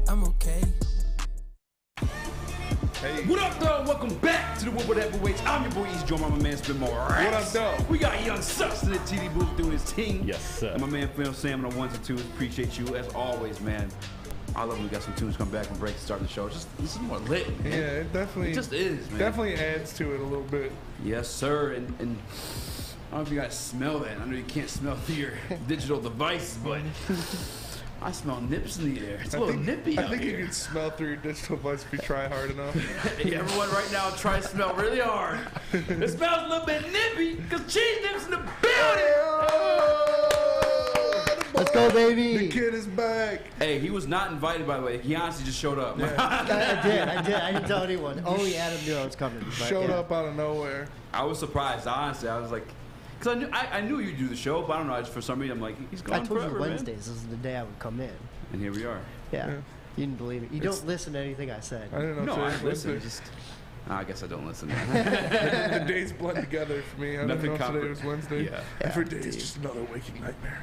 I'm okay. Hey. What up, though? Welcome back to the Woodward Heavyweights. I'm your boy Eazy, joined by my man Spin More. What up, though? We got Young Sucks in the TD booth doing his team. Yes, sir. And my man Phil Sam on the ones and twos. Appreciate you as always, man. I love when we got some tunes come back and break to start the show. This is more lit, man. Yeah, it definitely. It just is, man. Definitely adds to it a little bit. Yes, sir. And I don't know if you guys smell that. I know you can't smell through your digital device, but I smell nips in the air. It's a little nippy out I think here. you can smell through your digital device if you try hard enough. Hey, everyone right now try to smell really hard. It smells a little bit nippy because cheese nips in the building. Let's go, baby. The kid is back. Hey, he was not invited, by the way. He honestly just showed up. Yeah. I did. I didn't tell anyone. Only Adam knew I was coming. But Showed up out of nowhere. I was surprised, honestly. I was like, because I knew you'd do the show, but I don't know. For some reason, I'm like, he's gone I told forever, you man. Wednesdays. This is the day I would come in. And here we are. Yeah. Yeah. You didn't believe it. You don't listen to anything I said. I didn't know. No, I today was listen. Wednesday. Just, I guess I don't listen. The days blend together for me. I didn't know today was Wednesday. Yeah. Every day is just another waking nightmare.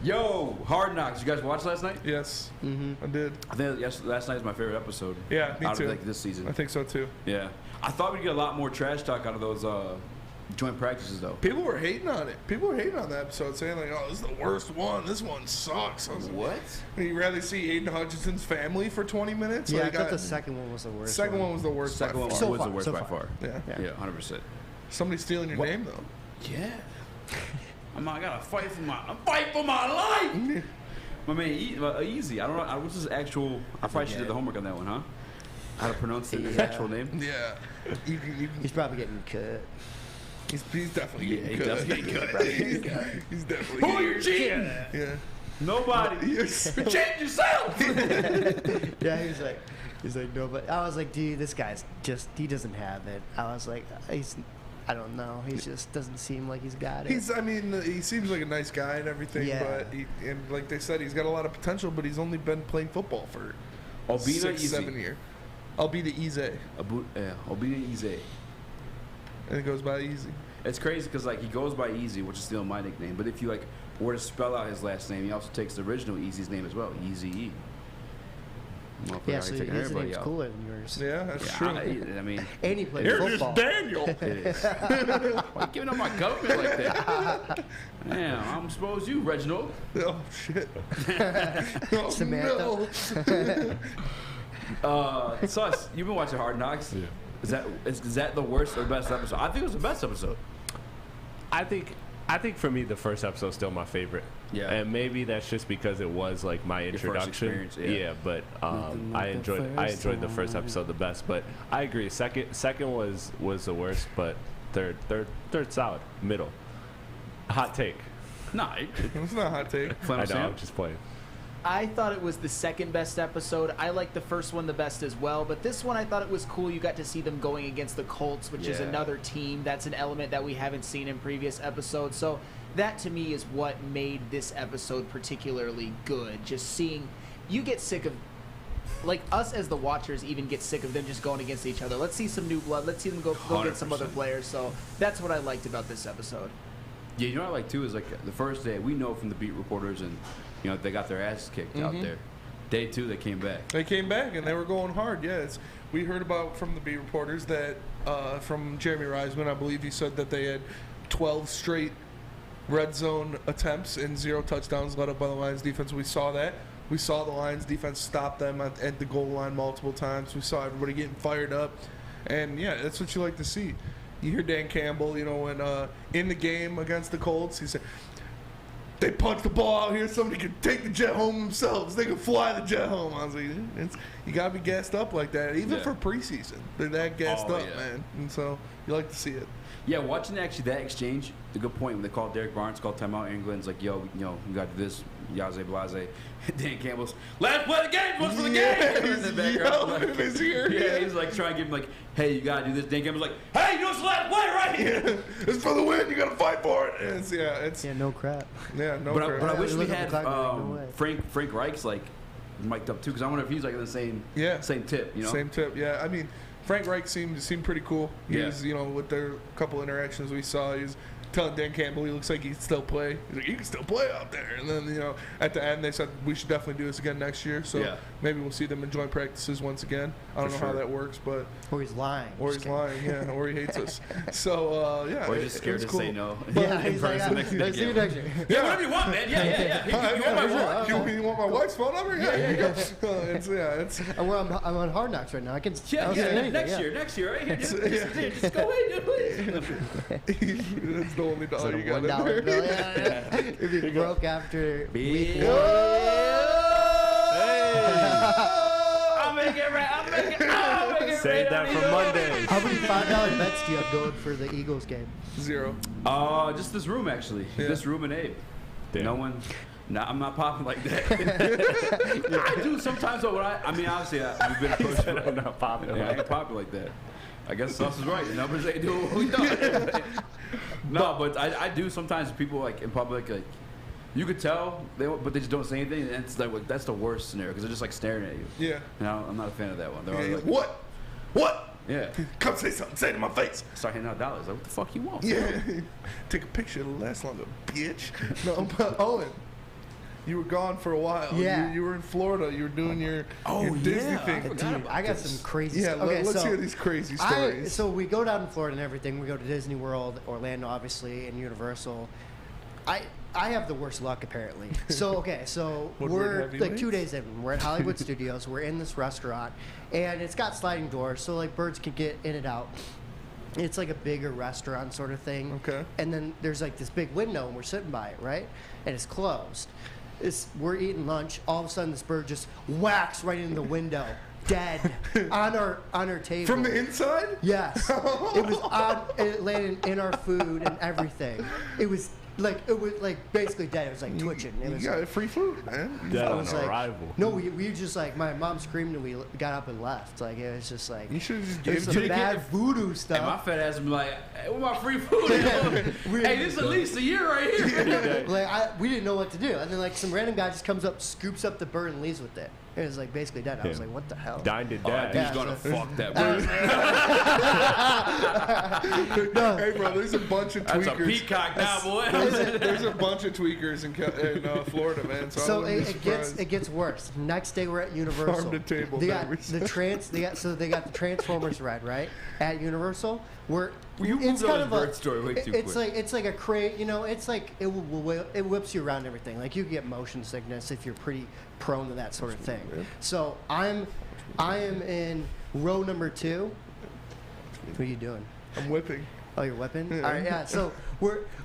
Yo, Hard Knocks. You guys watched last night? Yes, Mm-hmm. I did. I think last night was my favorite episode. Yeah, me out too. of like this season. I think so too. Yeah. I thought we'd get a lot more trash talk out of those joint practices, though. People were hating on it. People were hating on that episode, saying like, "Oh, this is the worst one. This one sucks." I was like, What? you rather see Aiden Hutchinson's family for 20 minutes? Yeah, Like, I thought the second one was the worst. second one was the worst. Second by one far. So was the far, worst so by far. far. Yeah. Yeah, 100%. Somebody's stealing your What? name though. Yeah. I gotta fight for my life. My man, Eazy. I don't know. What's his actual? I probably should do the homework on that one, huh? How to pronounce his Yeah. actual name? Yeah. You can, He's probably getting cut. he's definitely Yeah, getting he cut. does get cut. He's definitely Who getting you cheating? Yeah. Nobody. Yes. Change yourself. Yeah, he's like nobody. I was like, dude, this guy's he doesn't have it. I was like, I don't know. He just doesn't seem like he's got it. He seems like a nice guy and everything, Yeah. but and like they said, he's got a lot of potential, but he's only been playing football for Okudah, 6-7 years. I'll be the Eazy. Okudah Eazy. And it goes by Eazy. It's crazy because like he goes by Eazy, which is still my nickname. But if you like were to spell out his last name, he also takes the original Eazy's name as well, Eazy. Yeah, so his name's cooler than yours. Yeah, that's Yeah, true. I mean, And he played Here's football. Daniel. it is. Why you giving up my government like that? Damn, I'm supposed you, Reginald. Oh shit. Oh, Samantha. no. Sus, you've been watching Hard Knocks. Yeah. Is that the worst or the best episode? I think it was the best episode. I think for me the first episode's still my favorite. Yeah. And maybe that's just because it was like my first introduction. experience, yeah. But I enjoyed the first episode the best. But I agree. Second was the worst, but third solid. Middle. Hot take. Nah, It's not a hot take. I Flannel know, Sam? I'm just playing. I thought it was the second best episode. I liked the first one the best as well, but this one I thought it was cool. You got to see them going against the Colts, which is Yeah. another team. That's an element that we haven't seen in previous episodes. So that to me is what made this episode particularly good. Just seeing, you get sick of, like us as the watchers even get sick of them just going against each other. Let's see some new blood. Let's see them go get some other 100%. players. So that's what I liked about this episode. Yeah, you know what I like too is like the first day we know from the beat reporters and you know they got their asses kicked out there. Day 2 they came back. They came back and they were going hard. Yes, we heard about from the beat reporters that from Jeremy Reisman, I believe he said that they had 12 straight red zone attempts and 0 touchdowns led up by the Lions defense. We saw that. We saw the Lions defense stop them at the goal line multiple times. We saw everybody getting fired up, and yeah, that's what you like to see. You hear Dan Campbell, you know, when in the game against the Colts, he said, they punch the ball out here, somebody can take the jet home themselves. They can fly the jet home. I was like, you got to be gassed up like that, even for preseason. They're that gassed up, man. And so you like to see it. Yeah, watching actually that exchange, the good point when they called Derek Barnes, called timeout, England's like, yo, we got to do this, Yaze Blase. Dan Campbell's, let's play the game, what's for the game? He's In the background, yelling in his ear. yeah, he's like trying to give him like, hey, you got to do this. Dan Campbell's like, hey, you know it's the last play, right? Yeah, it's for the win. You got to fight for it. And it's Yeah, no crap. no. But I crap. wish we Look at had the clock, no way. Frank Reich's like mic'd up too, because I wonder if he's like in the same tip, you know? Same tip, yeah. I mean, Frank Reich seemed pretty cool. He Yeah. was, you know, with their couple interactions we saw, he's telling Dan Campbell he looks like he can still play. He's like, you can still play out there. And then, at the end, they said we should definitely do this again next year. So maybe we'll see them in joint practices once again. I don't know how that works, but. Or he's lying. Or he's lying, yeah. Or he hates us. So, Or he's just scared to say no. Yeah, he's like, let's see you next year. Yeah, whatever you want, man. Yeah. You want my wallet? You want my wife's phone number? Yeah. It's I'm on Hard Knocks right now. I can. Next year, right here. Just go ahead, please. That's the only dollar you got in $1 bill. there. If you broke after week 1. I'll make it right. Save that for Monday. How many $5 bets do you have going for the Eagles game? 0. Just this room, actually. Yeah. This room and Abe. Damn. No one. No, I'm not popping like that. I do sometimes, but obviously, we've been approached. I'm not popping. I ain't popping like that. I guess Sus is right. The numbers ain't doing what we thought. No, but I do sometimes. People like in public, like you could tell, but they just don't say anything, and it's like that's the worst scenario because they're just like staring at you. Yeah. No, I'm not a fan of that one. They're Yeah, like, what? Yeah. Come say something. Say it to my face. Start handing out dollars. Like, what the fuck you want? Yeah. Take a picture. It'll last longer, bitch. No, but Owen, you were gone for a while. Yeah. You were in Florida. You were doing your Disney thing. Dude, I got some crazy Yeah, stuff. Okay, let's so hear these crazy stories. So we go down to Florida and everything. We go to Disney World, Orlando, obviously, and Universal. I have the worst luck, apparently. So Woodward we're heavyweights? like 2 days in. We're at Hollywood Studios. We're in this restaurant, and it's got sliding doors, so like birds can get in and out. It's like a bigger restaurant sort of thing. Okay. And then there's like this big window, and we're sitting by it, right? And it's closed. We're eating lunch. All of a sudden, this bird just whacks right in the window, dead on our table. From the inside? Yes. It landed in our food and everything. It was basically dead. It was like twitching. It was You got free food, man. Dead I on was like, arrival. no, we just like my mom screamed and we got up and left. Like it was just like You should have just it gave was it some to the bad kid. voodoo And my stuff. fat ass would be like, hey, where my free food at? Hey, this is at least a year right here. Like we didn't know what to do, and then like some random guy just comes up, scoops up the bird, and leaves with it. It was like basically dead. I was Yeah. like, what the hell? Dined to Oh, death. he's gonna fuck that bird. Hey, bro, there's a bunch of That's a tweakers. peacock now, boy. There's a bunch of tweakers in Florida, man. So, I So wouldn't be surprised. it gets worse. Next day we're at Universal. Farm to table, They got baby. they got the Transformers ride, right? At Universal. You moved on this bird story way too it's quick. like a crate, it's like it whips you around everything. Like you get motion sickness if you're pretty prone to that sort of thing. So I am in row number 2. What are you doing? I'm whipping. Oh, you're whipping? Yeah. All right, yeah. So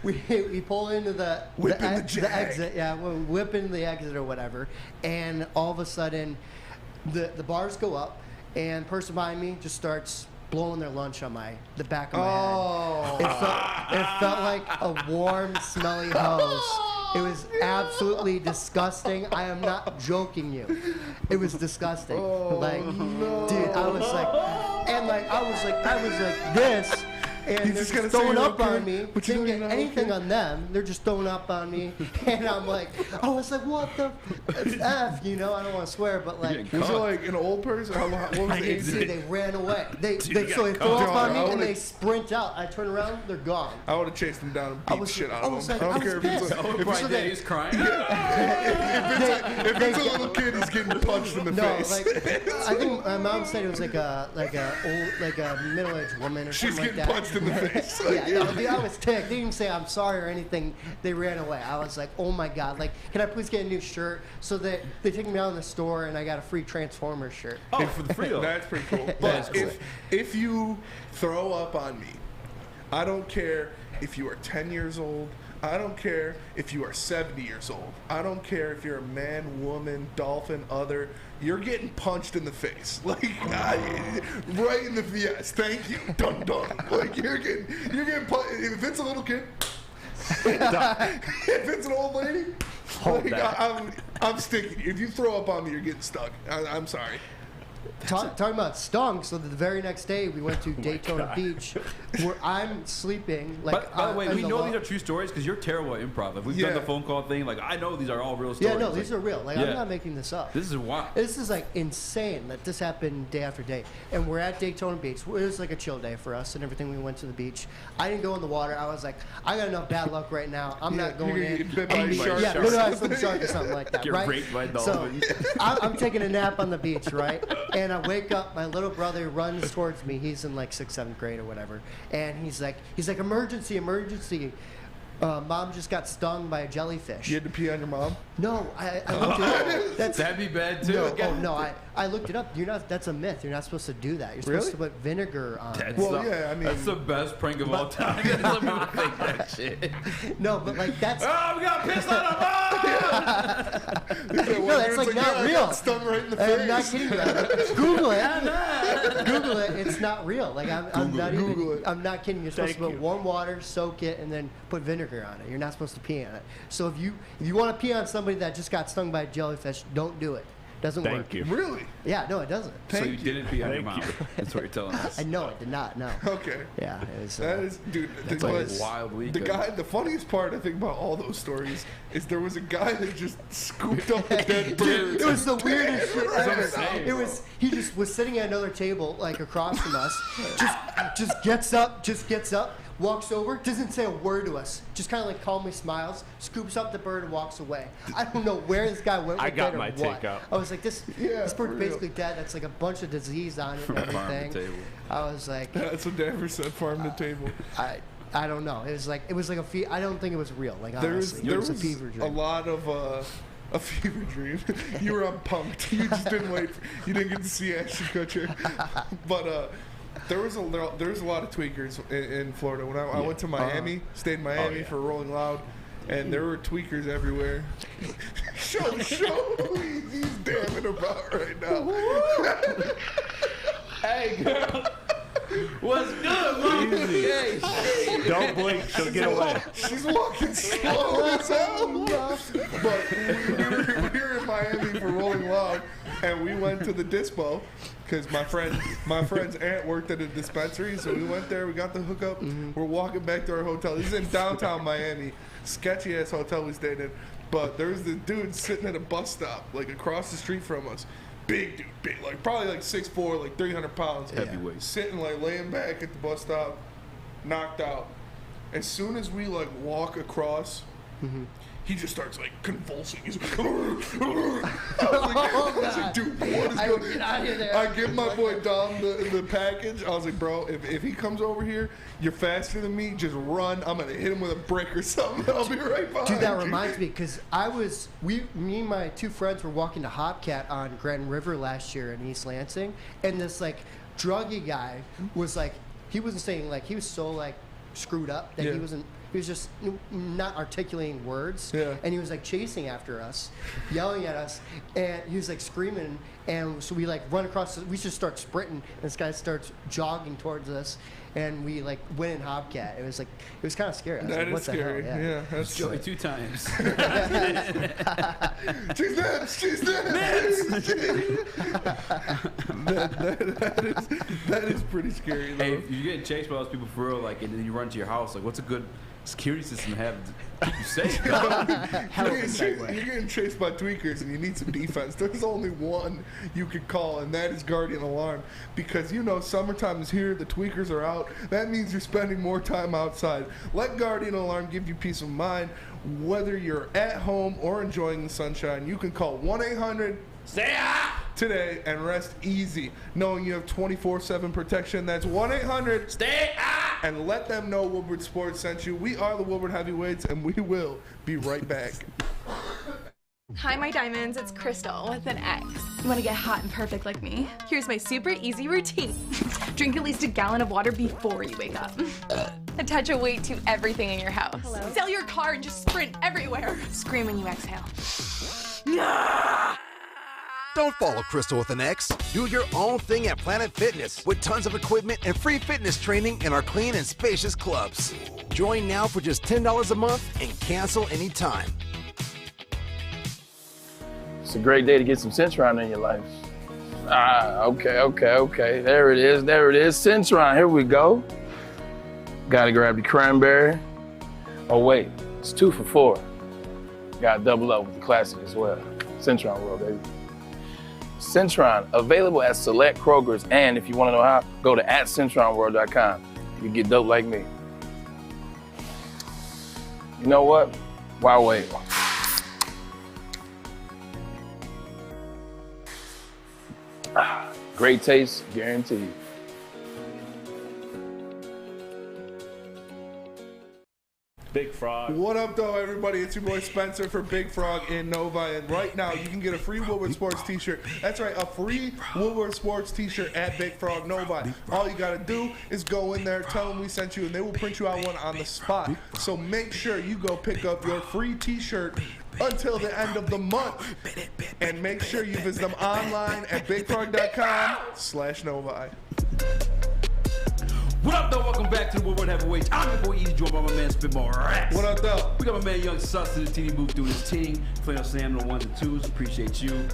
we pull into the Whipping the the jag. exit. Yeah, we're whipping the exit or whatever. And all of a sudden, the bars go up, and the person behind me just starts blowing their lunch on the back of my head. It felt like a warm, smelly hose. It was absolutely disgusting. I am not joking you. It was disgusting. Dude, I was like this. And He's they're just gonna just say throwing you're up okay, on me. but you Didn't don't get know anything okay. on them. They're just throwing up on me. And I'm like, I was like, what the F? I don't want to swear, but like, Was it like an old person? What was the age? dude, they ran away. So they got throw up caught. on me I and would've- they sprint out. I turn around, they're gone. I would have chased him down and I beat the was- shit out I of was him. like- I I don't was care if it's pissed. a, Oh, right so there, they- he's crying. if it's a little kid, he's getting punched in the No, face. like I think my mom said it was like a middle-aged woman or She's something getting like that. punched in the face. Yeah, no, dude, I was ticked. They didn't say I'm sorry or anything. They ran away. I was like, oh my god, like, can I please get a new shirt? So they took me down to the store and I got a free Transformers shirt. Oh, for the free though. That's pretty cool. That's But cool. if you throw up on me, I don't care if you are 10 years old. I don't care if you are 70 years old. I don't care if you're a man, woman, dolphin, other. You're getting punched in the face. Like, right in the yes, thank you. Dun dun. Like you're getting punched. If it's a little kid, if it's an old lady, Hold like, that. I'm sticking. If you throw up on me, you're getting stuck. I'm sorry. Talking about stunk. So the very next day, we went to Daytona Beach, where I'm sleeping. Like, by the way, on we know lo- these are true stories because you're terrible at improv. If we've done Yeah. the phone call thing, like I know these are all real Yeah, stories. no, Like, these are real. Like, yeah. I'm not making this up. This is wild. This is like insane that this happened day after day. And we're at Daytona Beach. It was like a chill day for us and everything. We went to the beach. I didn't go in the water. I was like, I got enough bad luck right now. I'm not going you're in. getting bit by a shark. Yeah, Shark. maybe I some shark or something like that. Get right? raped by So dolphins. I'm taking a nap on the beach, right? And I wake up. My little brother runs towards me. He's in like 6th, 7th grade or whatever. And he's like, emergency, emergency. Mom just got stung by a jellyfish. You had to pee on your mom? No, I looked it up. That'd be bad too. I looked it up. That's a myth. You're not supposed to do that. You're supposed to put vinegar on. That's the best prank of all time. Some people think that shit. No, but like that's. Oh, we got pissed on a mom! No, that's like not real. Stung right in the face. I'm not kidding you. Google it. Google it. It's not real. Like I'm not even. Google it. I'm not kidding. You're supposed to put warm water, soak it, and then put vinegar on it. You're not supposed to pee on it. So if you want to pee on somebody that just got stung by a jellyfish, don't do it. Doesn't work. Thank you. Really? Yeah, no, it doesn't. So you didn't pee on your mom. That's what you're telling us. I know it did not. No. Okay. Yeah, it was. That is, dude. That's like a wild week. The funniest part I think about all those stories is there was a guy that just scooped up the dead bird. It was the weirdest shit ever. insane. It was. He just was sitting at another table, like across from us. Just gets up, walks over, doesn't say a word to us. Just kind of like calmly smiles, scoops up the bird and walks away. I don't know where this guy went with I got it or my what. takeout. I was like, this bird's for real. basically dead. That's like a bunch of disease on it and Farm to everything. table. I was like, That's what Danvers said, farm to table. I don't know. It was like a I don't think it was real. Like There honestly, was it was a fever dream. a lot of a fever dream. You were unpumped. You just didn't wait. You didn't get to see Ashton Kutcher. But there was a lot of tweakers in Florida. When I went to Miami, stayed in Miami for Rolling Loud, and there were tweakers everywhere. show who he's damning about right now. Hey, girl. What's good, mom? Easy. Don't blink, she'll get away. She's walking slow as hell. But we were in Miami for Rolling Loud, and we went to the dispo because my friend's aunt worked at a dispensary, so we went there. We got the hookup. We're walking back to our hotel. This is in downtown Miami, sketchy ass hotel we stayed in. But there was this dude sitting at a bus stop, like across the street from us. Big dude, like probably like 6'4", like 300 pounds. Heavyweight. Sitting like laying back at the bus stop, knocked out. As soon as we like walk across, he just starts like convulsing. He's like, I was like, dude, what is going on? Get out of there. I give my boy Dom the package. I was like, bro, if he comes over here, you're faster than me. Just run. I'm gonna hit him with a brick or something. I'll be right behind Dude, that you. reminds me, because me and my two friends were walking to Hopcat on Grand River last year in East Lansing, and this like druggy guy was like, he wasn't saying, like, he was so like screwed up that he was just not articulating words, and he was like chasing after us, yelling at us, and he was like screaming, and so we like run across, we just start sprinting, and this guy starts jogging towards us, and we like went in Hopcat. It was kind of scary. I was That like, is what scary. the hell? Yeah, that's Joey 2 times. She's dead. She's dead. that is pretty scary, though. Hey, if you're getting chased by those people for real, like, and then you run to your house, like, what's a good security system to have to keep you safe? You're getting chased by tweakers and you need some defense. There's only one you could call, and that is Guardian Alarm. Because, you know, summertime is here, the tweakers are out. That means you're spending more time outside. Let Guardian Alarm give you peace of mind. Whether you're at home or enjoying the sunshine, you can call 1-800 Stay out! today and rest easy, knowing you have 24/7 protection. That's 1-800 Stay out! and let them know Woodward Sports sent you. We are the Woodward Heavyweights, and we will be right back. Hi, my diamonds. It's Crystal with an X. You want to get hot and perfect like me? Here's my super easy routine. Drink at least a gallon of water before you wake up. Attach a weight to everything in your house. Hello? Sell your car and just sprint everywhere. Scream when you exhale. Don't follow Crystal with an X. Do your own thing at Planet Fitness with tons of equipment and free fitness training in our clean and spacious clubs. Join now for just $10 a month and cancel anytime. It's a great day to get some sense around in your life. Okay. There it is. Centron, here we go. Gotta grab the cranberry. Oh wait, it's 2 for $4. Gotta double up with the classic as well. Centron World, baby. Centron, available at select Krogers, and if you wanna know how, go to @CentronWorld.com. You get dope like me. You know what? Why wait? Great taste, guaranteed. Big Frog. What up, though, everybody? It's your boy Spencer for Big Frog in Nova, and right now you can get a free Woodward Sports t-shirt. That's right, a free Woodward Sports t-shirt at Big Frog Nova. All you gotta do is go in there, tell them we sent you, and they will print you out one on the spot. So make sure you go pick up your free t-shirt until the end of the month, and make sure you visit them online at bigfrog.com/Novi. What up, though? Welcome back to the Woodward Heavyweights. I'm your boy Eazy, joined by my man Spitball Rats. What up, though? We got my man Young Sus in the TD booth doing his team, playing on Sam on the 1s and 2s. Appreciate you.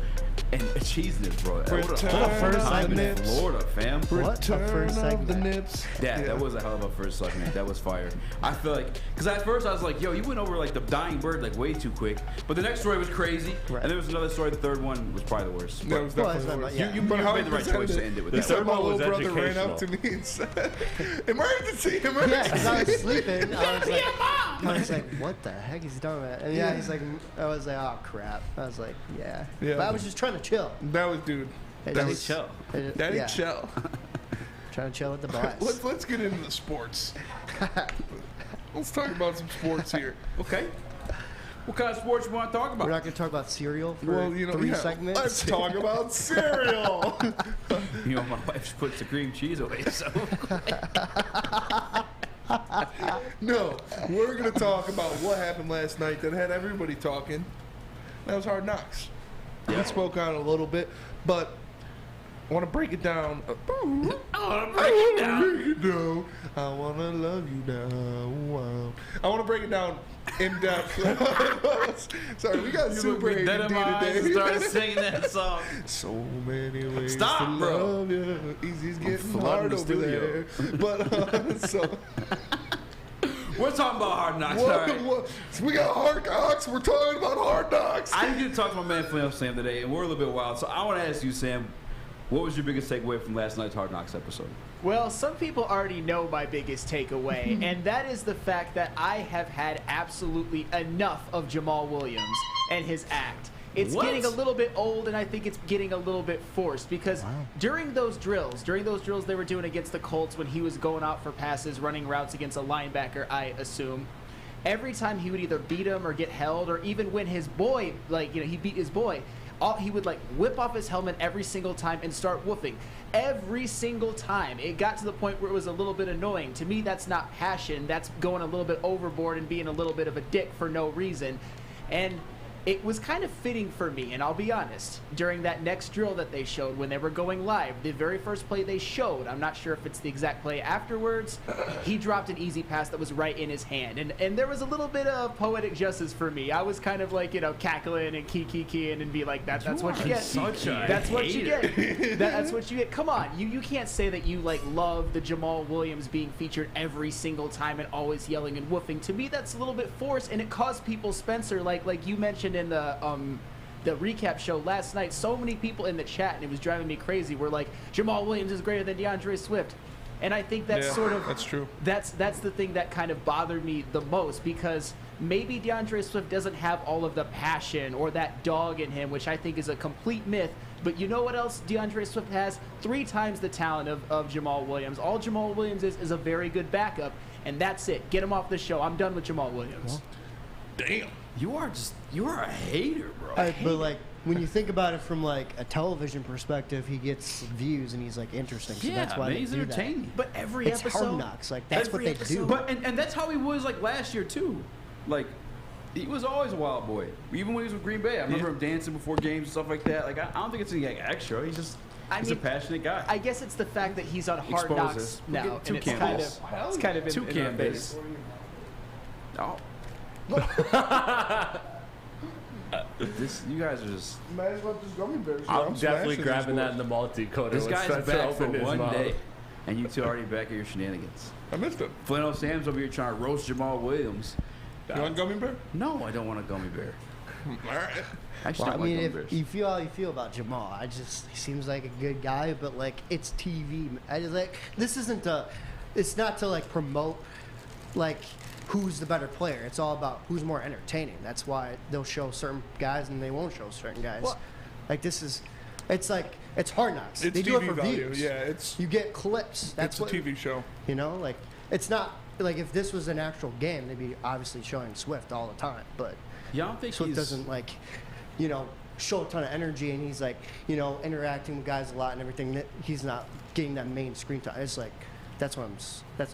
And cheesing it, bro. What a first segment in segment. Florida, fam. What a first segment. The nips. Yeah, that was a hell of a first segment. That was fire. I feel like, because at first I was like, yo, you went over like the dying bird like way too quick. But the next story was crazy. Right. And there was another story. The third one was probably the worst. That was definitely worse. You made the right choice to end it with He that. said my one was little brother ran up to educational. me and said, emergency. Yeah, because I was sleeping. I was like, what the heck is he talking about? And yeah, he's like, I was like, oh crap. I was like, yeah. But I was just trying to chill. That was, dude. That was chill. Daddy chill. Trying to chill with the boys. Let's get into the sports. Let's talk about some sports here. Okay. What kind of sports you want to talk about? We're not going to talk about cereal for 3 segments. Let's talk about cereal. You know, my wife just puts the cream cheese away, so. No, we're going to talk about what happened last night that had everybody talking. That was Hard Knocks. We spoke on it a little bit, but I want to break it down. I want to break it down. I want to love you now. I want to break it down in depth. Sorry, we got super ADD today. Started singing that song. So many ways Stop, to bro. love you. Easy's getting flooding hard the over studio. there. But so We're talking about Hard Knocks. All right. we got Hard Knocks. We're talking about Hard Knocks. I didn't get to talk to my man Flynn Sam today, and we're a little bit wild. So I want to ask you, Sam, what was your biggest takeaway from last night's Hard Knocks episode? Well, some people already know my biggest takeaway, and that is the fact that I have had absolutely enough of Jamal Williams and his act. It's getting a little bit old, and I think it's getting a little bit forced because during those drills they were doing against the Colts when he was going out for passes, running routes against a linebacker, I assume, every time he would either beat him or get held, or even when his boy, he beat his boy, he would whip off his helmet every single time and start woofing. Every single time. It got to the point where it was a little bit annoying. To me, that's not passion. That's going a little bit overboard and being a little bit of a dick for no reason. And it was kind of fitting for me, and I'll be honest, during that next drill that they showed when they were going live, the very first play they showed, I'm not sure if it's the exact play afterwards, he dropped an easy pass that was right in his hand. And there was a little bit of poetic justice for me. I was kind of cackling and keying and be like, that's what you get. That's what you get. That's what you get. Come on, you can't say that you love the Jamal Williams being featured every single time and always yelling and woofing. To me, that's a little bit forced, and it caused people, Spencer, like you mentioned in the recap show last night, so many people in the chat, and it was driving me crazy, were like, Jamal Williams is greater than DeAndre Swift. And I think that's that's true. That's the thing that kind of bothered me the most, because maybe DeAndre Swift doesn't have all of the passion or that dog in him, which I think is a complete myth. But you know what else DeAndre Swift has? 3 times the talent of Jamal Williams. All Jamal Williams is a very good backup, and that's it. Get him off the show. I'm done with Jamal Williams. Damn. You are a hater, bro. But when you think about it from a television perspective, he gets views and he's interesting. So that's why he's do entertaining. That. But every it's episode, Hard Knocks. That's what they do. But and that's how he was last year too. He was always a wild boy. Even when he was with Green Bay, I remember him dancing before games and stuff like that. I don't think it's anything extra. He's a passionate guy. I guess it's the fact that he's on Hard Knocks now, and it's kind of in their face. Oh. this. You guys are just. Might as well just gummy bears. I'm definitely grabbing that in the multi-coder. This when guy's Spencer back for opened his one mouth. day, and you two already back at your shenanigans. I missed it. Flannel Sam's over here trying to roast Jamal Williams. You want gummy bear? No, I don't want a gummy bear. All right. I just Well, I don't mean, like if gummy bears. you feel how you feel about Jamal, he seems like a good guy, but like it's TV. I just like this isn't it's not to like promote like who's the better player. It's all about who's more entertaining. That's why they'll show certain guys and they won't show certain guys. Well- Like it's like it's Hard Knocks. It's they do it TV for value. views. Yeah, it's You get clips. That's it's a what TV show. you know. Like it's not like if this was an actual game, they'd be obviously showing Swift all the time, but. Yeah, I don't think Swift he's. doesn't like, show a ton of energy, and he's like, interacting with guys a lot and everything. That he's not getting that main screen time. It's like, that's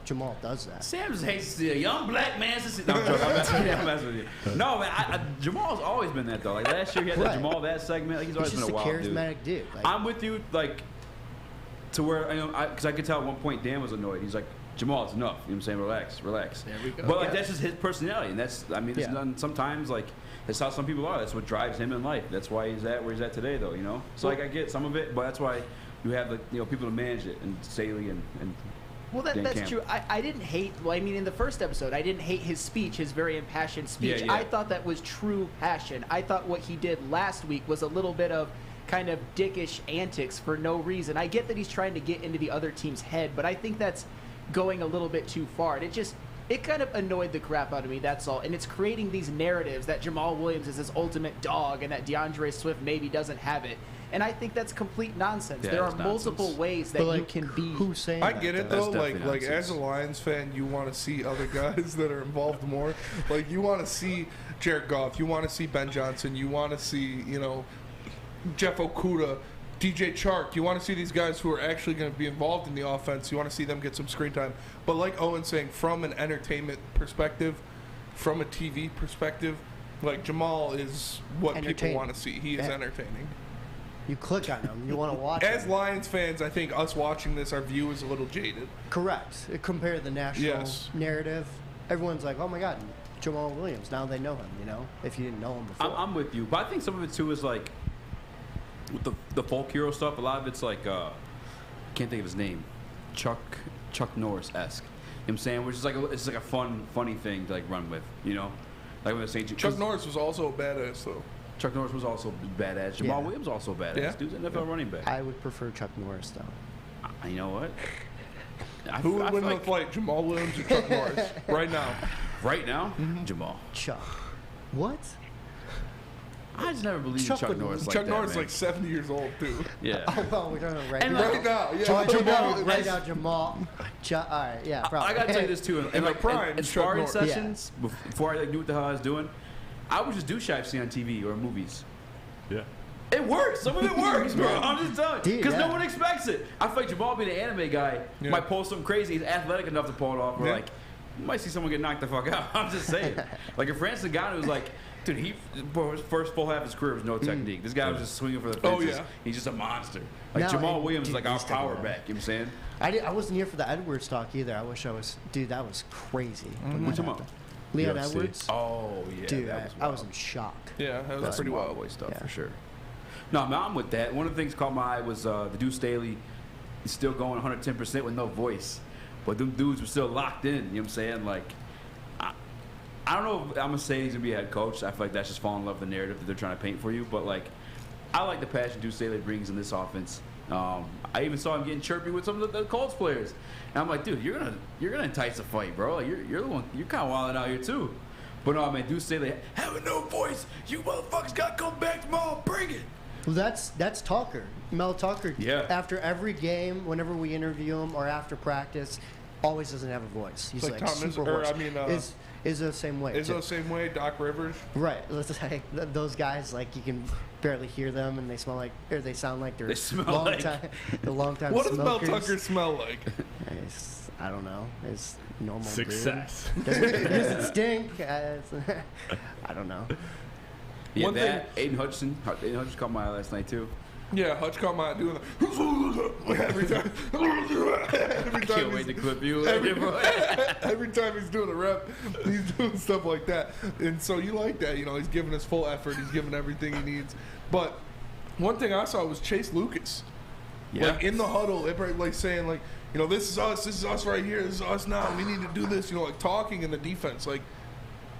Jamal does that. Sam just hates to see a young black man. No, I'm joking. I'm messing with you. No, man. Jamal's always been that though. Like last year, he had that Right. Jamal that segment. Like he's always He's just been a a wild dude. charismatic dude. Like, I'm with you, like, to where, because I could tell at one point Dan was annoyed. He's like, Jamal, it's enough. You know what I'm saying? Relax. There we go. But, like, Yeah. that's just his personality. And that's, I mean, it's Yeah. done sometimes, like, that's how some people are. That's what drives him in life. That's why he's at where he's at today, though, So, like, I get some of it, but that's why you have, like, people to manage it, and Staley and Well, Dan that's Campbell. true. I didn't hate. Well, I mean, in the first episode, I didn't hate his speech, his very impassioned speech. Yeah. I thought that was true passion. I thought what he did last week was a little bit of kind of dickish antics for no reason. I get that he's trying to get into the other team's head, but I think that's going a little bit too far. And it kind of annoyed the crap out of me, that's all. And it's creating these narratives that Jamal Williams is his ultimate dog and that DeAndre Swift maybe doesn't have it. And I think that's complete nonsense. Yeah, there are it's multiple nonsense. ways that but, like, you can be. Who's saying I that, get it That's though. Like definitely as a nonsense. Lions fan, you want to see other guys that are involved more. Like you want to see Jared Goff. You want to see Ben Johnson. You want to see Jeff Okudah, DJ Chark. You want to see these guys who are actually going to be involved in the offense. You want to see them get some screen time. But like Owen's saying, from an entertainment perspective, from a TV perspective, like Jamal is what people Entertaining. want to see. He is Yeah. entertaining. You click on him. You want to watch As him. Lions fans, I think us watching this, our view is a little jaded. Correct. Compared to the national Yes. narrative, everyone's like, oh my God, Jamal Williams. Now they know him, if you didn't know him before. I'm with you. But I think some of it, too, is like, with the folk hero stuff, a lot of it's like, I can't think of his name, Chuck Norris-esque. You know what I'm saying? Which is like it's like a funny thing to like run with, Like when they're saying Chuck Norris was also a badass, though. Chuck Norris was also badass. Jamal Yeah. Williams also badass. Yeah. Dude's an NFL running back. I would prefer Chuck Norris, though. You know what? Who would I win feel the like fight, Jamal Williams or Chuck Norris? Right now. right now? Jamal. Chuck. What? I just never believed Chuck Chuck, would- Norris like Chuck that, Norris is man. like 70 years old, too. Yeah. Oh, well, we're talking right And now. like- Right now, yeah. Right now, Jamal. All right, yeah, probably. I gotta tell you this too. In like the prime, in Chuck sparring Norris. sessions, before I knew what the hell I was doing, I would just do shit I've seen on TV or movies. Yeah. It works. Some of it works, bro. I'm just telling you. Dude, Because yeah. no one expects it. I feel like Jamal being an anime guy Yeah. might pull something crazy. He's athletic enough to pull it off. Or Yeah. like, you might see someone get knocked the fuck out. I'm just saying. Like if Francis Ngannou was like, dude, bro, his first full half of his career was no technique. This guy was just swinging for the Oh, fences. yeah. He's just a monster. Like No, Jamal and Williams is dude, like our he's still power alive. back. You know what I'm saying? I wasn't here for the Edwards talk either. I wish I was. Dude, that was crazy. when What that you about? happened. Leon UFC. Edwards? Oh yeah, Dude, that I was in shock. Yeah, that was That's pretty Wild wild. Boy stuff Yeah. for sure. No, man, I'm with that. One of the things caught my eye was the dude Staley is still going 110% with no voice, but them dudes were still locked in. You know what I'm saying? Like, I don't know if I'm gonna say he's gonna be a head coach. I feel like that's just falling in love with the narrative that they're trying to paint for you. But like, I like the passion dude Staley brings in this offense. I even saw him getting chirpy with some of the Colts players, and I'm like, dude, you're gonna entice a fight, bro. Like, you're the one. You're kind of wilding out here too. But no, man, dude Staley having no voice. You motherfuckers got to come back tomorrow. Bring it. Well, that's Tucker. Mel Tucker. Yeah. After every game, whenever we interview him or after practice, always doesn't have a voice. He's Like like Thomas- super or, hoarse. I mean, is the same way. Is too. the same way, Doc Rivers? Right. It's like those guys, like you can barely hear them, and they smell like, or they sound like they're They smell long like- time, the long time What does Mel smokers. Tucker smell like? I don't know. It's normal. Success. Does it stink? I don't know. Yeah, One that Aiden Hutchinson caught my eye last night too. Yeah, Hutch caught my doing the every time. Every time Can't wait to clip you. Every time he's doing a rep, he's doing stuff like that. And so you like that, he's giving his full effort. He's giving everything he needs. But one thing I saw was Chase Lucas. Yeah. Like in the huddle, like saying like, this is us right here, this is us now, we need to do this, like talking in the defense. Like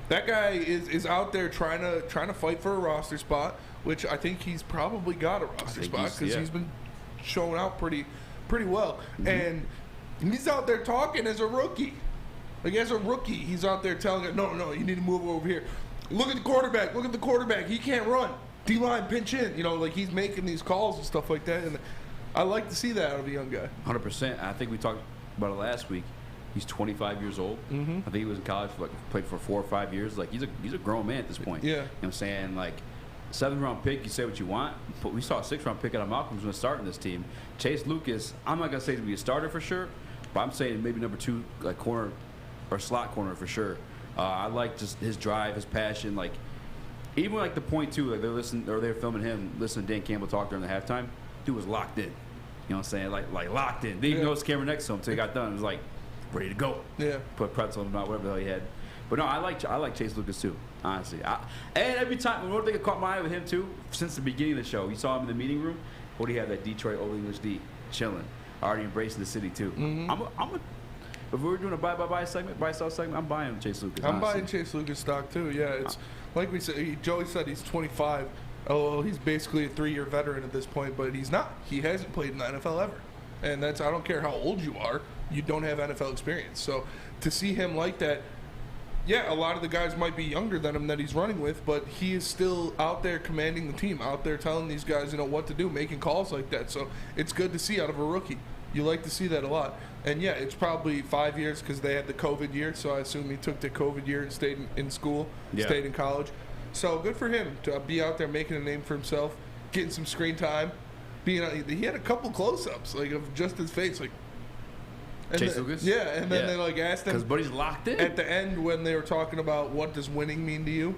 that guy is out there trying to fight for a roster spot, which I think he's probably got a roster spot because he's been showing out pretty well. Mm-hmm. And he's out there talking as a rookie. Like as a rookie, he's out there telling him, no, you need to move over here. Look at the quarterback, he can't run. D-line pinch in, like he's making these calls and stuff like that. And I like to see that out of a young guy. 100%. I think we talked about it last week. He's 25 years old. Mm-hmm. I think he was in college played for 4 or 5 years. Like he's a grown man at this point. Yeah. You know what I'm saying? Like 7th-round pick, you say what you want, but we saw a 6th-round pick out of Malcolm's going to start in this team. Chase Lucas, I'm not going to say to be a starter for sure, but I'm saying maybe number 2, like corner or slot corner for sure. I like just his drive, his passion. Like even like the point too, like they're filming him, listening to Dan Campbell talk during the halftime. Dude was locked in. You know what I'm saying? Like locked in. They didn't know his camera next to him until he got done. It was like ready to go. Yeah. Put pretzel on him, whatever the hell he had. But no, I like Chase Lucas too, honestly. And every time, one thing that caught my eye with him too, since the beginning of the show, you saw him in the meeting room. What do you have? That Detroit Old English D, chilling, already embracing the city too. Mm-hmm. If we were doing a buy segment, buy sell segment, I'm buying Chase Lucas. I'm buying Chase Lucas stock too. Yeah, it's like we said. Joey said he's 25. Oh, he's basically a 3-year veteran at this point, but he's not. He hasn't played in the NFL ever. And I don't care how old you are, you don't have NFL experience. So to see him like that, yeah, a lot of the guys might be younger than him that he's running with, but he is still out there commanding the team, out there telling these guys, what to do, making calls like that. So it's good to see out of a rookie. You like to see that a lot. And yeah, it's probably 5 years because they had the COVID year, so I assume he took the COVID year and stayed in school, stayed in college. So good for him to be out there making a name for himself, getting some screen time. He had a couple close-ups of just his face, Chase Lucas. Yeah, and then they asked him because Buddy's locked in at the end when they were talking about what does winning mean to you.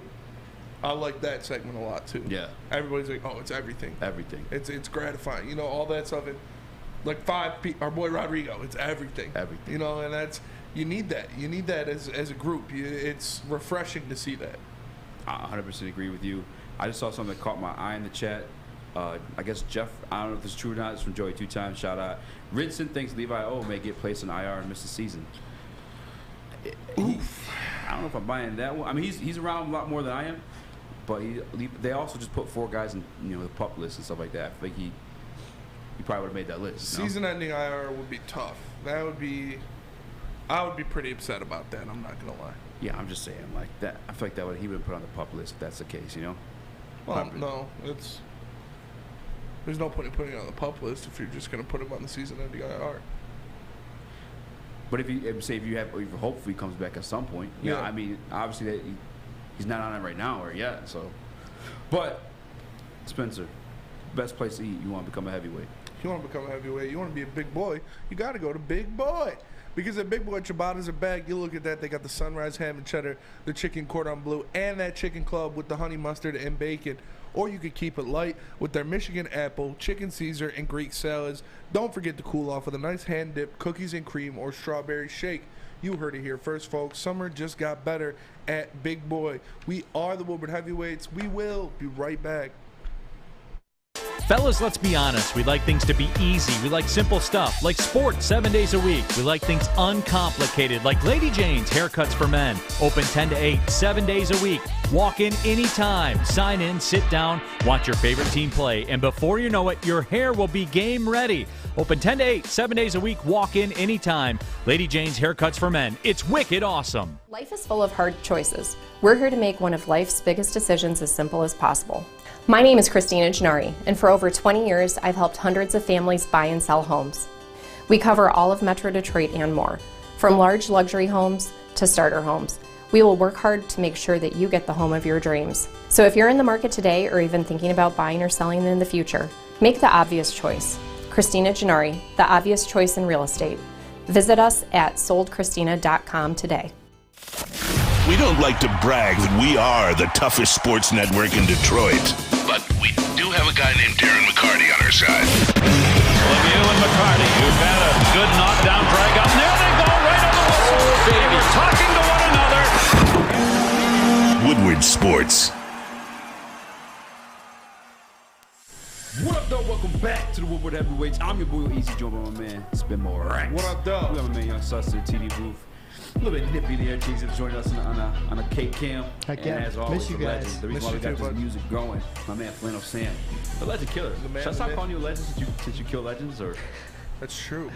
I like that segment a lot too. Yeah, everybody's like, oh, it's everything. Everything. It's gratifying. All that stuff. Like our boy Rodrigo, it's everything. Everything. And that's you need that. You need that as a group. It's refreshing to see that. I 100% agree with you. I just saw something that caught my eye in the chat. I guess Jeff, I don't know if it's true or not. It's from Joey 2 times. Shout out. Rinson thinks Levi O may get placed in IR and miss the season. Oof. I don't know if I'm buying that one. I mean, he's around a lot more than I am, but they also just put 4 guys in the pup list and stuff like that. I think he probably would have made that list. Season-ending IR would be tough. I would be pretty upset about that. I'm not gonna lie. Yeah, I'm just saying like that. I feel like he would put on the pup list if that's the case, Well, no, there's no point in putting it on the pup list if you're just gonna put him on the season-ending IR. But if hopefully he comes back at some point. Yeah. I mean, obviously he's not on it right now or yet. So, but Spencer, best place to eat. You want to become a heavyweight. If you want to become a heavyweight, you want to be a big boy, you got to go to Big Boy. Because at Big Boy, ciabattas are back. You look at that, they got the sunrise ham and cheddar, the chicken cordon bleu, and that chicken club with the honey mustard and bacon. Or you could keep it light with their Michigan apple, chicken Caesar, and Greek salads. Don't forget to cool off with a nice hand-dipped cookies and cream or strawberry shake. You heard it here first, folks. Summer just got better at Big Boy. We are the Woodward Heavyweights. We will be right back. Fellas, let's be honest. We like things to be easy. We like simple stuff, like sports 7 days a week. We like things uncomplicated, like Lady Jane's Haircuts for Men. Open 10 to 8, 7 days a week. Walk in anytime. Sign in, sit down, watch your favorite team play, and before you know it, your hair will be game ready. Open 10 to 8, 7 days a week. Walk in anytime. Lady Jane's Haircuts for Men. It's wicked awesome. Life is full of hard choices. We're here to make one of life's biggest decisions as simple as possible. My name is Christina Gennari, and for over 20 years, I've helped hundreds of families buy and sell homes. We cover all of Metro Detroit and more, from large luxury homes to starter homes. We will work hard to make sure that you get the home of your dreams. So if you're in the market today or even thinking about buying or selling in the future, make the obvious choice. Christina Gennari, the obvious choice in real estate. Visit us at soldchristina.com today. We don't like to brag that we are the toughest sports network in Detroit, but we we do have a guy named Darren McCarty on our side. Lemieux and McCarty, who've had a good knockdown drag up. There they go, right on the whistle. They were talking to one another. Woodward Sports. What up, though? Welcome back to the Woodward Heavyweights. I'm your boy Eazy, joined by my man Spin More Racks. What up, though? We got my man Young Sus to the TV booth. A little bit nippy there. Cheeks have joined us on a cake cam. Heck yeah. And as always, Miss you the guys. legend. The reason Miss why we you got too, this bud. music going, my man Flannel Sam, the legend killer. man, Should I the stop myth. calling you legends since you kill legends, or? That's true.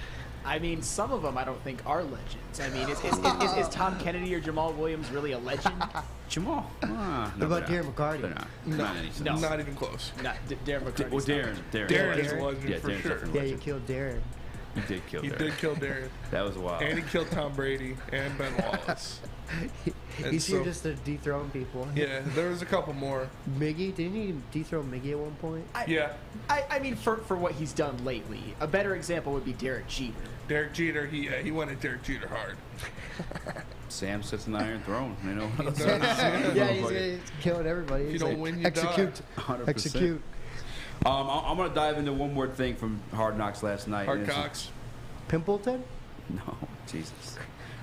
I mean, some of them I don't think are legends. I mean, is Tom Kennedy or Jamal Williams really a legend? Jamal. What about Darren McCarty? They're not. No, Not any sense. No. not even close. Not Darren McCarty. Well, Darren. Darren is a legend Yeah, for Darren's sure. definitely Yeah, a you legend. killed Darren. He did kill He Darren. did kill Darren. That was wild. And he killed Tom Brady and Ben Wallace. And He's here so- just to dethrone people. Yeah, there was a couple more. Miggy, didn't he dethrone Miggy at one point? Yeah. I mean, for what he's done lately, a better example would be Derek Jeter. Derek Jeter, he went at Derek Jeter hard. Sam sits in the Iron Throne. You know. He does. Yeah, he's killing everybody. If you He's don't like, win, you execute, die. 100%. execute. I'm gonna dive into one more thing from Hard Knocks last night. Hard and it's- cocks. Pimpleton? No, Jesus.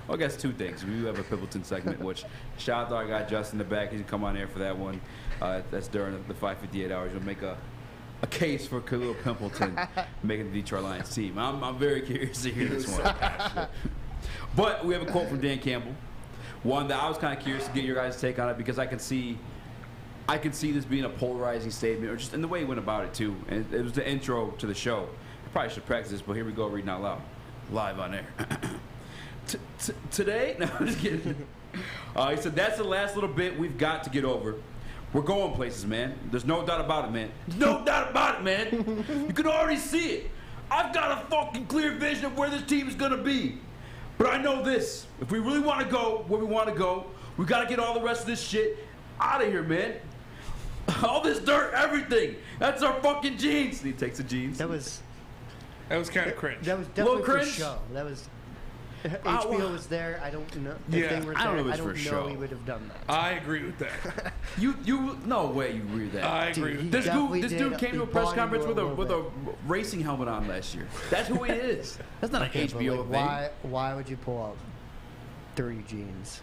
Well, I guess two things. We do have a Pimpleton segment, which shout out to our guy Justin in the back. He can come on air for that one. That's during the 5:58 hours. You'll make a case for Khalil Pimpleton making the Detroit Lions team. I'm very curious to hear this one. But we have a quote from Dan Campbell. One that I was kind of curious to get your guys' take on it, because I can see this being a polarizing statement, or just in the way he went about it too. And it was the intro to the show. I probably should practice this, but here we go, reading out loud, live on air. Today, no, I'm just kidding. He said, "That's the last little bit we've got to get over. We're going places, man. There's no doubt about it, man. There's no doubt about it, man. You can already see it. I've got a fucking clear vision of where this team is gonna be. But I know this: if we really want to go where we want to go, we got to get all the rest of this shit out of here, man. All this dirt, everything. That's our fucking jeans." And he takes the jeans. That was kind of cringe. That was definitely for cringe? show. That was HBO was there. I don't know if Yeah, they were there. I don't know if I it's don't for know show. he would have done that. I agree with that. You no way you read that. I Dude, agree he with This that. definitely dude came He to a press bought conference into with it a little bit. racing helmet on last year. That's who he is. That's not an Okay, but, HBO like, thing. why would you pull out dirty jeans?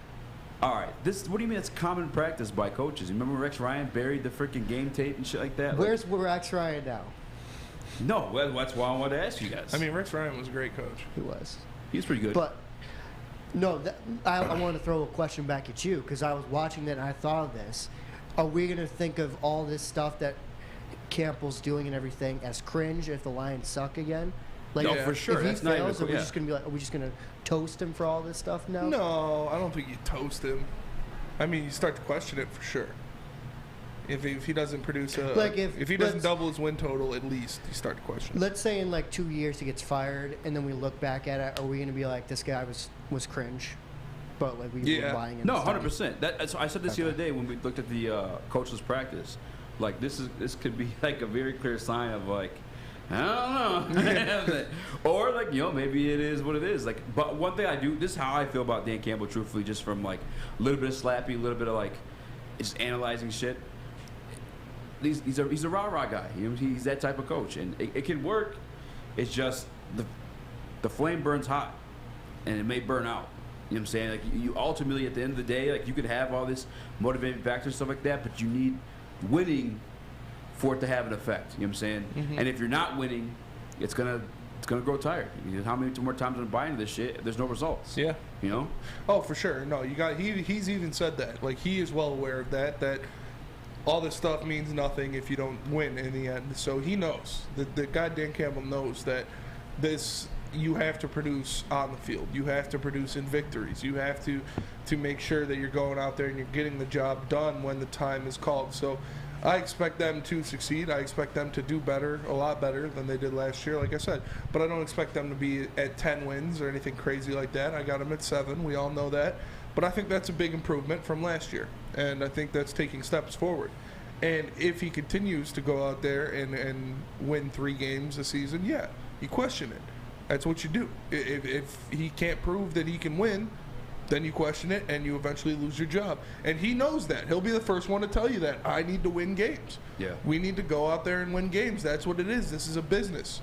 All right, what do you mean it's common practice by coaches? You remember Rex Ryan buried the freaking game tape and shit like that? Where's Rex Ryan now? No, that's why I wanted to ask you guys. I mean, Rex Ryan was a great coach. He was. he's pretty good. But no, I wanted to throw a question back at you, because I was watching that and I thought of this. Are we going to think of all this stuff that Campbell's doing and everything as cringe if the Lions suck again? Like, No, for sure. If he That's not even fails, cool, are we yeah. just going to be like, are we just going to toast him for all this stuff now? No, I don't think you toast him. I mean, you start to question it for sure. If he doesn't produce a, Like if he doesn't double his win total, at least you start to question it. Let's say in like 2 years he gets fired, and then we look back at it. Are we going to be like, this guy was cringe, but like we were buying No, into 100%. I said this the other day when we looked at the coachless practice. Like this could be like a very clear sign of like, I don't know, or like maybe it is what it is. Like, but one thing I do, this is how I feel about Dan Campbell, truthfully, just from like a little bit of slappy, a little bit of like just analyzing shit. He's a rah-rah guy. He's that type of coach, and it can work. It's just the flame burns hot, and it may burn out. You know what I'm saying? Like you ultimately, at the end of the day, like you could have all this motivating factors and stuff like that, but you need winning for it to have an effect. You know what I'm saying? Mm-hmm. And if you're not winning, it's gonna grow tired. How many more times am I buying this shit? There's no results. Yeah. You know? Oh, for sure. No, he's even said that. Like, he is well aware of that all this stuff means nothing if you don't win in the end. So he knows. The guy Dan Campbell knows that you have to produce on the field. You have to produce in victories. You have to make sure that you're going out there and you're getting the job done when the time is called. So I expect them to succeed. I expect them to do better, a lot better than they did last year, like I said. But I don't expect them to be at 10 wins or anything crazy like that. I got them at 7. We all know that. But I think that's a big improvement from last year. And I think that's taking steps forward. And if he continues to go out there and win 3 games a season, yeah, you question it. That's what you do. If he can't prove that he can win, then you question it and you eventually lose your job. And he knows that. He'll be the first one to tell you that. I need to win games. Yeah. We need to go out there and win games. That's what it is. This is a business.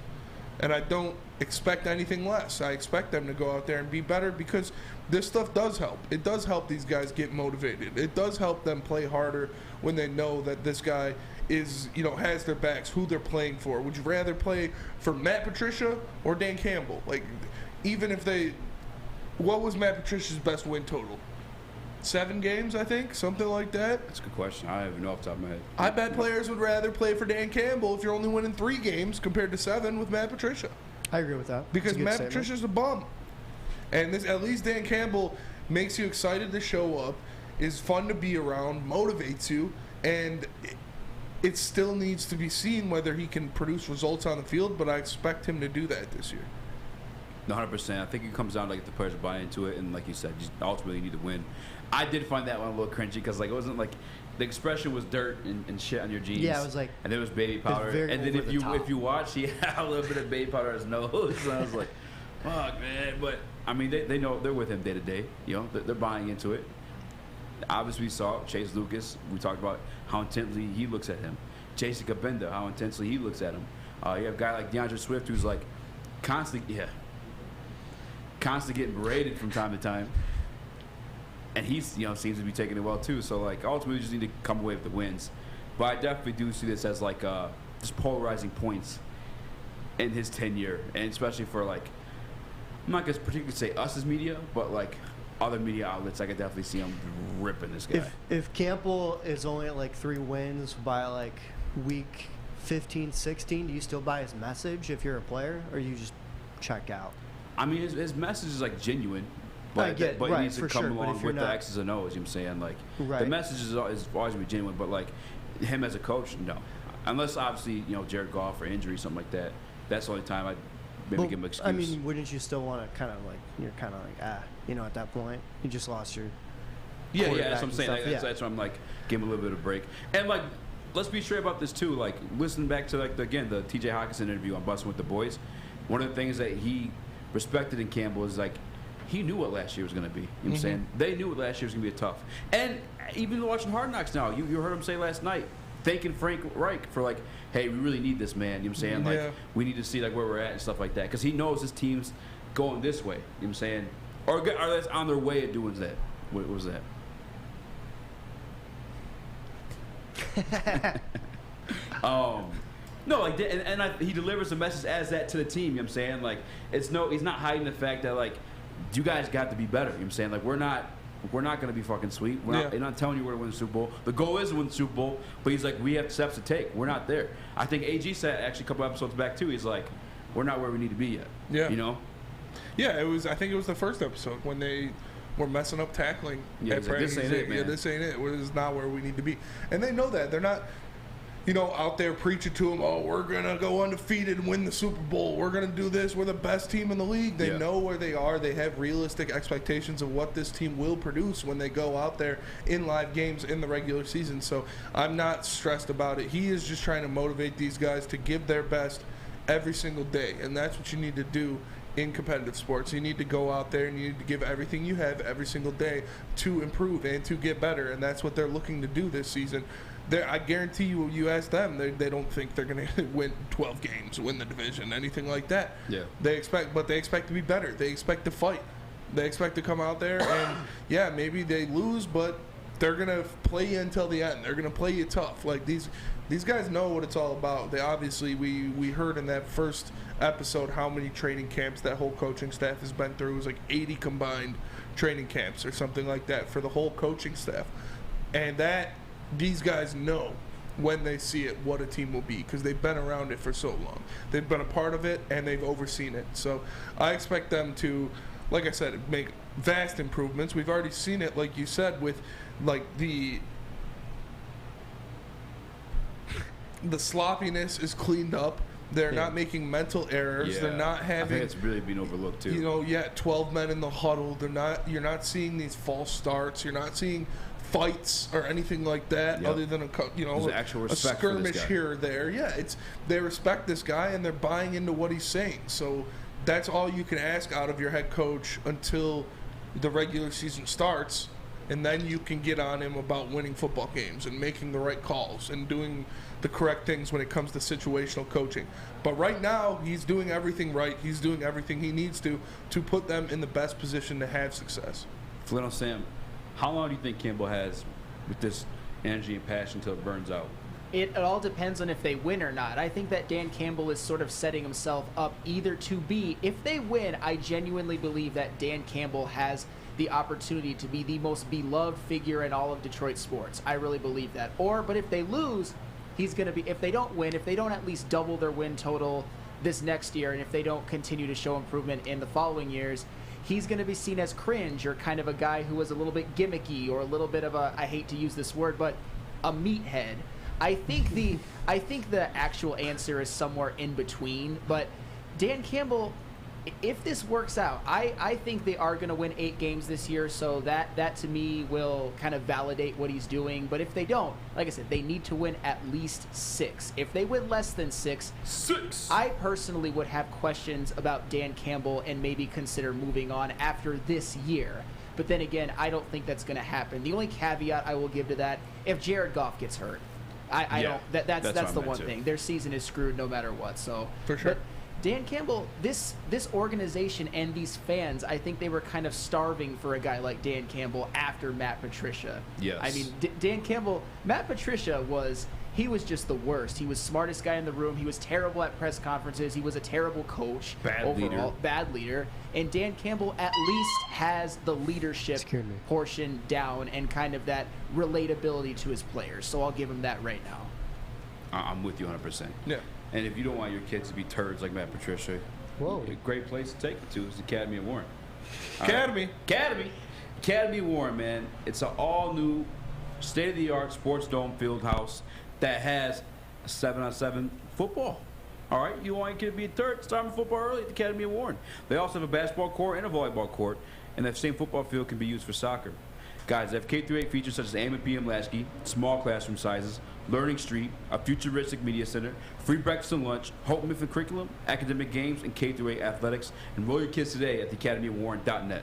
And I don't expect anything less. I expect them to go out there and be better because this stuff does help. It does help these guys get motivated. It does help them play harder when they know that this guy is, has their backs, who they're playing for. Would you rather play for Matt Patricia or Dan Campbell? Like, even if what was Matt Patricia's best win total? 7 games, I think, something like that. That's a good question. I don't even know off the top of my head. I bet players would rather play for Dan Campbell if you're only winning 3 games compared to 7 with Matt Patricia. I agree with that. Because Matt Patricia's a bum. And at least Dan Campbell makes you excited to show up, is fun to be around, motivates you, and it still needs to be seen whether he can produce results on the field, but I expect him to do that this year. 100%. I think it comes down to the players buy into it, and like you said, you ultimately need to win. I did find that one a little cringy because it wasn't like the expression was dirt and shit on your jeans. Yeah, it was like, and there was baby powder, and then if you watch, he had a little bit of baby powder on his nose. And I was like, fuck, man. But I mean, they know they're with him day to day. They're buying into it. Obviously, we saw Chase Lucas. We talked about how intently he looks at him. Jason Kabenda, how intensely he looks at him. You have a guy like DeAndre Swift who's like constantly getting berated from time to time, and he's seems to be taking it well too. So like ultimately, we just need to come away with the wins. But I definitely do see this as like just polarizing points in his tenure, and especially for like I'm not gonna particularly say us as media, but like other media outlets, I could definitely see him ripping this guy. If Campbell is only at like 3 wins by like week 15, 16, do you still buy his message if you're a player, or you just check out? I mean, his message is like genuine, but it needs to come along with the X's and O's. You know what I'm saying? Like the message is always going to be genuine, but like him as a coach, no. Unless obviously Jared Goff or injury, something like that. That's the only time I'd maybe give him an excuse. I mean, wouldn't you still want to kind of like at that point you just lost your yeah. That's what I'm saying. Like, that's why I'm like give him a little bit of break. And like let's be straight about this too. Like listening back to like the T.J. Hawkinson interview on Bustin' with the Boys. One of the things that he respected in Campbell is like he knew what last year was going to be. You know what I'm saying? They knew what last year was going to be tough. And even watching Hard Knocks now, you heard him say last night, thanking Frank Reich for like, hey, we really need this man. You know what I'm saying? Like we need to see like where we're at and stuff like that because he knows his team's going this way. You know what I'm saying? Or are they on their way of doing that? What was that? No, like, he delivers the message as that to the team. You know what I'm saying? Like, he's not hiding the fact that like, you guys got to be better. You know what I'm saying? Like, we're not going to be fucking sweet. We're not telling you we're going to win the Super Bowl. The goal is to win the Super Bowl, but he's like, we have steps to take. We're not there. I think AG said actually a couple episodes back too. He's like, we're not where we need to be yet. Yeah. Yeah, I think it was the first episode when they were messing up tackling. Yeah, like, this ain't it, man. Yeah, this ain't it. This is not where we need to be. And they know that. They're not out there preaching to them, oh, we're going to go undefeated and win the Super Bowl. We're going to do this. We're the best team in the league. They know where they are. They have realistic expectations of what this team will produce when they go out there in live games in the regular season. So I'm not stressed about it. He is just trying to motivate these guys to give their best every single day. And that's what you need to do in competitive sports. You need to go out there and you need to give everything you have every single day to improve and to get better. And that's what they're looking to do this season. I guarantee you ask them, they don't think they're going to win 12 games, win the division, anything like that. Yeah. They expect to be better. They expect to fight. They expect to come out there and, maybe they lose, but they're going to play you until the end. They're going to play you tough. Like, these guys know what it's all about. They obviously, we heard in that first episode how many training camps that whole coaching staff has been through. It was like 80 combined training camps or something like that for the whole coaching staff. And these guys know when they see it what a team will be because they've been around it for so long. They've been a part of it and they've overseen it. So I expect them to, like I said, make vast improvements. We've already seen it, like you said, with like the sloppiness is cleaned up. They're not making mental errors. They're not having. I think it's really being overlooked too. 12 men in the huddle. You're not seeing these false starts. You're not seeing fights or anything like that, other than a skirmish here or there. Yeah, they respect this guy and they're buying into what he's saying. So that's all you can ask out of your head coach until the regular season starts, and then you can get on him about winning football games and making the right calls and doing the correct things when it comes to situational coaching. But right now, he's doing everything right. He's doing everything he needs to put them in the best position to have success. Flint on Sam, how long do you think Campbell has with this energy and passion until it burns out? It all depends on if they win or not. I think that Dan Campbell is sort of setting himself up either to be, if they win, I genuinely believe that Dan Campbell has the opportunity to be the most beloved figure in all of Detroit sports. I really believe that. But if they lose, he's going to be, if they don't win, if they don't at least double their win total this next year, and if they don't continue to show improvement in the following years, he's going to be seen as cringe or kind of a guy who was a little bit gimmicky or a little bit of a, I hate to use this word, but a meathead. I think the actual answer is somewhere in between, but Dan Campbell, if this works out, I think they are going to win 8 games this year, so that to me will kind of validate what he's doing. But if they don't, like I said, they need to win at least 6. If they win less than 6, I personally would have questions about Dan Campbell and maybe consider moving on after this year. But then again, I don't think that's going to happen. The only caveat I will give to that, if Jared Goff gets hurt, I don't. That's the one thing. Their season is screwed no matter what. So for sure. But Dan Campbell, this organization and these fans, I think they were kind of starving for a guy like Dan Campbell after Matt Patricia. Yes. I mean, Dan Campbell, Matt Patricia was just the worst. He was smartest guy in the room. He was terrible at press conferences. He was a terrible coach. Bad leader. And Dan Campbell at least has the leadership portion down and kind of that relatability to his players. So I'll give him that right now. I'm with you 100%. Yeah. And if you don't want your kids to be turds like Matt Patricia, a great place to take it to is the Academy of Warren. Academy of Warren, man. It's an all-new, state-of-the-art sports dome field house that has 7-on-7 football. All right, you want your kid to be a third, start with football early at the Academy of Warren. They also have a basketball court and a volleyball court, and that same football field can be used for soccer. Guys, they have K-8 features such as AM and PM Latchkey, small classroom sizes, Learning Street, a futuristic media center, free breakfast and lunch, Hope Mifflin curriculum, academic games, and K-8 athletics. Enroll your kids today at theacademyofwarren.net.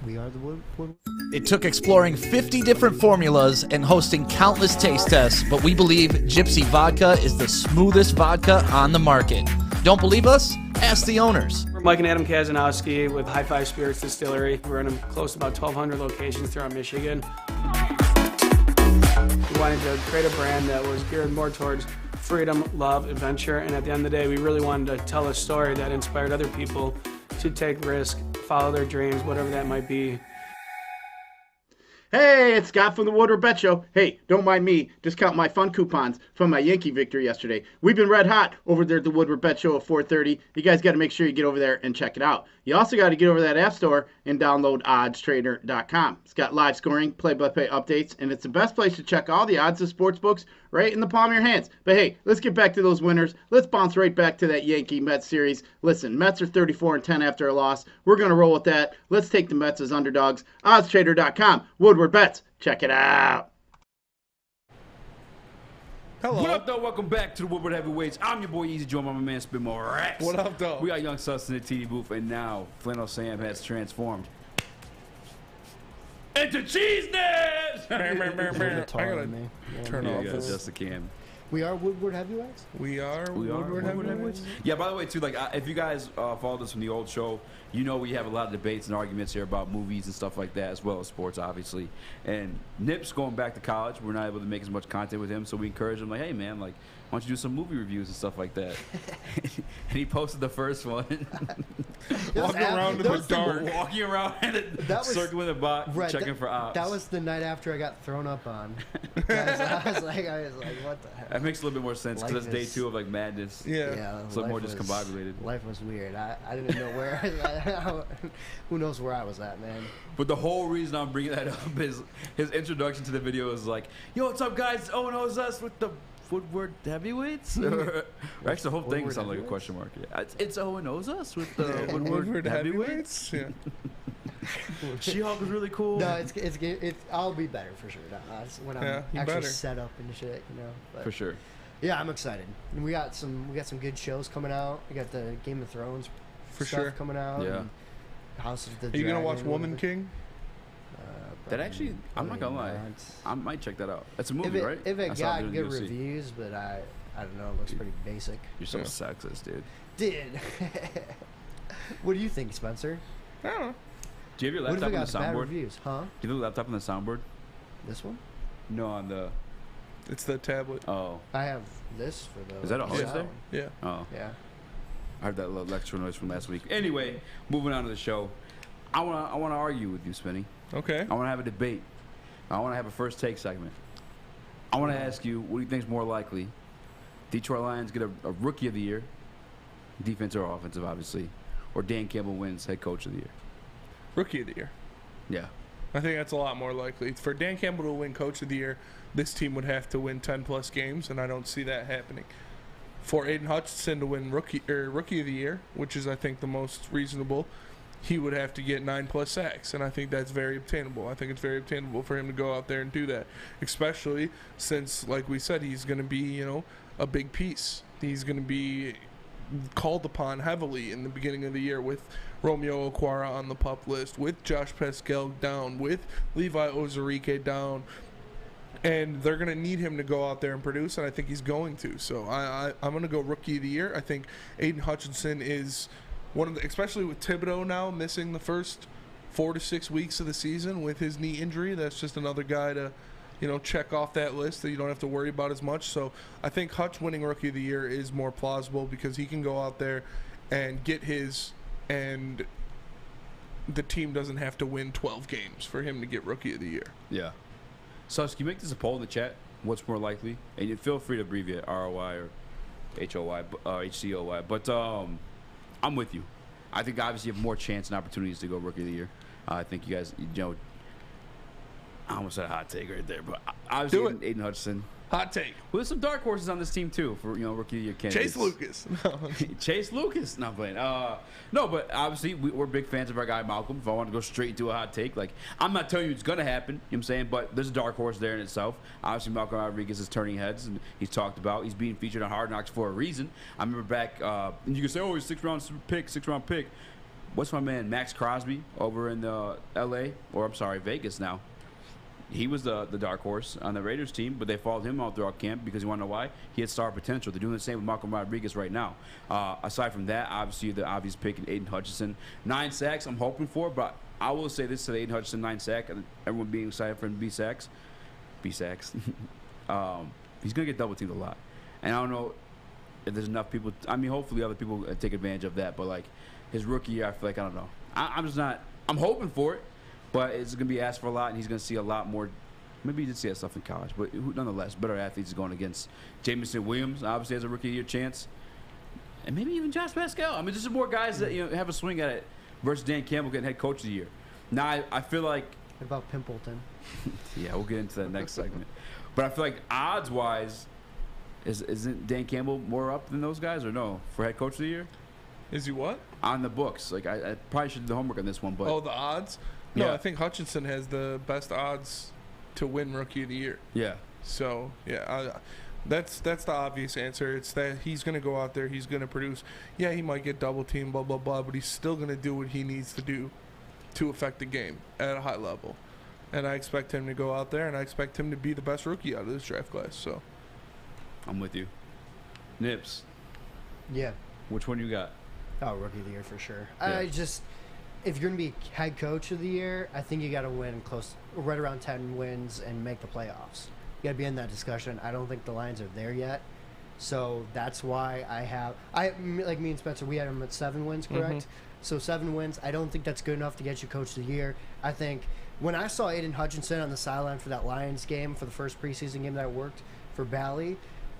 We are the Woodward. It took exploring 50 different formulas and hosting countless taste tests, but we believe Gypsy Vodka is the smoothest vodka on the market. Don't believe us? Ask the owners. We're Mike and Adam Kazanowski with High Five Spirits Distillery. We're in close to about 1,200 locations throughout Michigan. We wanted to create a brand that was geared more towards freedom, love, adventure, and at the end of the day, we really wanted to tell a story that inspired other people to take risk, follow their dreams, whatever that might be. Hey, it's Scott from the Woodward Bet Show. Hey, don't mind me. Discount my fun coupons from my Yankee victory yesterday. We've been red hot over there at the Woodward Bet Show at 4:30. You guys got to make sure you get over there and check it out. You also got to get over to that app store and download oddstrader.com. It's got live scoring, play-by-play updates, and it's the best place to check all the odds of sports books right in the palm of your hands. But hey, let's get back to those winners. Let's bounce right back to that Yankee-Mets series. Listen, Mets are 34-10 after a loss. We're going to roll with that. Let's take the Mets as underdogs. oddstrader.com. Woodward Bets. Check it out. Hello. What up, though? Welcome back to the Woodward Heavyweights. I'm your boy Eazy, joined by my man Spin More Rex. What up, though? We got Young Sus in the TD booth, and now Flannel Sam has transformed into Cheeseness! I gotta turn off this. Just a cam. We are Woodward Heavyweights? We are Woodward Heavyweights. Yeah, by the way, too, like, if you guys followed us from the old show, you know we have a lot of debates and arguments here about movies and stuff like that, as well as sports, obviously. And Nip's going back to college. We're not able to make as much content with him, so we encourage him, like, hey, man, like, why don't you do some movie reviews and stuff like that? And he posted the first one. Walking around in the dark. Walking around and circling the box, checking for ops. That was the night after I got thrown up on. I was like, what the heck? That makes a little bit more sense because it's day 2 of, like, madness. Yeah. So more discombobulated. Life was weird. I didn't know where who knows where I was at, man. But the whole reason I'm bringing that up is his introduction to the video is like, yo, what's up, guys? Oh, knows us with the Woodward Heavyweights? Or actually, the whole thing sounds like a question mark. Yeah. It's Owen knows us with the Woodward Heavyweights? Yeah. She-Hulk was really cool. No, it's I'll be better for sure. When I'm actually set up and shit, you know. But for sure. Yeah, I'm excited. And we got some good shows coming out. We got the Game of Thrones stuff coming out. Yeah. House of the Are you gonna watch Woman King? That actually, I'm not gonna lie, I might check that out. It's a movie, right? If it I saw got in good UFC. reviews, but I don't know, it looks pretty basic. You're so sexist, dude. Dude. What do you think, Spencer? I don't know. Do you have your What if laptop it on the got bad soundboard? reviews, huh? Do you have the laptop on the soundboard? This one? No, on the. It's the tablet. Oh. I have this for the. Is that a hard sound. there? Yeah. Oh. Yeah. I heard that little extra noise from last week. Anyway, moving on to the show. I wanna argue with you, Spinny. Okay. I wanna have a debate. I wanna have a first take segment. I wanna ask you, what do you think is more likely? Detroit Lions get a rookie of the year, defensive or offensive, obviously, or Dan Campbell wins head coach of the year? Rookie of the year. Yeah. I think that's a lot more likely. For Dan Campbell to win coach of the year, this team would have to win 10-plus games, and I don't see that happening. For Aiden Hutchinson to win rookie of the year, which is, I think, the most reasonable, he would have to get 9+ sacks, and I think that's very obtainable. I think it's very obtainable for him to go out there and do that, especially since, like we said, he's going to be, a big piece. He's going to be called upon heavily in the beginning of the year with Romeo Okwara on the PUP list, with Josh Pascal down, with Levi Ozarike down, and they're going to need him to go out there and produce, and I think he's going to. So I'm going to go rookie of the year. I think Aiden Hutchinson is one of the, especially with Thibodeau now missing the first 4 to 6 weeks of the season with his knee injury. That's just another guy to, check off that list that you don't have to worry about as much. So I think Hutch winning rookie of the year is more plausible because he can go out there and get his, and the team doesn't have to win 12 games for him to get rookie of the year. Yeah. So can you make this a poll in the chat? What's more likely? And you feel free to abbreviate ROI or HOY, HCOY. But I'm with you. I think obviously you have more chance and opportunities to go rookie of the year. I think you guys, I almost said a hot take right there, but obviously Aiden Hutchinson. Hot take. Well, there's some dark horses on this team too for rookie of the year candidates. Chase Lucas. Chase Lucas. Not playing. No, but obviously we're big fans of our guy Malcolm. If I want to go straight into a hot take, I'm not telling you it's gonna happen. You know what I'm saying? But there's a dark horse there in itself. Obviously Malcolm Rodriguez is turning heads, and he's talked about. He's being featured on Hard Knocks for a reason. I remember back, and you can say, oh, he's 6th round pick. What's my man Max Crosby over in Vegas now? He was the dark horse on the Raiders team, but they followed him all throughout camp because you want to know why? He had star potential. They're doing the same with Malcolm Rodriguez right now. Aside from that, obviously the obvious pick in Aiden Hutchinson. 9 sacks I'm hoping for, but I will say this to Aiden Hutchinson, 9 sacks, and everyone being excited for him to be sacks. He's going to get double teamed a lot. And I don't know if there's enough people. Hopefully other people take advantage of that, but his rookie year, I feel like, I don't know. I'm just not. I'm hoping for it. But it's going to be asked for a lot, and he's going to see a lot more. Maybe he did see that stuff in college, but nonetheless, better athletes going against Jamison Williams, obviously has a rookie of the year chance. And maybe even Josh Pascal. There's more guys that have a swing at it versus Dan Campbell getting head coach of the year. Now, I feel like... What about Pimpleton? Yeah, we'll get into that next segment. But I feel like odds-wise, isn't Dan Campbell more up than those guys, or no, for head coach of the year? Is he what? On the books. I probably should do the homework on this one, but... Oh, the odds? No, Yeah. I think Hutchinson has the best odds to win rookie of the year. Yeah. So, yeah, that's the obvious answer. It's that he's going to go out there, he's going to produce. Yeah, he might get double teamed, blah, blah, blah, but he's still going to do what he needs to do to affect the game at a high level. And I expect him to go out there, and I expect him to be the best rookie out of this draft class. So, I'm with you. Nips. Yeah. Which one you got? Oh, rookie of the year for sure. Yeah. If you're going to be head coach of the year, I think you got to win right around 10 wins and make the playoffs. You got to be in that discussion. I don't think the Lions are there yet. So that's why like me and Spencer, we had them at 7 wins, correct? Mm-hmm. So 7 wins. I don't think that's good enough to get you coach of the year. I think when I saw Aiden Hutchinson on the sideline for that Lions game, for the first preseason game that I worked for Bally,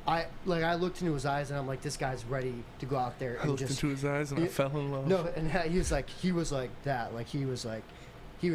I looked into his eyes and I'm like, this guy's ready to go out there. I looked into his eyes and I fell in love. No, and he was like that. He was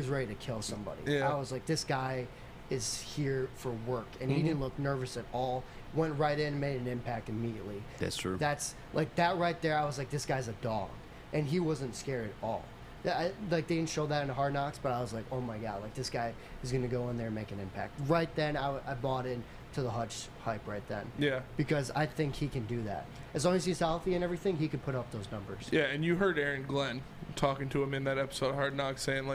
ready to kill somebody. Yeah. I was like, this guy is here for work, and he didn't look nervous at all. Went right in and made an impact immediately. That's true. That's that right there. I was like, this guy's a dog, and he wasn't scared at all. They didn't show that in Hard Knocks, but I was like, oh my god, this guy is gonna go in there and make an impact. Right then, I bought in to the Hutch hype right then. Yeah. Because I think he can do that. As long as he's healthy and everything, he could put up those numbers. Yeah, and you heard Aaron Glenn talking to him in that episode of Hard Knocks saying,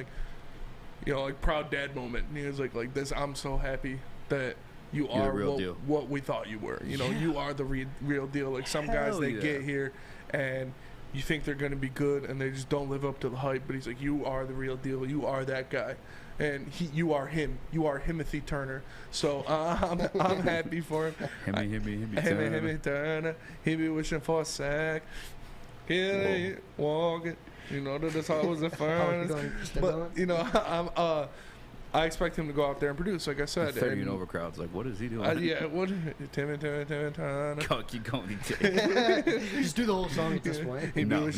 like proud dad moment. And he was like this. I'm so happy that you You're the are real deal. what we thought you were. You are the real deal. Like some guys, they get here and you think they're going to be good and they just don't live up to the hype. But he's like, you are the real deal. You are that guy. And you are him. You are Timothy Turner. So I'm happy for him. Himmy Turner. He be wishing for a sack. He walking. That's how it was at first. But I expect him to go out there and produce, like I said. 30 and over crowds, like, what is he doing? What? Timmy Turner. Keep going. Just do the whole song at this point. No.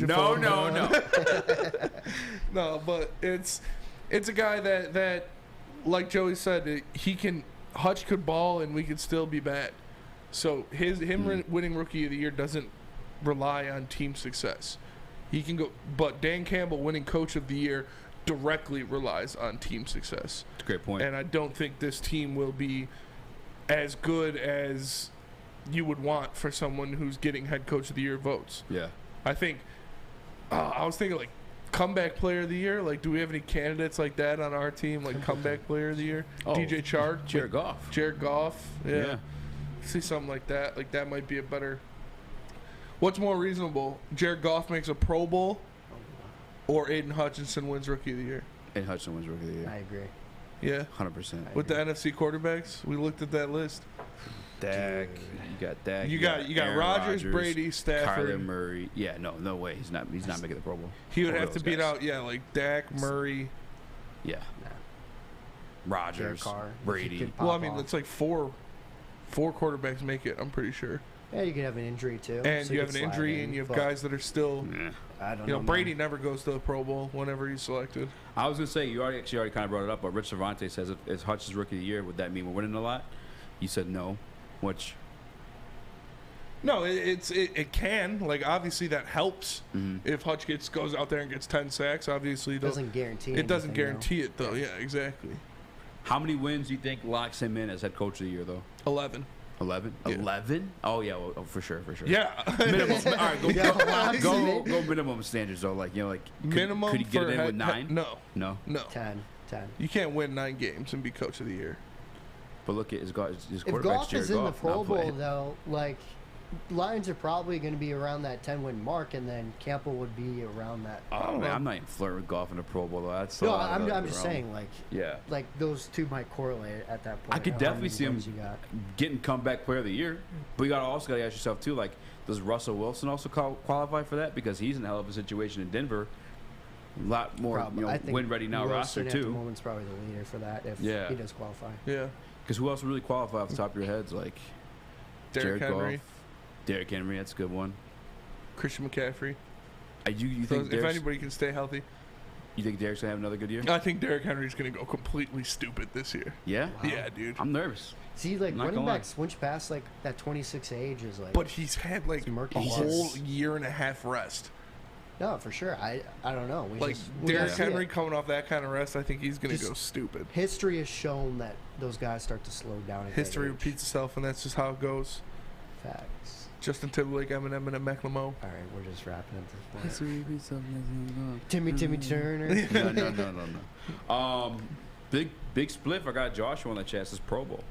No, but it's a guy that, like Joey said, Hutch could ball and we could still be bad. So him winning Rookie of the Year doesn't rely on team success. He can go, but Dan Campbell winning Coach of the Year directly relies on team success. That's a great point. And I don't think this team will be as good as you would want for someone who's getting Head Coach of the Year votes. Yeah. I think I was thinking like comeback player of the year. Like, do we have any candidates like that on our team? Like comeback player of the year? DJ Chark? Jared Goff. Jared Goff. Yeah. See something like that. Like that might be a better. What's more reasonable? Jared Goff makes a Pro Bowl, or Aiden Hutchinson wins Rookie of the Year? Aiden Hutchinson wins Rookie of the Year. I agree. Yeah. 100%. With the NFC quarterbacks, we looked at that list. Dak. You got Dak. You got Rodgers, Brady, Stafford, Kyler Murray. Yeah, no way. He's not making the Pro Bowl. He would have to beat out, like Dak, Murray. Yeah. Rodgers, Carr, Brady. Well, I mean, it's like four quarterbacks make it. I'm pretty sure. Yeah, you could have an injury too. And you have an injury, and you have guys that are still. I don't know. Brady never goes to the Pro Bowl whenever he's selected. I was gonna say you already kind of brought it up, but Rich Cervantes says if Hutch is Rookie of the Year, would that mean we're winning a lot? You said no, which. No, it can. Like, obviously that helps if Hutch goes out there and gets 10 sacks. Obviously, it doesn't guarantee. It doesn't guarantee it though. Yeah, exactly. How many wins do you think locks him in as Head Coach of the Year though? 11. 11? Yeah. 11? Oh yeah, for sure. Yeah. Minimum. All right, go minimum standards though. Like minimum. Could he get it in with 9? No. 10. You can't win 9 games and be Coach of the Year. But look at his if quarterback. Goff is in the Pro Bowl though, like Lions are probably going to be around that 10-win mark, and then Campbell would be around that. Oh man, I'm not even flirting with Goff in the Pro Bowl though. That's no, I'm just saying yeah, like those two might correlate at that point. I could definitely see him getting comeback player of the year, but you also got to ask yourself too, like, does Russell Wilson also qualify for that because he's in a hell of a situation in Denver? A lot more win ready now roster too. At the moment's probably the leader for that if he does qualify. Yeah, because who else would really qualify off the top of your heads? Like Derrick Henry. Goff. Derrick Henry, that's a good one. Christian McCaffrey. You think if anybody can stay healthy? You think Derrick's gonna have another good year? I think Derrick Henry's gonna go completely stupid this year. Yeah. Wow. Yeah, dude. I'm nervous. See, like running backs switch past like that 26 age is like. But he's had like a whole year and a half rest. No, for sure. I don't know. Derrick Henry coming off that kind of rest, I think he's gonna go stupid. History has shown that those guys start to slow down. History repeats itself, and that's just how it goes. Facts. Justin Timberlake, Eminem, and Macklemore. All right, we're just wrapping up this point. Timmy Turner. No. Big spliff. I got Joshua on the chat. Says Pro Bowl.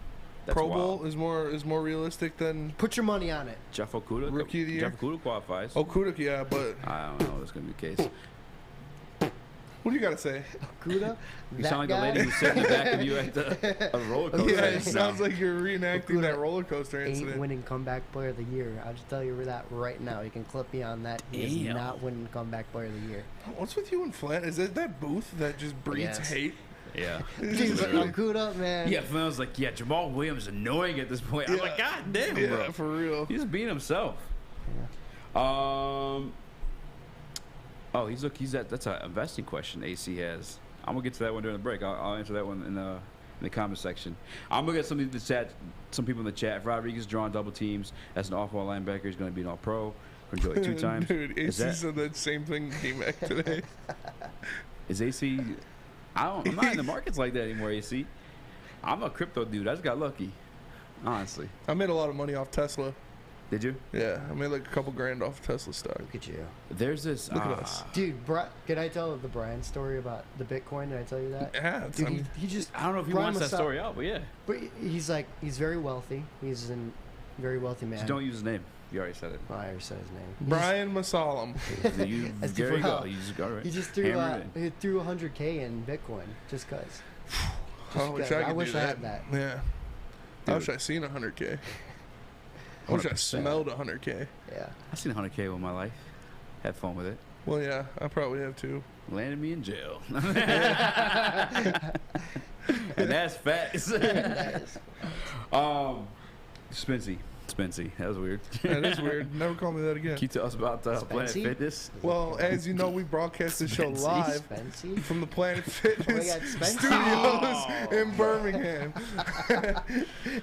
That's Pro Bowl is more realistic than. Put your money on it. Jeff Okudah, Rookie of the Year. Jeff Okudah qualifies. Okudah, yeah, but I don't know. That's gonna be the case. What do you got to say? Okudah? You sound like the lady who's sitting in the back of you at the roller coaster. Yeah, it sounds like you're reenacting that roller coaster incident. Ain't winning comeback player of the year. I'll just tell you that right now. You can clip me on that. He is not winning comeback player of the year. What's with you and Flint? Is it that booth that just breeds hate? Yeah. Dude, Okudah, man. Yeah, Flint was like, Jamal Williams is annoying at this point. I'm like, God damn, bro. Yeah, for real. He's being himself. Yeah. That's an investing question AC has. I'm gonna get to that one during the break. I'll answer that one in the comment section. I'm gonna get some people in the chat. Rodriguez drawing double teams as an off-ball linebacker. He's gonna be an all-pro. Enjoy 2 times. Dude, AC said that same thing came back today. Is AC? I'm not in the markets like that anymore. AC. I'm a crypto dude. I just got lucky. Honestly, I made a lot of money off Tesla. Did you? Yeah, I made like a couple grand off Tesla stock. Look at you. There's this. Look at us. Dude, can I tell the Brian story about the Bitcoin? Did I tell you that? Yeah. Dude, he just. I don't know if he Brian wants that Masala- story out, but yeah. But he's very wealthy. He's a very wealthy man. Just don't use his name. You already said it. Oh, I already said his name. Brian Masalam. There you go. You just got it right. He just threw he threw 100K in Bitcoin just cause. I wish I could do I had that. Yeah. I wish I seen 100K. I wish I smelled 100K. Yeah. I've seen 100K with my life. Had fun with it. Well, yeah, I probably have too. Landed me in jail. And that's facts. Spency. That was weird. That is weird. Never call me that again. Can you tell us about Planet Fitness? Well, as you know, we broadcast this show live from the Planet Fitness studios in Birmingham.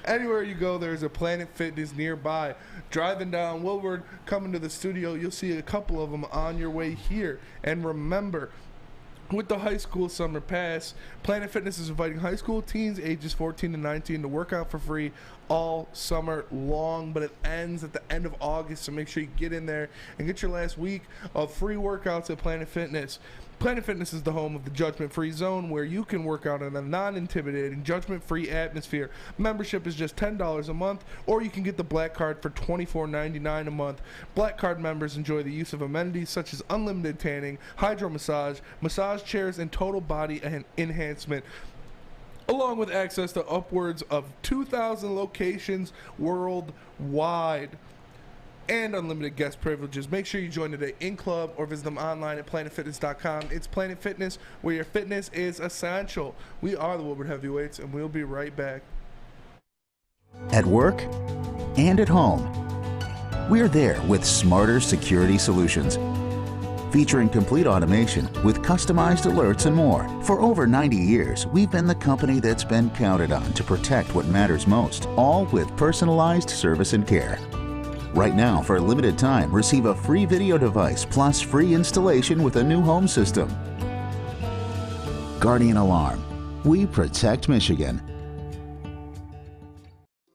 Anywhere you go, there's a Planet Fitness nearby. Driving down Woodward, coming to the studio, you'll see a couple of them on your way here. And remember, with the high school summer pass, Planet Fitness is inviting high school teens ages 14 to 19 to work out for free all summer long, but it ends at the end of August, so make sure you get in there and get your last week of free workouts at Planet Fitness. Planet Fitness is the home of the judgment-free zone, where you can work out in a non-intimidating, judgment-free atmosphere. Membership is just $10 a month, or you can get the Black Card for $24.99 a month. Black Card members enjoy the use of amenities such as unlimited tanning, hydro massage, massage chairs, and total body enhancement, along with access to upwards of 2,000 locations worldwide and unlimited guest privileges. Make sure you join today in club or visit them online at planetfitness.com. It's Planet Fitness, where your fitness is essential. We are the Woodward Heavyweights, and we'll be right back. At work and at home, we're there with smarter security solutions. Featuring complete automation with customized alerts and more. For over 90 years, we've been the company that's been counted on to protect what matters most, all with personalized service and care. Right now, for a limited time, receive a free video device plus free installation with a new home system. Guardian Alarm. We protect Michigan.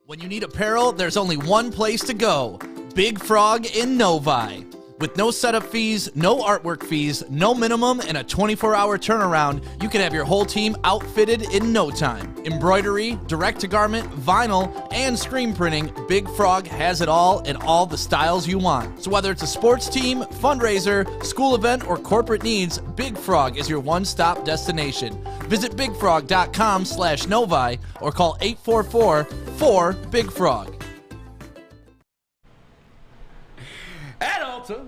When you need apparel, there's only one place to go. Big Frog in Novi. With no setup fees, no artwork fees, no minimum, and a 24-hour turnaround, you can have your whole team outfitted in no time. Embroidery, direct-to-garment, vinyl, and screen printing, Big Frog has it all in all the styles you want. So whether it's a sports team, fundraiser, school event, or corporate needs, Big Frog is your one-stop destination. Visit bigfrog.com/Novi or call 844-4-BIG-FROG. At Alta,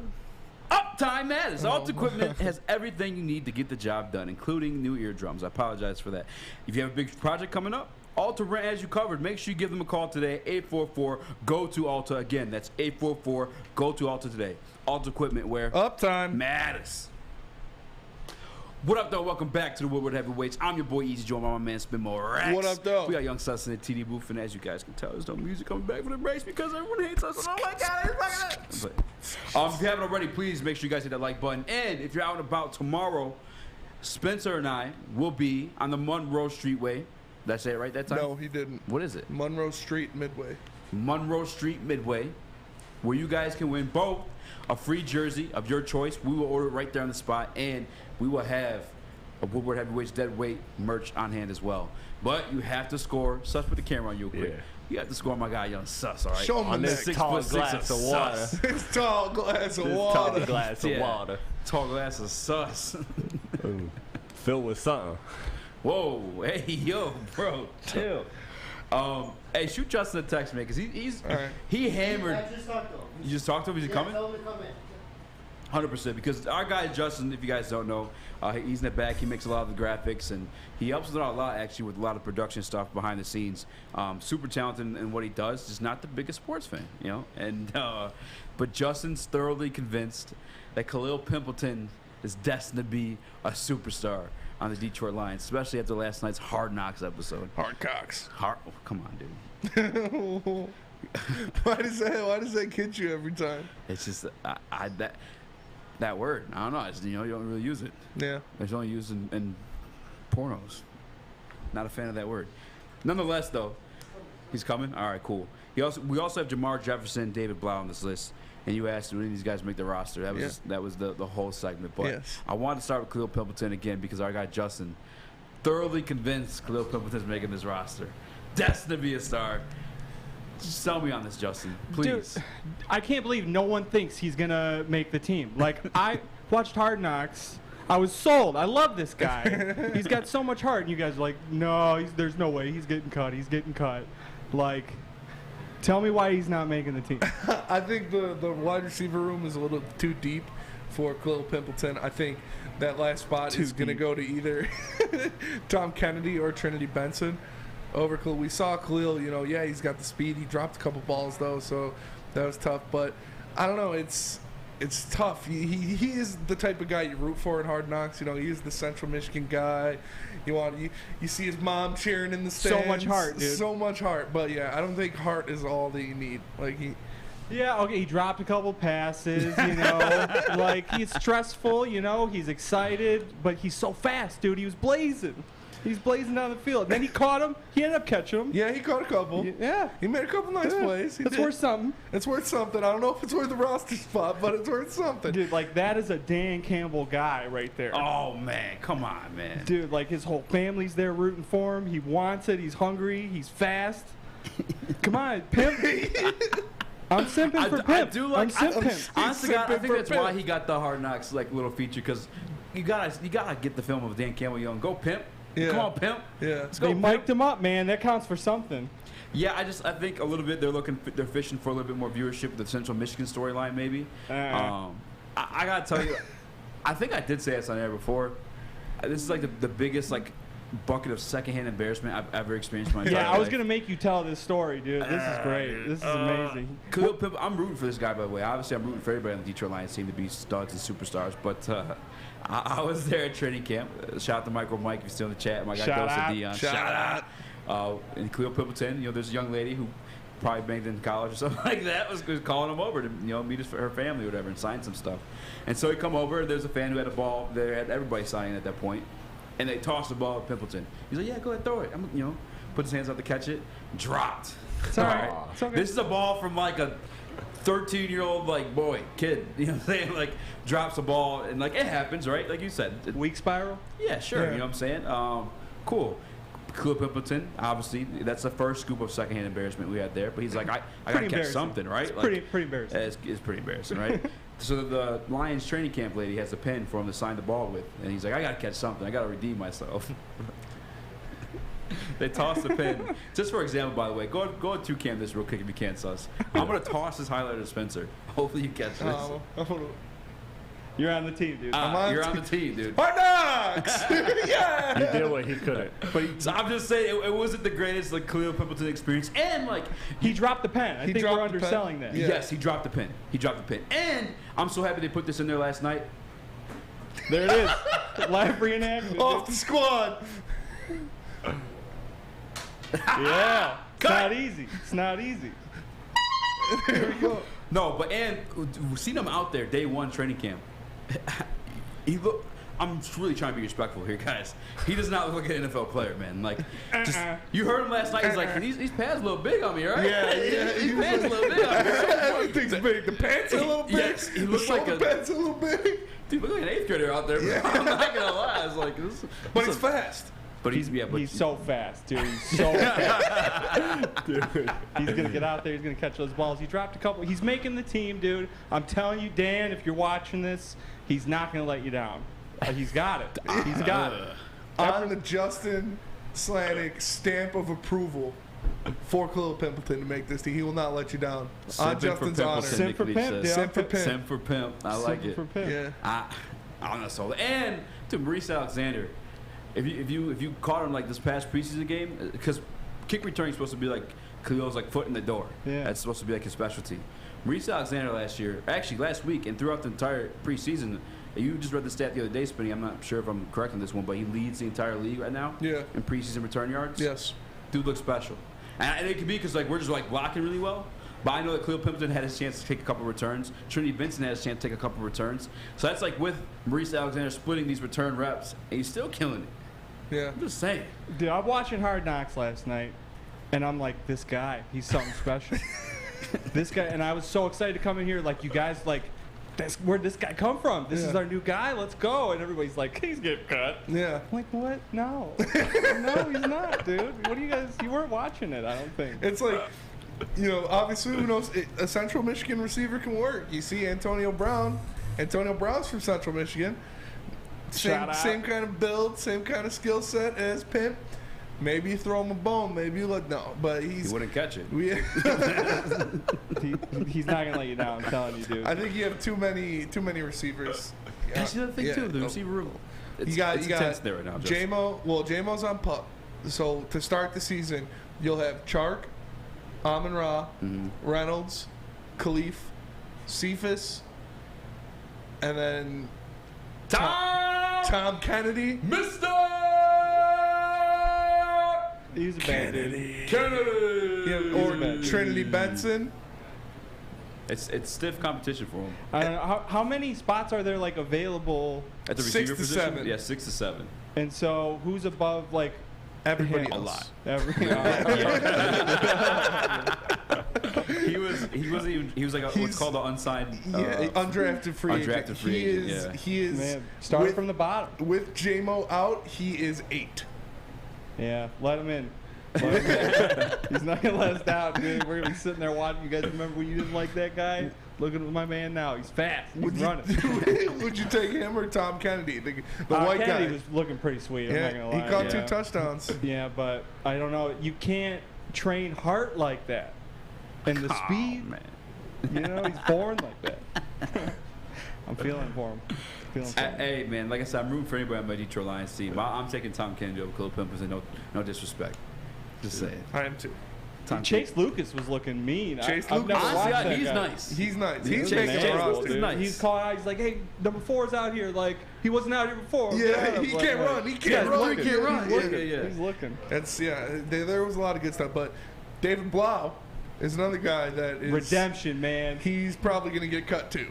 Uptime matters. Alta Equipment has everything you need to get the job done, including new eardrums. I apologize for that. If you have a big project coming up, Alta Rent has you covered. Make sure you give them a call today, 844-GO-TO-ALTA. Again, that's 844-GO-TO-ALTA today. Alta Equipment, where Uptime matters. What up, though? Welcome back to the Woodward Heavyweights. I'm your boy Eazy, joined by my man Spin More Rex. What up, though? We got Young Sus in the TD booth, and as you guys can tell, there's no music coming back for the race because everyone hates us. Oh my God, but if you haven't already, please make sure you guys hit that like button. And if you're out and about tomorrow, Spencer and I will be on the Monroe Streetway. Did I say it right that time? No, he didn't. What is it? Monroe Street Midway. Monroe Street Midway, where you guys can win both a free jersey of your choice. We will order it right there on the spot, and we will have a Woodward Heavyweights Deadweight merch on hand as well. But you have to score. Sus, put the camera on you real quick. Yeah. You have to score my guy, Young Sus, all right? Show him on this tall glass of water. This tall glass of water. Tall glass of water. Tall glass of Sus. Filled with something. Whoa, hey, yo, bro, chill. Hey, shoot Justin a text, man, because he hammered. I just talked to him. You just talked to him? Is he coming? Tell him to come in. 100%, because our guy Justin, if you guys don't know, he's in the back. He makes a lot of the graphics, and he helps us out a lot, actually, with a lot of production stuff behind the scenes. Super talented in what he does. Just not the biggest sports fan, you know. And but Justin's thoroughly convinced that Khalil Pimpleton is destined to be a superstar on the Detroit Lions, especially after last night's Hard Knocks episode. Hard Cocks. Oh, come on, dude. Why does that get you every time? It's just that word. I don't know. It's, you don't really use it. Yeah. It's only used in pornos. Not a fan of that word. Nonetheless, though, he's coming. All right, cool. We also have Jamar Jefferson, David Blough on this list. And you asked when these guys make the roster. That was the whole segment. But I wanted to start with Khalil Pimpleton again because our guy Justin thoroughly convinced Khalil Pimpleton's making this roster. Destined to be a star. Just sell me on this, Justin, please. Dude, I can't believe no one thinks he's going to make the team. Like, I watched Hard Knocks. I was sold. I love this guy. He's got so much heart. And you guys are like, no, there's no way. He's getting cut. He's getting cut. Like, tell me why he's not making the team. I think the wide receiver room is a little too deep for Khalil Pimpleton. I think that last spot is going to go to either Tom Kennedy or Trinity Benson over Khalil. We saw Khalil, he's got the speed. He dropped a couple balls, though, so that was tough. But I don't know. It's tough. He is the type of guy you root for in Hard Knocks. He's the Central Michigan guy. You see his mom cheering in the stands. So much heart, dude. So much heart. But, yeah, I don't think heart is all that you need. Yeah, okay, he dropped a couple passes, like, he's stressful, he's excited, but he's so fast, dude. He was blazing. He's blazing down the field. And then he caught him. He ended up catching him. Yeah, he caught a couple. Yeah. He made a couple nice plays. It's worth something. It's worth something. I don't know if it's worth the roster spot, but it's worth something. Dude, like, that is a Dan Campbell guy right there. Oh, man. Come on, man. Dude, like, his whole family's there rooting for him. He wants it. He's hungry. He's fast. Come on, Pimp. I'm simping for Pimp. I do like. I'm simping. Honestly, I think that's why he got the Hard Knocks little feature, because you gotta get the film of Dan Campbell young. Go Pimp. Yeah. Come on, Pimp. Yeah. Let's go, They Pimp. mic'd him up, man. That counts for something. Yeah, I think a little bit they're fishing for a little bit more viewership with the Central Michigan storyline, maybe. I gotta tell you, I think I did say this on air before. This is the biggest bucket of secondhand embarrassment I've ever experienced in my entire life. Yeah, I was gonna make you tell this story, dude. This is great. This is amazing. Khalil Pimp, I'm rooting for this guy, by the way. Obviously, I'm rooting for everybody on the Detroit Lions team to be studs and superstars. But I was there at training camp. Shout out to Micro Mike if you're still in the chat. My guy Ghost Dion. Shout out. And Khalil Pimpleton, there's a young lady who probably banged in college or something like that, was calling him over to meet her family or whatever and sign some stuff. And so he come over. There's a fan who had a ball. They had everybody signing at that point. And they tossed the ball at Pimpleton. He's like, yeah, go ahead, throw it. Put his hands out to catch it. Dropped. It's all right. It's okay. This is a ball from a 13-year-old kid. You know what I'm saying? Drops a ball and it happens, right? Like you said. Weak spiral? Yeah, sure. Yeah. You know what I'm saying? Cool. Khalil Pimpleton, obviously, that's the first scoop of secondhand embarrassment we had there. But he's like, I gotta catch something, right? It's pretty embarrassing. It's pretty embarrassing, right? So the Lions training camp lady has a pen for him to sign the ball with, and he's like, I gotta catch something. I gotta redeem myself. They toss the pen. Just for example, by the way, go to cam this real quick if you can't, sus. I'm gonna toss this highlighter to Spencer. Hopefully you catch this. You're on the team, dude. You're on the team, dude. Hard Knocks! Yeah! He did what he couldn't. But I'm just saying, it wasn't the greatest Khalil Pimpleton experience. And he dropped the pen. I think we're underselling that. Yeah. Yes, he dropped the pen. And I'm so happy they put this in there last night. There it is. Live reenactment. Off the squad. Yeah. It's not easy. It's not easy. There we go. No, but we've seen him out there day one training camp. I'm really trying to be respectful here, guys. He does not look like an NFL player, man. You heard him last night. He's like, these pads a little big on me, right? Yeah. These pants a little big on me. Everything's big. The pants are a little big. Yes, he looks like the pants are a little big. Dude, look like an 8th grader out there. Yeah. I'm not gonna lie. It's like this. But he's fast. But he's so fast, dude. He's so fast. Dude, he's going to get out there. He's going to catch those balls. He dropped a couple. He's making the team, dude. I'm telling you, Dan, if you're watching this, he's not going to let you down. He's got it. He's got it. On the Justin Slanik stamp of approval for Khalil Pimpleton to make this team. He will not let you down. On Justin's honor. Sim for Pimp. Sim for Pimp. Sim for Pimp. I like it. Sim for Pimp. Yeah. I'm not sold. And to Maurice Alexander. If you caught him this past preseason game, because kick returning is supposed to be Khalil's foot in the door. Yeah. That's supposed to be his specialty. Maurice Alexander last week and throughout the entire preseason, you just read the stat the other day, Spinny. I'm not sure if I'm correct on this one, but he leads the entire league right now. Yeah. In preseason return yards. Yes. Dude looks special, and it could be because we're just blocking really well. But I know that Khalil Pimpleton had his chance to take a couple returns. Trinity Benson had his chance to take a couple returns. So that's with Maurice Alexander splitting these return reps, and he's still killing it. Yeah. I'm just saying. Dude, I'm watching Hard Knocks last night. And I'm like, this guy, he's something special. This guy, and I was so excited to come in here. Like, you guys, like, where'd this guy come from? This is our new guy. Let's go. And everybody's like, he's getting cut. Yeah. I'm like, what? No. No, he's not, dude. What do you guys? You weren't watching it, I don't think. It's like, obviously, who knows? A Central Michigan receiver can work. You see Antonio Brown. Antonio Brown's from Central Michigan. Same kind of build, same kind of skill set as Pimp. Maybe you throw him a bone. Maybe you but he wouldn't catch it. He's not gonna let you down. I'm telling you, dude. I think you have too many receivers. That's the other thing too. The receiver room. You got intense there right now. JMO. Well, JMO's on PUP. So to start the season, you'll have Chark, Amon-Ra, Reynolds, Khalif, Cephas, and then Tom Kennedy, Mr. He's a bad dude. Kennedy. Or Trinity Benson. It's stiff competition for him. I don't know how many spots are there like available At the receiver 6 to position? 7. Yeah, 6 to 7. And so who's above like everybody him? else? He was like what's called an unsigned undrafted free agent. He is Man, starting from the bottom. With JMO out, he is 8. Yeah, let him in. He's not gonna let us down, dude. We're gonna be sitting there watching. You guys remember when you didn't like that guy? Look at my man now. He's fast. He's running. Would you take him or Tom Kennedy, the white Kennedy guy? was looking pretty sweet. I'm not gonna lie. He caught 2 touchdowns. Yeah, but I don't know. You can't train Hart like that, and the speed. Man. You know, he's born like that. I'm feeling for him. Hey man, like I said, I'm rooting for anybody on my Detroit Lions team. I'm taking Tom Kennedy over Khalil Pimpleton. No disrespect. Just saying. I am too. Chase Lucas was looking mean. Chase I've Lucas, never watched that he's guy. nice. He's nice. He's Chase making the roster. Lucas is nice. He's calling out. He's like, "Hey, number 4's out here. Like, he wasn't out here before." Yeah, he can't run. He can't run. He can't run. He's looking. That's there was a lot of good stuff, but David Blough is another guy that is redemption, man. He's probably gonna get cut too.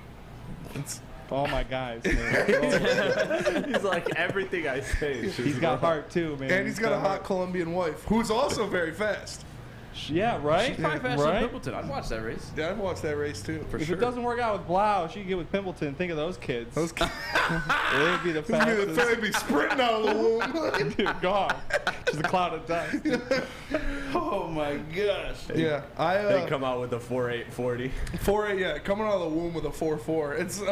It's, all my guys, man. He's like everything I say. He's got heart too, man. And he's got a hot Colombian wife who's also very fast. Yeah, right? She's probably faster than Pimpleton. I'd watch that race. Yeah, I'd watch that race too. If it doesn't work out with Blough, she can get with Pimpleton. Think of those kids. They'd be the fastest. They'd be sprinting out of the womb. Dude, Goff. Just a cloud of dust. Oh my gosh. Yeah, they come out with a 4.8 40. 4.8, yeah, coming out of the womb with a 4.4. It's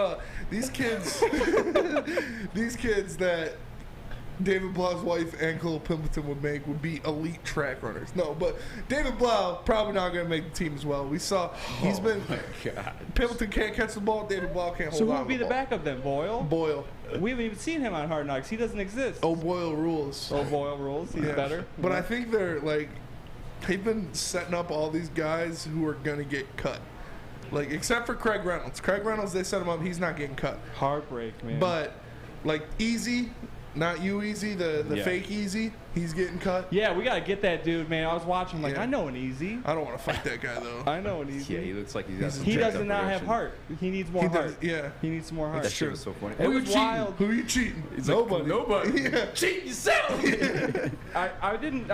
these kids, these kids that David Blough's wife and Khalil Pimpleton would make would be elite track runners. No, but David Blough probably not going to make the team as well. We saw he's been. Oh my God. Pimpleton can't catch the ball. David Blough can't hold on. So who to would be the backup then? Boyle? Boyle. We haven't even seen him on Hard Knocks. He doesn't exist. Oh, Boyle rules. Oh, Boyle rules. He's better. But I think they're like, they've been setting up all these guys who are going to get cut. Like, except for Craig Reynolds. Craig Reynolds, they set him up. He's not getting cut. Heartbreak, man. But, like, Eazy, not you Eazy, the fake Eazy, he's getting cut. Yeah, we got to get that dude, man. I was watching, like, I know an Easy. I don't want to fight that guy, though. I know an Easy. Yeah, he looks like he's got some He jacked does up not have reaction. heart. He needs more heart. Yeah. He needs some more heart. That shit was so funny. It was wild. Who are you cheating? He's Nobody. Like, nobody. Yeah. Cheat yourself. I didn't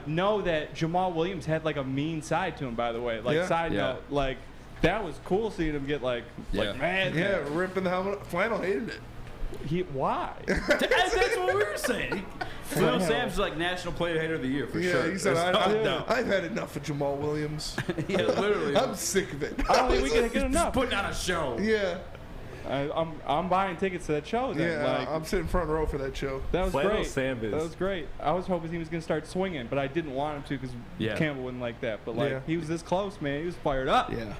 know that Jamal Williams had, like, a mean side to him, by the way. Like, side note, like, that was cool seeing him get, like mad. Yeah, ripping the helmet. Flannel hated it. Why? That's what we were saying. Flannel Sam's like National Player Hater of the Year for sure. He said, There's no doubt. I've had enough of Jamal Williams. Yeah, literally. I'm sick of it. I don't think we can get enough. Putting on a show. Yeah. I'm buying tickets to that show then. Yeah, like, I'm sitting front row for that show. that was Flannel great. Sam is- That was great. I was hoping he was going to start swinging, but I didn't want him to because Campbell wouldn't like that. But, like, he was this close, man. He was fired up. Yeah.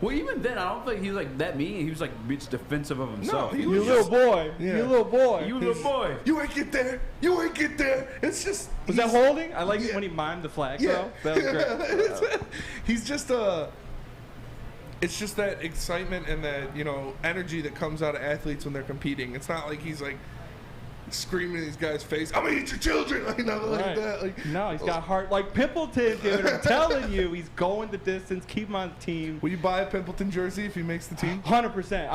Well, even then, I don't think he was like that mean. He was like bitch defensive of himself. he You was little boy. Yeah. You little boy. You little boy. You ain't get there. You ain't get there. It's just. Was that holding? I like it when he mimed the flag, though. That was great. He's just it's just that excitement and that, energy that comes out of athletes when they're competing. It's not like he's like screaming in these guys' face, I'm gonna eat your children, like nothing like that. Like, no, he's got heart like Pimpleton, dude. I'm telling you, he's going the distance. Keep him on the team. Will you buy a Pimpleton jersey if he makes the team? 100%.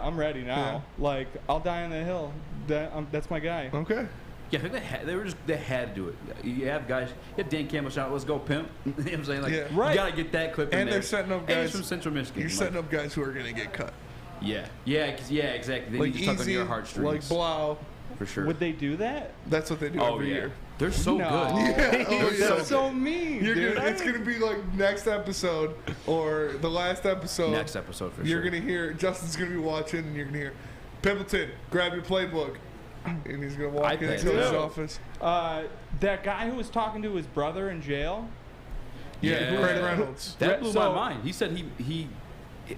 I'm ready now. Like, I'll die on the hill. That's my guy. Okay. Yeah, I think they had to do it. You have guys. You have Dan Campbell shout, "Let's go, pimp." You know what I'm saying? Like, you gotta get that clip in And there. they're setting up guys from Central Michigan. You're setting up guys who are gonna get cut. Yeah, exactly. They Like need to tuck on Eazy, your heartstrings. like Blough. For sure. Would they do that? That's what they do every year. They're so No. good. Yeah, oh, yeah. That's so mean, dude. It's gonna be like next episode or the last episode. Next episode for You're sure. gonna hear Justin's gonna be watching, and you're gonna hear Pimpleton, grab your playbook, and he's gonna walk into his office. That guy who was talking to his brother in jail. Yeah, Craig Reynolds. That blew my mind. He said he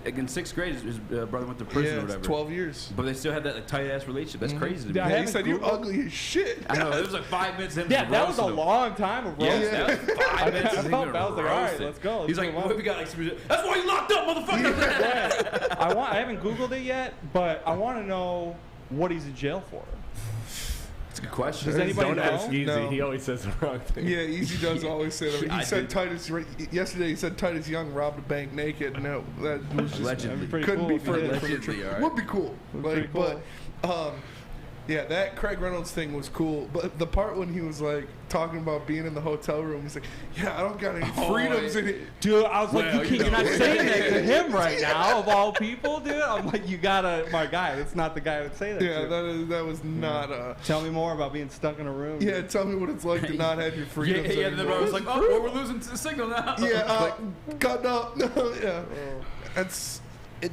in 6th grade his brother went to prison or whatever. 12 years. But they still had that like, tight ass relationship. That's crazy to me. Yeah, he said you're ugly as shit. I know. It was like 5 minutes in. Yeah, that was a long time of roasting. Yeah, that was 5 minutes. I felt I was like, all right, let's go. He's like, what we got? Like, that's why you locked up, motherfucker. I haven't Googled it yet, but I want to know what he's in jail for. That's a good question. Does anybody Don't know? ask Eazy. No. He always says the wrong thing. Yeah, Eazy does always say that. He I said did. Titus yesterday. He said Titus Young robbed a bank naked. No, that was just Allegedly. couldn't be cool, further yeah. from the truth. Allegedly, all right. Would be cool. Pretty cool. But yeah, that Craig Reynolds thing was cool. But the part when he was like talking about being in the hotel room, he's like, "Yeah, I don't got any freedoms in it." Dude, I was like, Well, you're not saying that to him right now, of all people, dude. I'm like, you gotta, my guy. That's not the guy I would say that Yeah, to. that was not a. Tell me more about being stuck in a room. Yeah, tell me what it's like to not have your freedoms. Yeah, and then I was like, oh, well, we're losing the signal now. Yeah, cut up. Yeah,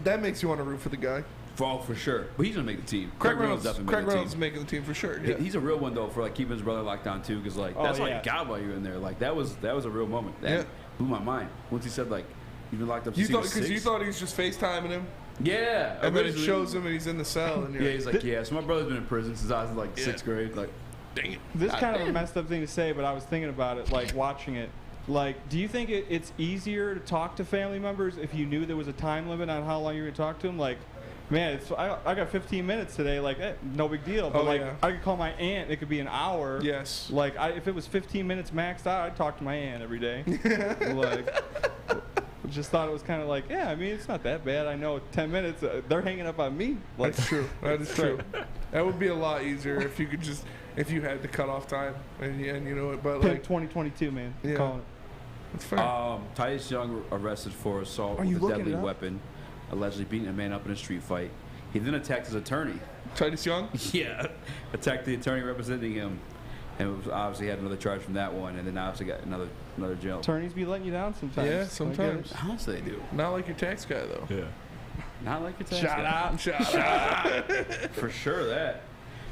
that makes you want to root for the guy. For sure. But he's gonna make the team. Craig Reynolds definitely Craig make the Reynolds is team. making the team for sure. Yeah. He's a real one though for like keeping his brother locked down too, because like that's all you got while you're in there. Like that was a real moment. That blew my mind once he said like you've been locked up. You Since thought because you thought he was just FaceTiming him. Yeah, And then it originally. shows him and he's in the cell. And you're He's like, yeah. So my brother's been in prison since I was in like 6th grade. Like, dang it. This is kind of a messed up thing to say, but I was thinking about it, like watching it. Like, do you think it's easier to talk to family members if you knew there was a time limit on how long you were going to talk to them? Like, man, I got 15 minutes today. Like, no big deal. But I could call my aunt. It could be an hour. Yes. Like, if it was 15 minutes maxed out, I'd talk to my aunt every day. Like, just thought it was kind of like, yeah. I mean, it's not that bad. I know 10 minutes. They're hanging up on me. Like, That's true. That is true. That would be a lot easier if you could just if you had the cutoff time and you know it. But like 2022, man. Yeah. Call it. That's fair. Titus Young arrested for assault Are you with a looking deadly it up? weapon, allegedly beating a man up in a street fight. He then attacked his attorney. Titus Young? Yeah, attacked the attorney representing him, and was obviously had another charge from that one, and then obviously got another jail. Attorneys be letting you down sometimes. Yeah, sometimes. Honestly, they do. Not like your tax guy though. Yeah. Not like your tax Shout guy. out. Shout out. For sure that.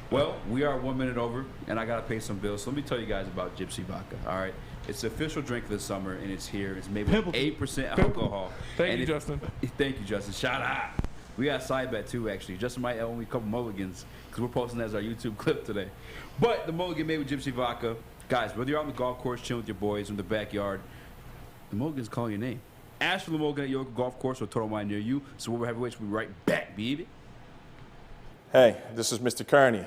Well, we are 1 minute over, and I got to pay some bills. So let me tell you guys about Gypsy Vodka, all right? It's the official drink of the summer, and it's here. It's made with 8% alcohol. Thank you, Justin. Thank you, Justin. Shout out. We got a side bet, too, actually. Justin might owe me a couple mulligans because we're posting that as our YouTube clip today. But the mulligan made with Gypsy Vodka. Guys, whether you're out on the golf course chilling with your boys in the backyard, the mulligan's calling your name. Ask for the mulligan at your local golf course or Total Wine near you. So we're heavyweights. We'll be right back, baby. Hey, this is Mr. Kearney,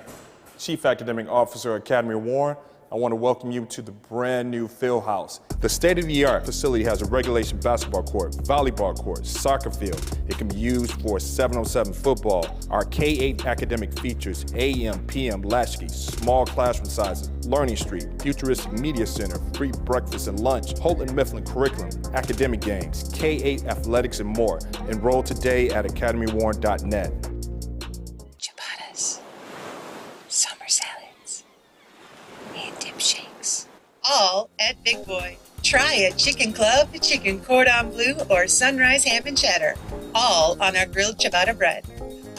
Chief Academic Officer at Academy Warren. I want to welcome you to the brand new Field House. The state-of-the-art facility has a regulation basketball court, volleyball court, soccer field. It can be used for 7-on-7 football. Our K-8 academic features AM, PM, latchkey, small classroom sizes, Learning Street, futuristic media center, free breakfast and lunch, Holton Mifflin curriculum, academic games, K-8 athletics, and more. Enroll today at academywarren.net. Ciabattas, summer salads, and dip shakes. All at Big Boy. Try a chicken club, chicken cordon bleu, or sunrise ham and cheddar. All on our grilled ciabatta bread.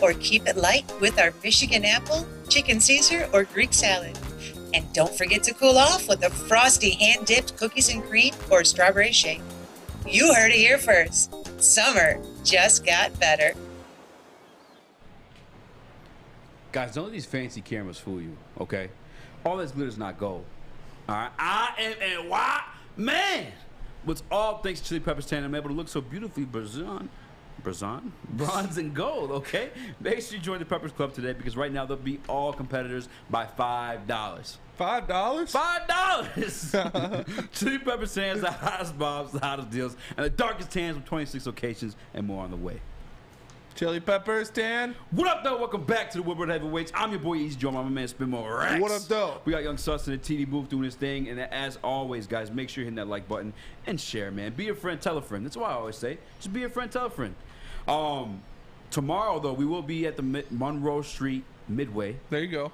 Or keep it light with our Michigan apple, chicken Caesar, or Greek salad. And don't forget to cool off with a frosty hand-dipped cookies and cream or strawberry shake. You heard it here first. Summer just got better. Guys, don't let these fancy cameras fool you, okay? All that's glitter is not gold. All right? I am a white man. With all thanks to Chili Peppers tan, I'm able to look so beautifully bronze and gold, okay? Make sure you join the Peppers Club today because right now they'll beat all competitors by $5. $5? $5! Chili Peppers tans, the hottest bobs, the hottest deals, and the darkest tans with 26 locations and more on the way. Chili peppers, Dan. What up, though? Welcome back to the Woodward Heavyweights. I'm your boy, Eazy. My man, Spin More Rex. What up, though? We got Young Sus in the TD booth doing his thing. And as always, guys, make sure you're hitting that like button and share, man. Be a friend, tell a friend. That's what I always say. Just be a friend, tell a friend. Tomorrow, though, we will be at the Monroe Street Midway. There you go.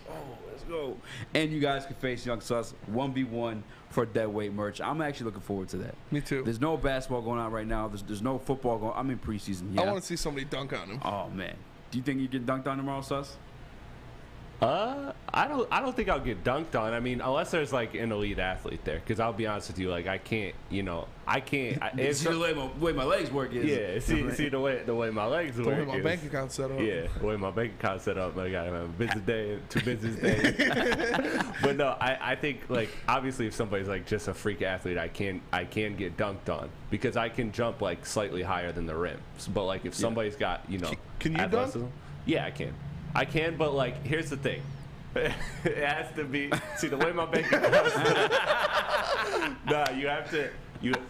Oh, let's go. And you guys can face Young Sus 1v1 for deadweight merch. I'm actually looking forward to that. Me too. There's no basketball going on right now. There's no football going on. I'm in preseason. Yeah. I want to see somebody dunk on him. Oh, man. Do you think you get dunked on tomorrow, Sus? I don't think I'll get dunked on. I mean, unless there's like an elite athlete there, because I'll be honest with you, like I can't. See the way my legs work is. Yeah, see the way my legs work. The way my bank account set up. Yeah, the way my bank account set up. I gotta have a business day, 2 business days. But no, I think like obviously if somebody's like just a freak athlete, I can get dunked on because I can jump like slightly higher than the rim. But like if somebody's got can you athleticism, dunk? Yeah, I can, but like here's the thing. It has to be. See the way my bank account.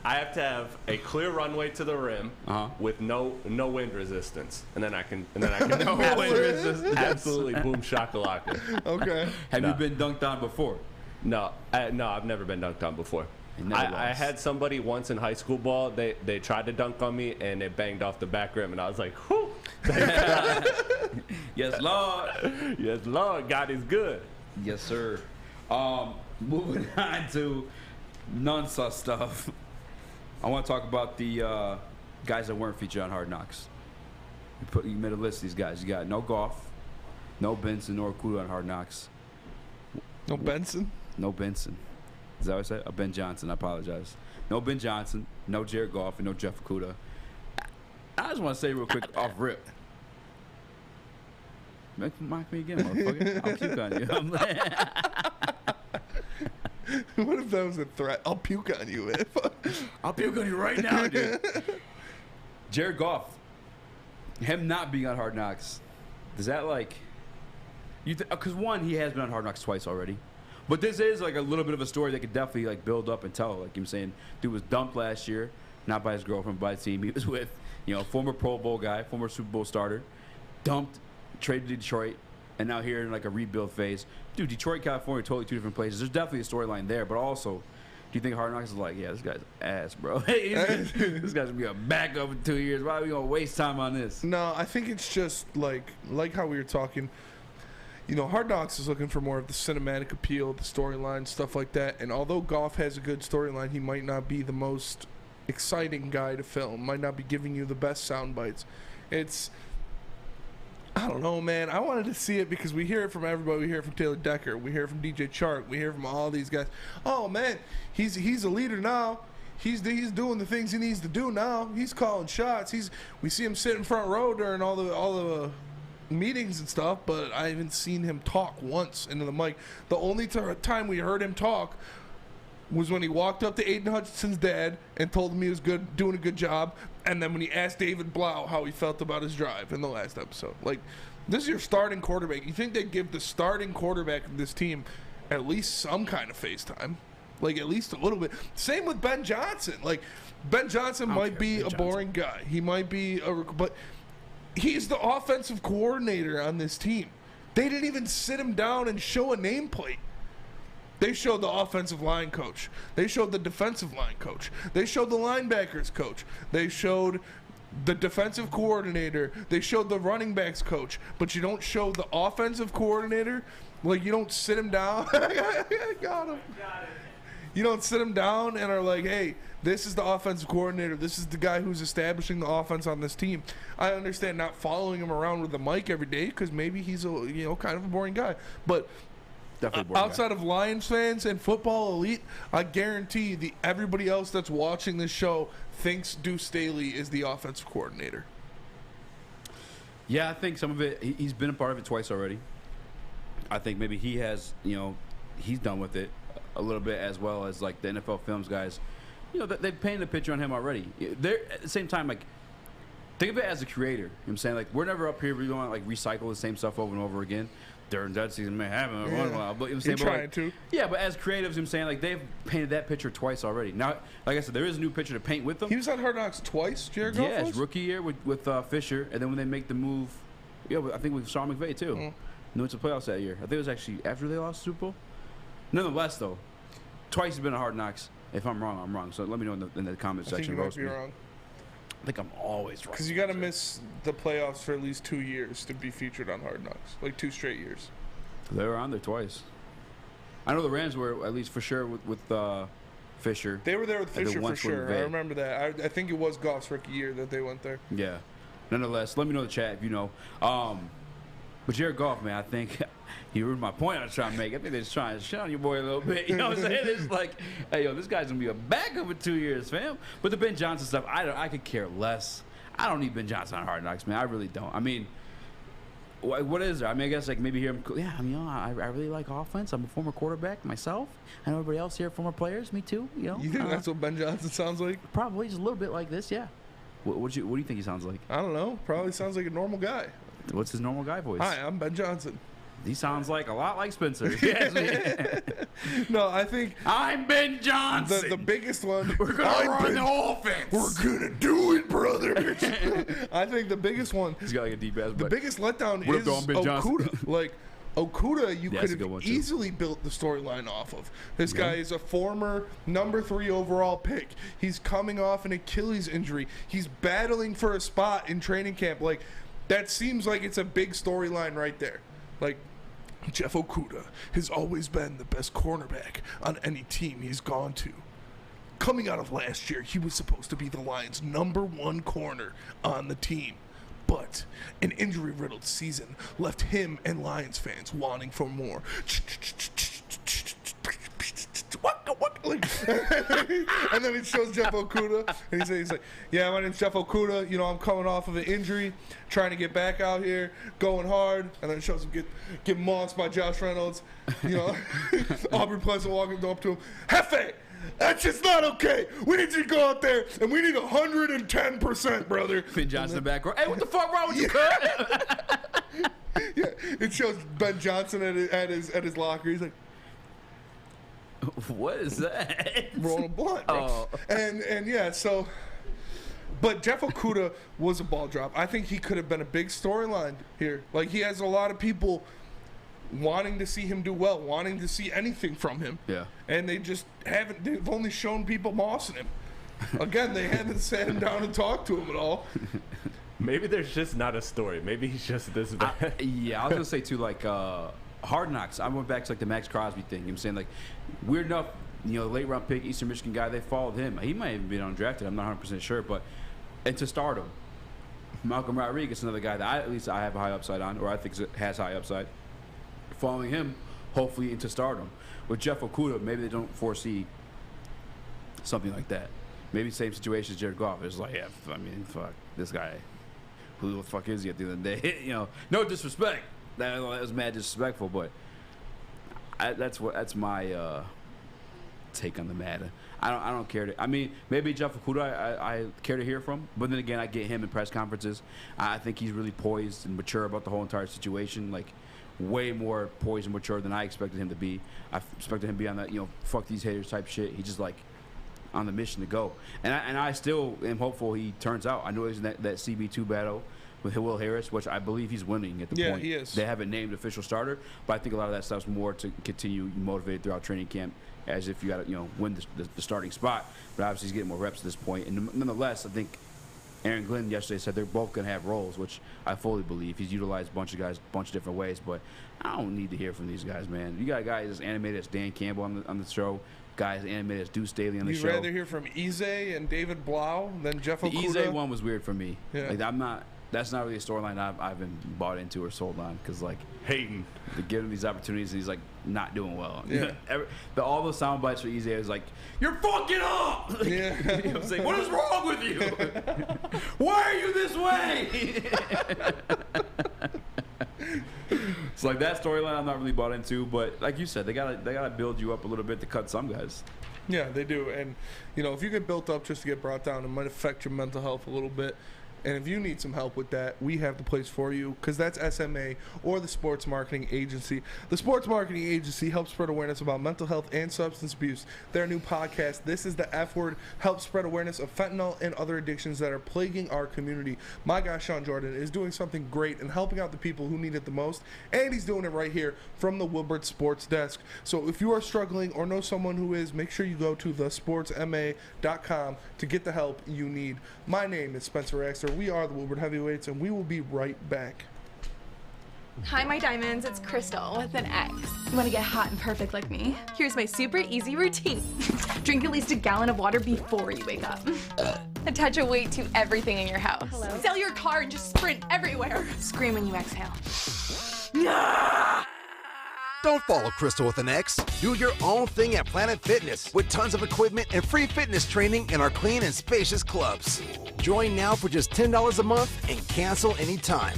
I have to have a clear runway to the rim with no wind resistance, and then I can no wind resistance. Absolutely boom shakalaka. Okay. Have you been dunked on before? No, I've never been dunked on before. I had somebody once in high school ball. They tried to dunk on me and they banged off the back rim, and I was like, whew. Yes, Lord. Yes, Lord. God is good. Yes, sir. Moving on to non-sus stuff. I want to talk about the guys that weren't featured on Hard Knocks. You made a list of these guys. You got no Goff, no Benson, nor Okudah on Hard Knocks. No Benson? No Benson. Is that what I said? Ben Johnson. I apologize. No Ben Johnson, no Jared Goff, and no Jeff Okudah. I just want to say real quick off rip. Mock me again, motherfucker. I'll puke on you. What if that was a threat? I'll puke on you. I'll puke on you right now, dude. Jared Goff. Him not being on Hard Knocks. Does that like... Because one, he has been on Hard Knocks twice already. But this is like a little bit of a story that could definitely like build up and tell. Like I'm saying, dude was dumped last year, not by his girlfriend, but by the team he was with. Former Pro Bowl guy, former Super Bowl starter, dumped, traded to Detroit, and now here in like a rebuild phase. Dude, Detroit, California, totally two different places. There's definitely a storyline there, but also, do you think Hard Knocks is like, yeah, this guy's ass, bro. This guy's gonna be a backup in 2 years. Why are we gonna waste time on this? No, I think it's just like how we were talking. Hard Knocks is looking for more of the cinematic appeal, the storyline, stuff like that. And although Goff has a good storyline, he might not be the most exciting guy to film, might not be giving you the best sound bites. I don't know, man. I wanted to see it because we hear it from everybody. We hear it from Taylor Decker. We hear it from DJ Chark. We hear from all these guys. Oh, man, he's a leader now. He's doing the things he needs to do now. He's calling shots. We see him sit in front row during all the meetings and stuff, but I haven't seen him talk once into the mic. The only time we heard him talk was when he walked up to Aiden Hutchinson's dad and told him he was doing a good job, and then when he asked David Blough how he felt about his drive in the last episode. Like, this is your starting quarterback. You think they'd give the starting quarterback of this team at least some kind of face time? Like, at least a little bit. Same with Ben Johnson. Like, Ben Johnson might be a boring guy. He might be but he's the offensive coordinator on this team. They didn't even sit him down and show a nameplate. They showed the offensive line coach. They showed the defensive line coach. They showed the linebackers coach. They showed the defensive coordinator. They showed the running backs coach. But you don't show the offensive coordinator. Like, you don't sit him down. I got him. You don't sit him down and are like, hey, this is the offensive coordinator. This is the guy who's establishing the offense on this team. I understand not following him around with the mic every day because maybe he's a kind of a boring guy. But outside of Lions fans and football elite, I guarantee everybody else that's watching this show thinks Deuce Staley is the offensive coordinator. Yeah, I think some of it, he's been a part of it twice already. I think maybe he has, he's done with it a little bit, as well as like the NFL Films guys. They've painted a picture on him already. They're at the same time, like, Think of it as a creator. You know what I'm saying? Like, we're never up here, we don't like recycle the same stuff over and over again. During that season may happen once in a while, but you know what I'm saying? You're trying to. Yeah, but as creatives, you know what I'm saying, like, they've painted that picture twice already. Now, like I said, there is a new picture to paint with them. He was on Hard Knocks twice, Jared Goff Yeah, was? his rookie year with Fisher, and then when they make the move, I think with Sean McVay too. No, it's the playoffs that year. I think it was actually after they lost the Super Bowl. Nonetheless, though, twice he's been on Hard Knocks. If I'm wrong, I'm wrong. So let me know in the comment I think section. you might be wrong. I think I'm always right. Because you got to miss the playoffs for at least 2 years to be featured on Hard Knocks. Like 2 straight years. They were on there twice. I know the Rams were, at least for sure, with Fisher. They were there with Fisher for sure. McVay. I remember that. I think it was Goff's rookie year that they went there. Yeah. Nonetheless, let me know in the chat if you know. But Jared Goff, man, I think he ruined my point I was trying to make. I think they're just trying to shit on your boy a little bit. You know what I'm saying? It's like, hey, yo, this guy's going to be a backup in 2 years, fam. But the Ben Johnson stuff, I could care less. I don't need Ben Johnson on Hard Knocks, man. I really don't. I mean, what is there? I mean, I guess like maybe here, yeah, I mean, I really like offense. I'm a former quarterback myself. I know everybody else here, former players, me too. You know, You think that's what Ben Johnson sounds like? Probably just a little bit like this, yeah. What do you think he sounds like? I don't know. Probably sounds like a normal guy. What's his normal guy voice? Hi, I'm Ben Johnson. He sounds like a lot like Spencer. No, I think I'm Ben Johnson. The biggest one. We're gonna run the offense. We're gonna do it, brothers. I think the biggest one. He's got like a deep ass. The biggest letdown We're is going Ben Okudah. Like Okudah, you Yeah, could that's a good have one, too. easily built the storyline off of. This Yeah. guy is a former number 3 overall pick. He's coming off an Achilles injury. He's battling for a spot in training camp. Like that seems like it's a big storyline right there. Like. Jeff Okudah has always been the best cornerback on any team he's gone to. Coming out of last year, he was supposed to be the Lions' #1 corner on the team. But an injury-riddled season left him and Lions fans wanting for more. Like, and then it shows Jeff Okudah, and he's like, yeah, my name's Jeff Okudah. You know, I'm coming off of an injury, trying to get back out here, going hard. And then it shows him get mossed by Josh Reynolds. You know, Aubrey Pleasant walking up to him, Hefe, that's just not okay. We need you to go out there, and we need 110%, brother. Ben Johnson in the back row. Hey, what the fuck wrong with you, cut? Yeah, it shows Ben Johnson at his locker. He's like, what is that? Rolling a blunt, bro. Oh. And yeah, so. But Jeff Okudah was a ball drop. I think he could have been a big storyline here. Like, he has a lot of people wanting to see him do well, wanting to see anything from him. Yeah. And they just haven't. They've only shown people mossing him. Again, they haven't sat him down and talked to him at all. Maybe there's just not a story. Maybe he's just this bad. Yeah, I was gonna say too, like Hard Knocks. I went back to like the Max Crosby thing. You know what I'm saying? Like, weird enough, you know, late round pick, Eastern Michigan guy, they followed him. He might have been undrafted. I'm not 100% sure, but into stardom. Malcolm Rodriguez, another guy that at least I have a high upside on, or I think has high upside. Following him, hopefully into stardom. With Jeff Okudah, maybe they don't foresee something like that. Maybe same situation as Jared Goff. It's like, yeah, I mean, fuck this guy. Who the fuck is he at the end of the day? You know, no disrespect. That was mad disrespectful, but that's my take on the matter. I don't care to. I mean, maybe Jeff Okudah I care to hear from, but then again, I get him in press conferences. I think he's really poised and mature about the whole entire situation. Like, way more poised and mature than I expected him to be. I expected him to be on that, you know, fuck these haters type shit. He just like on the mission to go, and I still am hopeful he turns out. I know he's in that CB2 battle with Will Harris, which I believe he's winning at the point. Yeah, he is. They haven't named official starter, but I think a lot of that stuff's more to continue motivated throughout training camp, as if you got to, you know, win the starting spot. But obviously he's getting more reps at this point. And nonetheless, I think Aaron Glenn yesterday said they're both going to have roles, which I fully believe. He's utilized a bunch of guys a bunch of different ways, but I don't need to hear from these guys, man. You got guys as animated as Dan Campbell on the show, guys animated as Deuce Staley on the show. You'd rather hear from Eazy and David Blough than Jeff Okudah? The Eazy one was weird for me. Yeah. Like, that's not really a storyline I've been bought into or sold on, because like hating to give him these opportunities and he's like not doing well. Yeah. All those sound bites for Eazy is like, you're fucking up. Like, Yeah. You know what I'm saying? What is wrong with you? Why are you this way? It's like that storyline I'm not really bought into, but like you said, they gotta build you up a little bit to cut some guys. Yeah, they do. And, you know, if you get built up just to get brought down, it might affect your mental health a little bit. And if you need some help with that, we have the place for you, because that's SMA, or the Sports Marketing Agency. The Sports Marketing Agency helps spread awareness about mental health and substance abuse. Their new podcast, This is the F Word, helps spread awareness of fentanyl and other addictions that are plaguing our community. My guy Sean Jordan is doing something great and helping out the people who need it the most, and he's doing it right here from the Woodward Sports desk. So if you are struggling or know someone who is, make sure you go to thesportsma.com to get the help you need. My name is Spencer Raxter. We are the Woodward Heavyweights, and we will be right back. Hi, my diamonds. It's Crystal with an X. You want to get hot and perfect like me? Here's my super easy routine. Drink at least a gallon of water before you wake up. Attach a weight to everything in your house. Hello? Sell your car and just sprint everywhere. Scream when you exhale. Don't follow Crystal with an X. Do your own thing at Planet Fitness with tons of equipment and free fitness training in our clean and spacious clubs. Join now for just $10 a month and cancel anytime.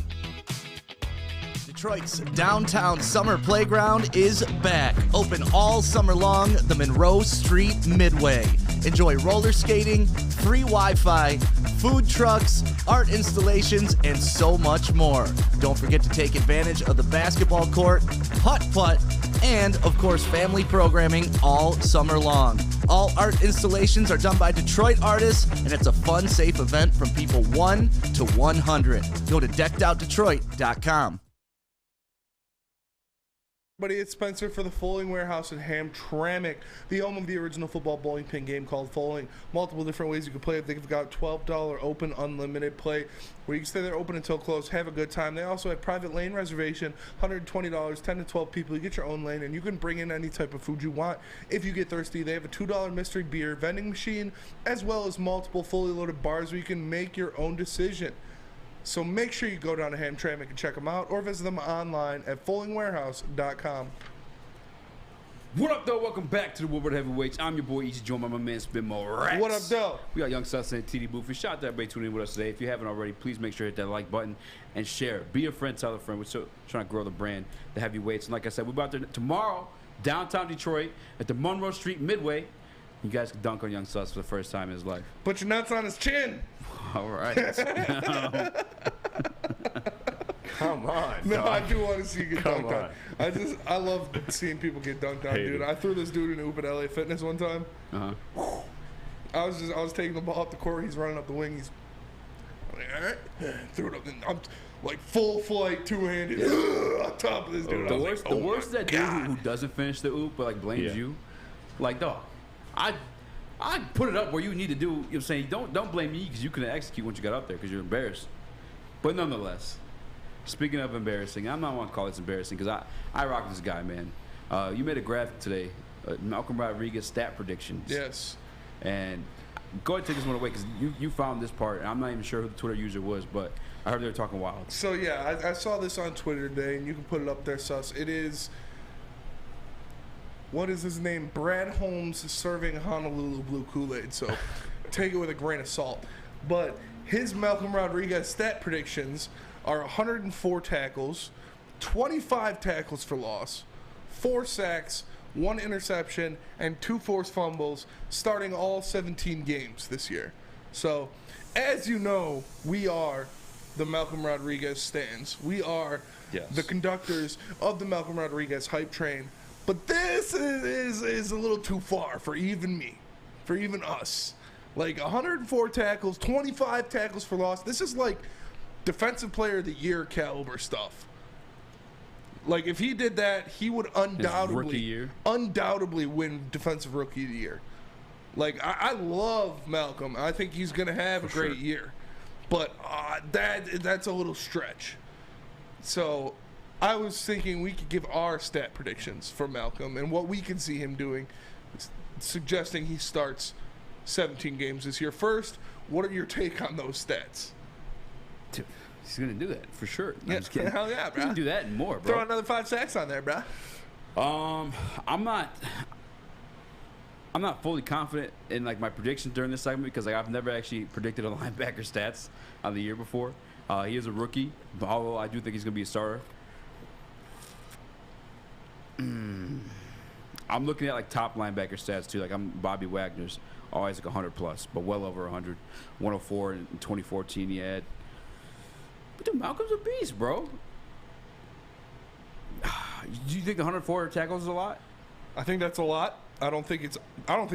Detroit's downtown summer playground is back. Open all summer long, the Monroe Street Midway. Enjoy roller skating, free Wi-Fi, food trucks, art installations, and so much more. Don't forget to take advantage of the basketball court, putt-putt, and, of course, family programming all summer long. All art installations are done by Detroit artists, and it's a fun, safe event from people 1 to 100. Go to deckedoutdetroit.com. Buddy, it's Spencer for the Foaling Warehouse in Hamtramck, the home of the original football bowling pin game called Foaling. Multiple different ways you can play it. They've got $12 open unlimited play where you can stay there open until close, have a good time. They also have private lane reservation, $120, 10 to 12 people. You get your own lane, and you can bring in any type of food you want if you get thirsty. They have a $2 mystery beer vending machine, as well as multiple fully loaded bars where you can make your own decision. So make sure you go down to Hamtramck and check them out, or visit them online at foalingwarehouse.com. What up, though? Welcome back to the Woodward Heavyweights. I'm your boy Eazy, joined by my man Spin Morax. What up, though? We got Young Sus and TD Booth. Shout out to everybody tuning in with us today. If you haven't already, please make sure to hit that like button and share. Be a friend, tell a friend. We're still trying to grow the brand, the Heavyweights. And like I said, we're about there tomorrow, downtown Detroit, at the Monroe Street Midway. You guys can dunk on Young Sus for the first time in his life. Put your nuts on his chin. All right. Come on. No, dog. I do want to see you get Come dunked on. I love seeing people get dunked on, Hate dude. it. I threw this dude in the hoop at LA Fitness one time. I was taking the ball up the court. He's running up the wing. He's like, all right, threw it up. And I'm like full flight, two-handed on top of this dude. The I was worst, like, the worst is that dude who doesn't finish the oop but like blames you. Like, dog, I put it up where you need to do. You know what I'm saying? Don't blame me because you couldn't execute once you got up there because you're embarrassed. But nonetheless, speaking of embarrassing, I'm not want to call this embarrassing because I rock this guy, man. You made a graphic today, Malcolm Rodriguez stat predictions. Yes. And go ahead and take this one away because you found this part. And I'm not even sure who the Twitter user was, but I heard they were talking wild. So yeah, I saw this on Twitter today, and you can put it up there, Sus. It is. What is his name? Brad Holmes serving Honolulu Blue Kool-Aid. So take it with a grain of salt. But his Malcolm Rodriguez stat predictions are 104 tackles, 25 tackles for loss, 4 sacks, 1 interception, and 2 forced fumbles, starting all 17 games this year. So, as you know, we are the Malcolm Rodriguez stands. We are the conductors of the Malcolm Rodriguez hype train. But this is a little too far for even me, for even us. Like 104 tackles, 25 tackles for loss. This is like Defensive Player of the Year caliber stuff. Like if he did that, he would undoubtedly win Defensive Rookie of the Year. Like I love Malcolm. I think he's gonna have a great year, but that's a little stretch. So I was thinking we could give our stat predictions for Malcolm and what we can see him doing, suggesting he starts 17 games this year. First, what are your take on those stats? Dude, he's going to do that for sure. Yeah, hell yeah, bro. He's going to do that and more, bro. Throw another 5 sacks on there, bro. I'm not fully confident in like my predictions during this segment because like I've never actually predicted a linebacker stats on the year before. He is a rookie, but although I do think he's going to be a starter. I'm looking at like top linebacker stats too. Like I'm Bobby Wagner's always like 100 plus, but well over 100. 104 in 2014 he had. But dude, Malcolm's a beast, bro. Do you think the 104 tackles is a lot? I think that's a lot. I don't think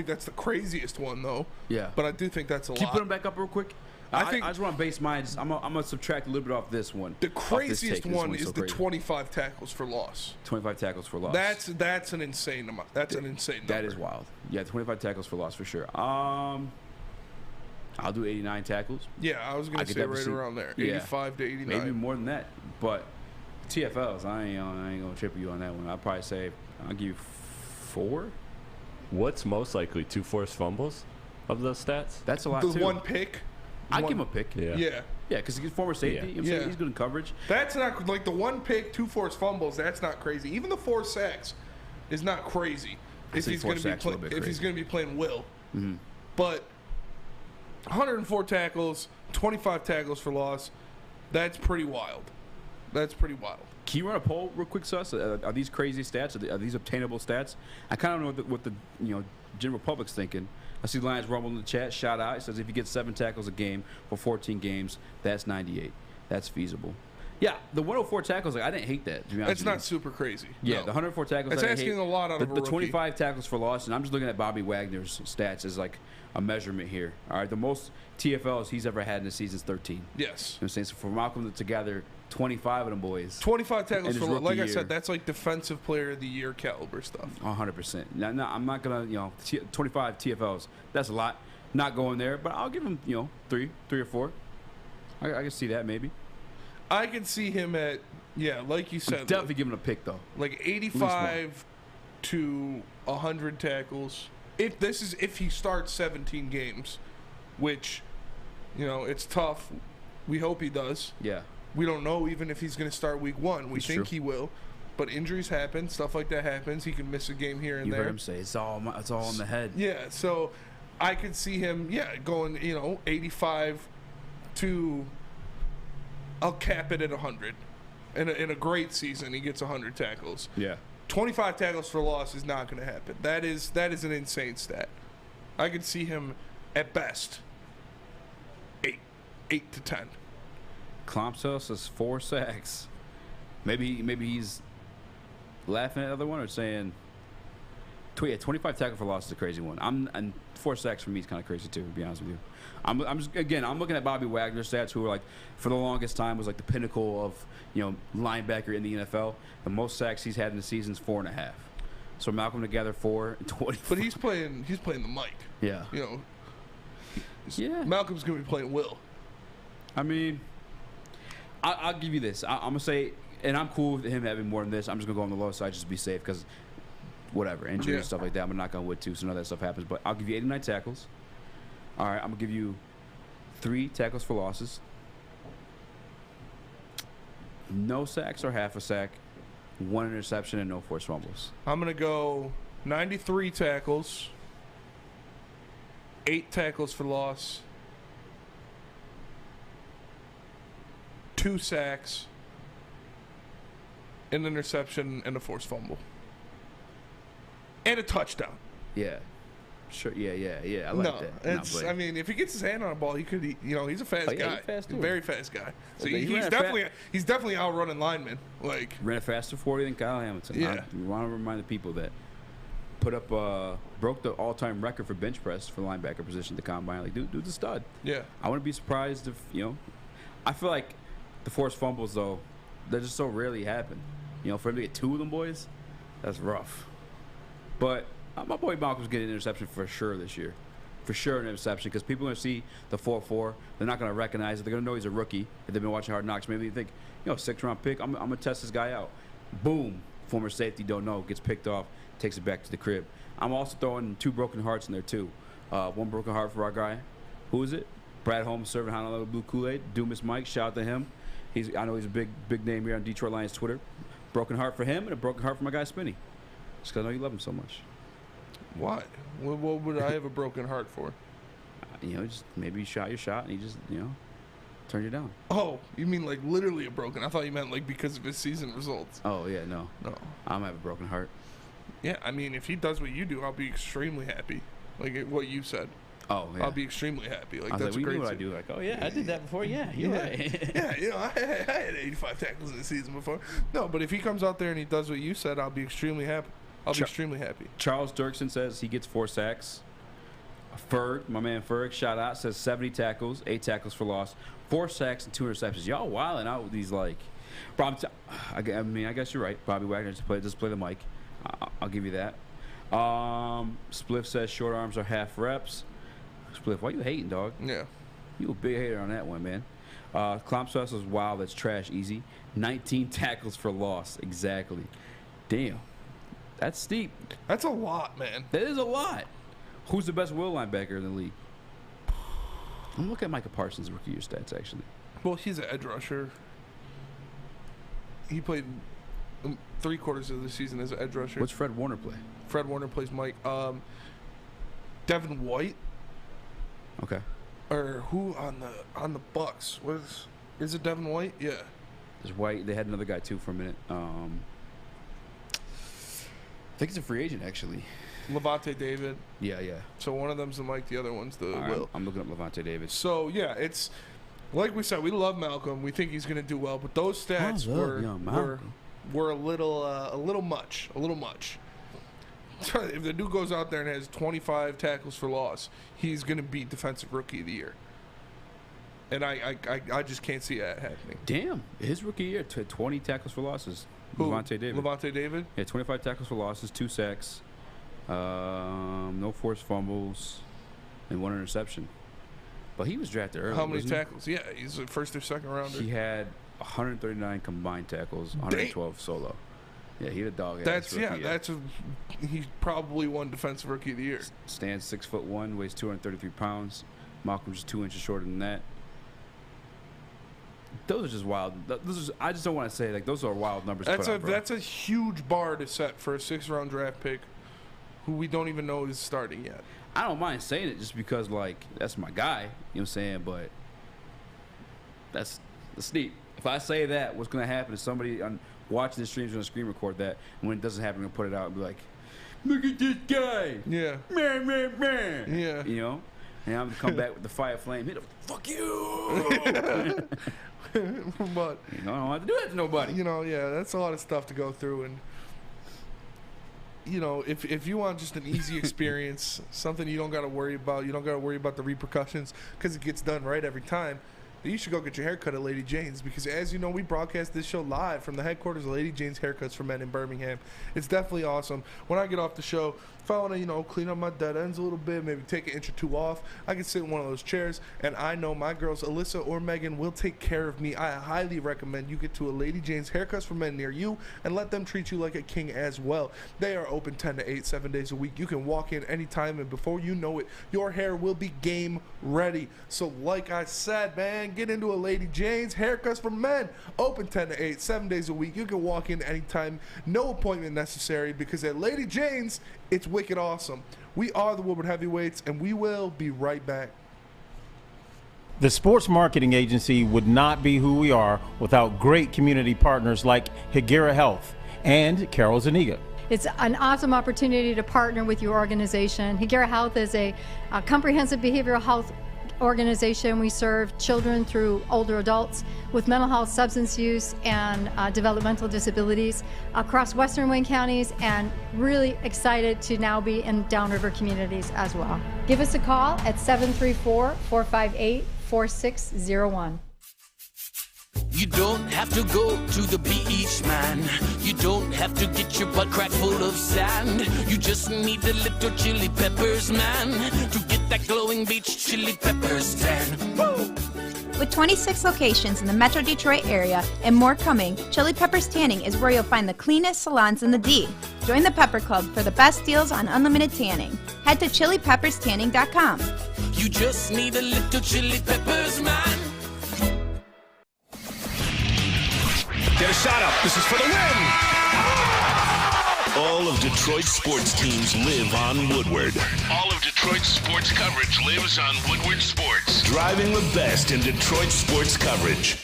that's the craziest one though. Yeah. But I do think that's a lot. Can you put him back up real quick? I just want to base mine. I'm gonna subtract a little bit off this one. The craziest one is the 25 tackles for loss. 25 tackles for loss. That's an insane amount. That's an insane number. That is wild. Yeah, 25 tackles for loss for sure. I'll do 89 tackles. Yeah, I was gonna say right around there, 85 to 89. Maybe more than that. But TFLs, I ain't gonna triple you on that one. I'll probably say I'll give you 4. What's most likely 2 forced fumbles of those stats? That's a lot too. The one pick. I'd give him a pick. Yeah. Yeah, because he's a former safety. You know what I'm saying? He's good in coverage. That's not like the one pick, 2 forced fumbles. That's not crazy. Even the 4 sacks is not crazy if he's going to be playing Will. Mm-hmm. But 104 tackles, 25 tackles for loss. That's pretty wild. That's pretty wild. Can you run a poll real quick, Sus? Are these crazy stats? Are these obtainable stats? I kind of know what the general public's thinking. I see Lions Rumble in the chat. Shout out. He says if you get 7 tackles a game for 14 games, that's 98. That's feasible. Yeah, the 104 tackles, I didn't hate that. To be honest It's not super crazy. Yeah, No. the 104 tackles. It's asking a lot out of a the rookie. 25 tackles for loss, and I'm just looking at Bobby Wagner's stats as like a measurement here. All right, the most TFLs he's ever had in a season is 13. Yes. You know what I'm saying? So for Malcolm to gather 25 of them boys. 25 tackles in for his loss. Like rookie I said, year. that's like defensive player of the year caliber stuff. 100%. No, I'm not going to, 25 TFLs. That's a lot. Not going there, but I'll give him, 3 or 4. I can see that maybe. I can see him at, like you said. Definitely giving a pick, though. Like 85 to 100 tackles. If he starts 17 games, which, it's tough. We hope he does. Yeah. We don't know even if he's going to start week 1. We think he will. But injuries happen. Stuff like that happens. He can miss a game here and You there. heard him say it's all in the head. Yeah, so I could see him, going, 85 to, I'll cap it at 100. In a great season, he gets 100 tackles. Yeah. 25 tackles for loss is not going to happen. That is an insane stat. I could see him at best 8 to 10. Klompso says 4 sacks. Maybe he's laughing at the other one or saying 25 tackle for loss is a crazy one. And 4 sacks for me is kind of crazy too, to be honest with you. I'm looking at Bobby Wagner stats, who were like for the longest time was like the pinnacle of linebacker in the NFL. The most sacks he's had in the season is 4.5. So Malcolm to gather 4 and 20. But he's playing the Mike. Yeah. Yeah. Malcolm's gonna be playing Will. I mean, I'll give you this. I'm gonna say, and I'm cool with him having more than this. I'm just gonna go on the low side just to be safe because whatever, injuries and stuff like that. I'm gonna knock on wood too, so none of that stuff happens. But I'll give you 89 tackles. All right, I'm gonna give you 3 tackles for losses, no sacks or half a sack, 1 interception, and no forced fumbles. I'm gonna go 93 tackles, 8 tackles for loss, 2 sacks, an interception, and a forced fumble, and a touchdown. Yeah. Sure. Yeah. I like that. I mean, if he gets his hand on a ball, he could. He's a fast guy. He's fast too. Very fast guy. So Okay, he's definitely outrunning linemen. Like ran faster 40 than Kyle Hamilton. Yeah. I want to remind the people that broke the all-time record for bench press for the linebacker position at the combine. Like, dude's a stud. Yeah. I wouldn't be surprised if I feel like the forced fumbles though, they just so rarely happen. For him to get 2 of them boys, that's rough. But my boy Malcolm's getting an interception for sure this year. For sure an interception, because people are going to see the 4-4. They're not going to recognize it. They're going to know he's a rookie. If they've been watching Hard Knocks, maybe they think, 6th-round pick, I'm going to test this guy out. Boom. Former safety, don't know, gets picked off, takes it back to the crib. I'm also throwing 2 broken hearts in there, too. 1 broken heart for our guy. Who is it? Brad Holmes serving Honolulu Blue Kool-Aid. Dumas Mike, shout out to him. I know he's a big name here on Detroit Lions Twitter. Broken heart for him and a broken heart for my guy Spinny. Just because I know you love him so much. Why? What would I have a broken heart for? Just maybe you shot your shot and he just, turned you down. Oh, you mean like literally a broken? I thought you meant like because of his season results. Oh, yeah, no. I'm have a broken heart. Yeah, I mean, if he does what you do, I'll be extremely happy. Like what you said. Oh, yeah. I'll be extremely happy. Like I was that's like, a great knew what I season. do. Like, oh yeah, I did that before. Yeah, you're right. Yeah, you know, I had 85 tackles in the season before. No, but if he comes out there and he does what you said, I'll be extremely happy. I'll be extremely happy. Charles Dirksen says he gets 4 sacks. Ferg, my man Ferg, shout out, says 70 tackles, 8 tackles for loss, 4 sacks, and 2 interceptions. Y'all wilding out with these, like, I mean, I guess you're right. Bobby Wagner just play the mic. I'll give you that. Spliff says short arms are half reps. Spliff, why you hating, dog? Yeah. You a big hater on that one, man. Klompswell says, wow, that's trash, easy. 19 tackles for loss, exactly. Damn. That's steep. That's a lot, man. That is a lot. Who's the best will linebacker in the league? I'm looking at Micah Parsons' rookie year stats, actually. Well, he's an edge rusher. He played 3/4 of the season as an edge rusher. What's Fred Warner play? Fred Warner plays Mike. Devin White. Okay. Or who on the Bucks? Is it Devin White? Yeah. There's White. They had another guy too for a minute. I think it's a free agent actually. Levante David. Yeah. So one of them's the Mike, the other one's the Will. I'm looking up Levante David. So yeah, it's like we said, we love Malcolm. We think he's going to do well, but those stats were a little much. If the dude goes out there and has 25 tackles for loss, he's going to be Defensive Rookie of the Year. And I just can't see that happening. Damn, his rookie year, 20 tackles for losses. Who? Levante David. Levante David? Yeah, 25 tackles for losses, 2 sacks, no forced fumbles, and 1 interception. But he was drafted early. How many tackles? Yeah, he's a first or second rounder. He had 139 combined tackles, 112 solo. Yeah, he had a dog. He's probably won Defensive Rookie of the Year. Stands 6'1", weighs 233 pounds. Malcolm's just 2 inches shorter than that. Those are just wild. I just don't want to say like those are wild numbers. That's a huge bar to set for a 6th-round draft pick, who we don't even know is starting yet. I don't mind saying it just because like that's my guy. You know what I'm saying? But that's steep. If I say that, what's going to happen is somebody watching the stream's going to screen record that, and when it doesn't happen, I'm going to put it out and be like, "Look at this guy!" Yeah. Man. Yeah. You know. And I'm gonna come back with the fire flame. Hit him. Fuck you. But I don't have to do that to nobody. You know, yeah, that's a lot of stuff to go through, and you know, if you want just an easy experience, something you don't got to worry about, you don't got to worry about the repercussions because it gets done right every time. You should go get your haircut at Lady Jane's because, as you know, we broadcast this show live from the headquarters of Lady Jane's Haircuts for Men in Birmingham. It's definitely awesome. When I get off the show, if I want to, clean up my dead ends a little bit, maybe take an inch or 2 off, I can sit in one of those chairs, and I know my girls, Alyssa or Megan, will take care of me. I highly recommend you get to a Lady Jane's Haircuts for Men near you and let them treat you like a king as well. They are open 10 to 8, 7 days a week. You can walk in anytime, and before you know it, your hair will be game ready. So like I said, man, get into a Lady Jane's Haircuts for Men. Open 10 to 8, 7 days a week. You can walk in anytime. No appointment necessary because at Lady Jane's, it's wicked awesome. We are the Woodward Heavyweights, and we will be right back. The sports marketing agency would not be who we are without great community partners like Higuera Health and Carol Zaniga. It's an awesome opportunity to partner with your organization. Higuera Health is a comprehensive behavioral health organization. We serve children through older adults with mental health, substance use, and developmental disabilities across Western Wayne counties, and really excited to now be in downriver communities as well. Give us a call at 734-458-4601. You don't have to go to the beach, man. You don't have to get your butt crack full of sand. You just need a little chili peppers, man, to get that glowing beach chili peppers tan. Woo! With 26 locations in the Metro Detroit area and more coming, Chili Peppers Tanning is where you'll find the cleanest salons in the D. Join the Pepper Club for the best deals on unlimited tanning. Head to chilipepperstanning.com. You just need a little chili peppers, man. Get a shot up. This is for the win. All of Detroit's sports teams live on Woodward. All of Detroit's sports coverage lives on Woodward Sports. Driving the best in Detroit sports coverage.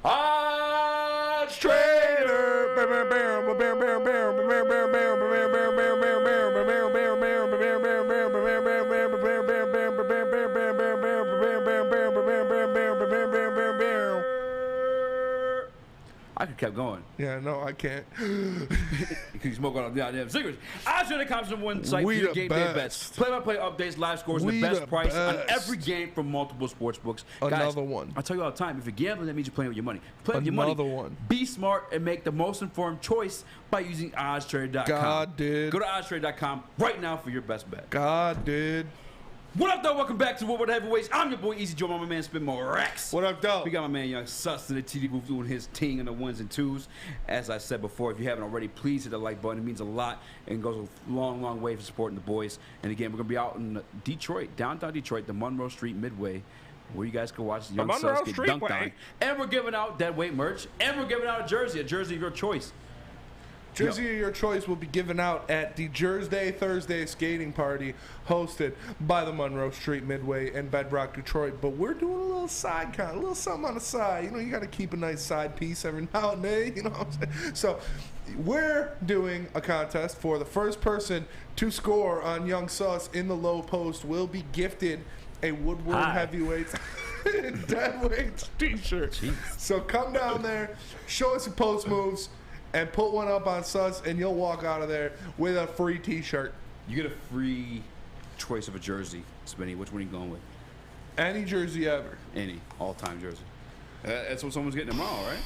Odds Trader. kept going. Yeah, no, I can't. Because you smoke all the goddamn cigarettes. OddsTrader.com is the one site for We your the game day best. bets. Play-by-play updates, live scores, and We the best the price on best. every game from multiple sports books. Another Guys, one. I tell you all the time, if you're gambling, that means you're playing with your money. Play with your money. Another one. Be smart and make the most informed choice by using OddsTrader.com. God did. Go to OddsTrader.com right now for your best bet. God did. What up, though? Welcome back to Woodward Heavyweights. I'm your boy Eazy Joe, my man Spin Rex. What up, though? We got my man Young Sus in the TD booth doing his ting in the ones and twos. As I said before, if you haven't already, please hit the like button. It means a lot and goes a long, long way for supporting the boys. And again, we're going to be out in Detroit, downtown Detroit, the Monroe Street Midway, where you guys can watch Young Sus get dunked on. And we're giving out deadweight merch, and we're giving out a jersey of your choice. Jersey of your choice will be given out at the Jersey Thursday skating party hosted by the Monroe Street Midway in Bedrock, Detroit. But we're doing a little side a little something on the side. You know, you got to keep a nice side piece every now and then. You know what I'm saying? So we're doing a contest for the first person to score on Young Sus in the low post will be gifted a Woodward Heavyweights Deadweights t-shirt. So come down there, show us your post moves, and put one up on Sus, and you'll walk out of there with a free t-shirt. You get a free choice of a jersey, Spinny. Which one are you going with? Any jersey ever. Any. All-time jersey. That's what someone's getting tomorrow, right?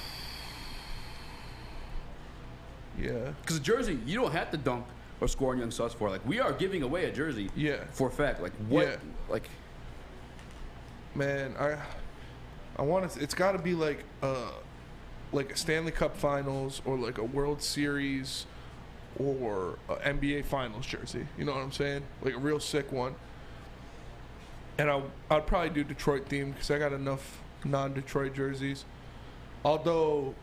Yeah. Because a jersey, you don't have to dunk or score on Young Sus for. Like, we are giving away a jersey for a fact. Like, what? Yeah. Like, man, I want to. It's got to be like a Stanley Cup Finals or like a World Series or a NBA Finals jersey. You know what I'm saying? Like a real sick one. And I'd probably do Detroit themed because I got enough non-Detroit jerseys. Although,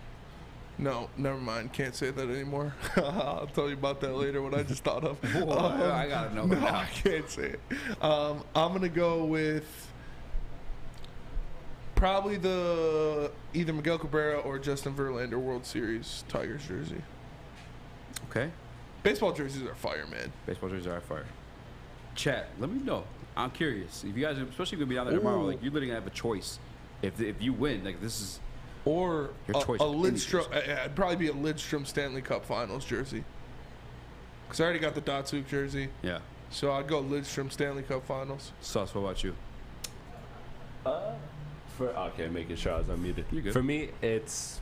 no, never mind. Can't say that anymore. I'll tell you about that later. What I just thought of. I gotta know. No, I can't say it. I'm gonna go with probably either Miguel Cabrera or Justin Verlander World Series Tigers jersey. Okay. Baseball jerseys are fire, man. Baseball jerseys are fire. Chat, let me know. I'm curious. If you guys, especially gonna be down there tomorrow, like you're literally gonna have a choice. If you win, like this is or your choice. A Lidstrom. It'd probably be a Lidstrom Stanley Cup Finals jersey. Because I already got the Datsuk jersey. Yeah. So I'd go Lidstrom Stanley Cup Finals. Sus, what about you? Okay, making sure I was unmuted. You good. For me, it's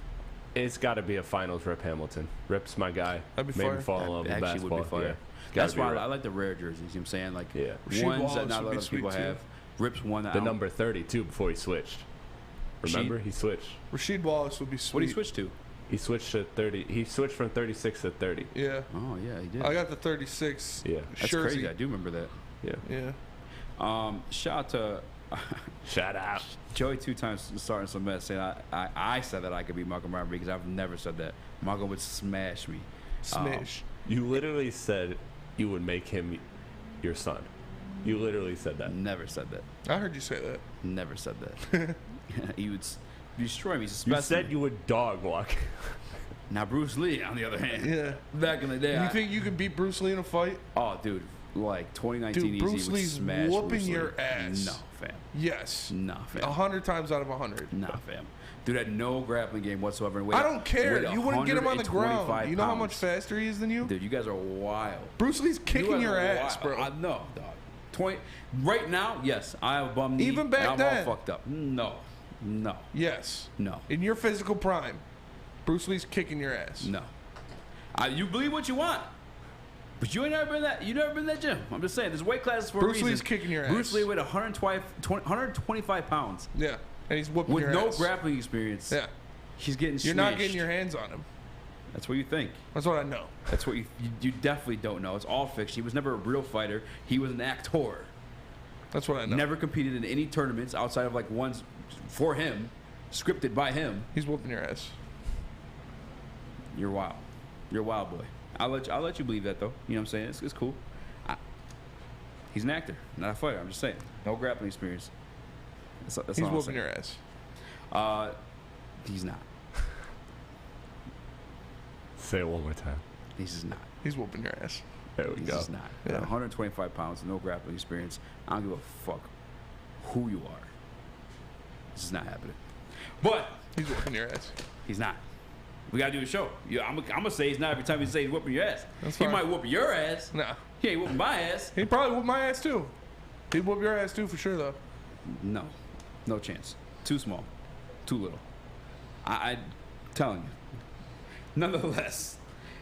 got to be a finals Rip Hamilton. Rip's my guy. That'd be Made fire. me fall in love with Actually basketball. would be fire. Yeah. That's Gotta be why I Rip. like the rare jerseys. You know what I'm saying? Like Rasheed ones Wallace that not a would lot be of people sweet, too. have. Rip's one that The number 32 before he switched. Remember, he switched. Rasheed Wallace would be sweet. What did he switch to? He switched to 30. He switched from 36 to 30. Yeah. Oh yeah, he did. I got the 36. Yeah. That's jersey. crazy. I do remember that. Yeah. Yeah. Shout out to shout out Joey 2 times starting some mess saying I said that I could beat Malcolm Brown because I've never said that. Malcolm would smash me. Smash. You literally said you would make him your son. You literally said that. Never said that. I heard you say that. Never said that. He would destroy me. He's a specimen. You said you would dog walk. Now Bruce Lee, on the other hand, Yeah. back in the day, You think you could beat Bruce Lee in a fight? oh dude, like 2019 Dude, Bruce Eazy would Lee's smash whooping Bruce Lee. your ass. No, fam. Yes. Nah, fam. 100 times out of 100. Nah, fam. Dude had no grappling game whatsoever. And I don't care. You wouldn't get him on the 125 ground. You know how much pounds. faster he is than you? Dude, you guys are wild. Bruce Lee's kicking guys your are ass, wild. bro. I know, dog. Right now, yes, I have a bum knee. Even back and I'm then. all fucked up. No. Yes. No. In your physical prime, Bruce Lee's kicking your ass. No. You believe what you want. But you ain't never been that. You never been that gym. I'm just saying. There's weight classes for a Bruce reason. Lee's kicking your ass. Bruce Lee weighed 125 pounds. Yeah. And he's whooping With your no ass. grappling experience. Yeah. He's getting You're not smashed. getting your hands on him. That's what you think. That's what I know. That's what you definitely don't know. It's all fiction. He was never a real fighter. He was an actor. That's what I know. Never competed in any tournaments outside of like ones for him, scripted by him. He's whooping your ass. You're wild. You're a wild boy. I'll let you believe that though. You know what I'm saying? It's cool. He's an actor, not a fighter. I'm just saying. No grappling experience. That's He's all I'm whooping saying. your ass. He's not. Say it one more time. He's just not. He's whooping your ass. There we He's go. just not. Yeah. 125 pounds, no grappling experience. I don't give a fuck who you are. This is not happening. But He's whooping your ass. he's not. We gotta do a show. Yeah, I'm gonna say he's not every time he say he's whooping your ass. That's he fine. might whoop your ass. Nah. He ain't whooping my ass. He'd probably whoop my ass too. He'd whoop your ass too for sure though. No. No chance. Too small. Too little. I'm telling you. Nonetheless,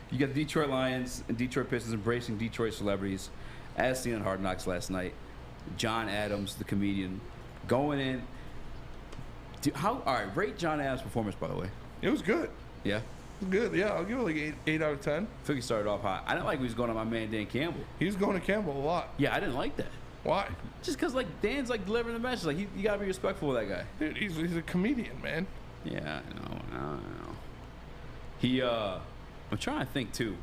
you got the Detroit Lions and Detroit Pistons embracing Detroit celebrities, as seen on Hard Knocks last night. John Adams, the comedian, going in. All right, rate John Adams' performance, by the way. It was good. Yeah? It was good, yeah. I'll give it like 8 out of 10. I think he started off hot. I didn't like when he was going on my man Dan Campbell. He was going to Campbell a lot. Yeah, I didn't like that. Why? Just because, like, Dan's, like, delivering the message. Like, you got to be respectful of that guy. Dude, he's a comedian, man. Yeah, I know. He, I'm trying to think, too.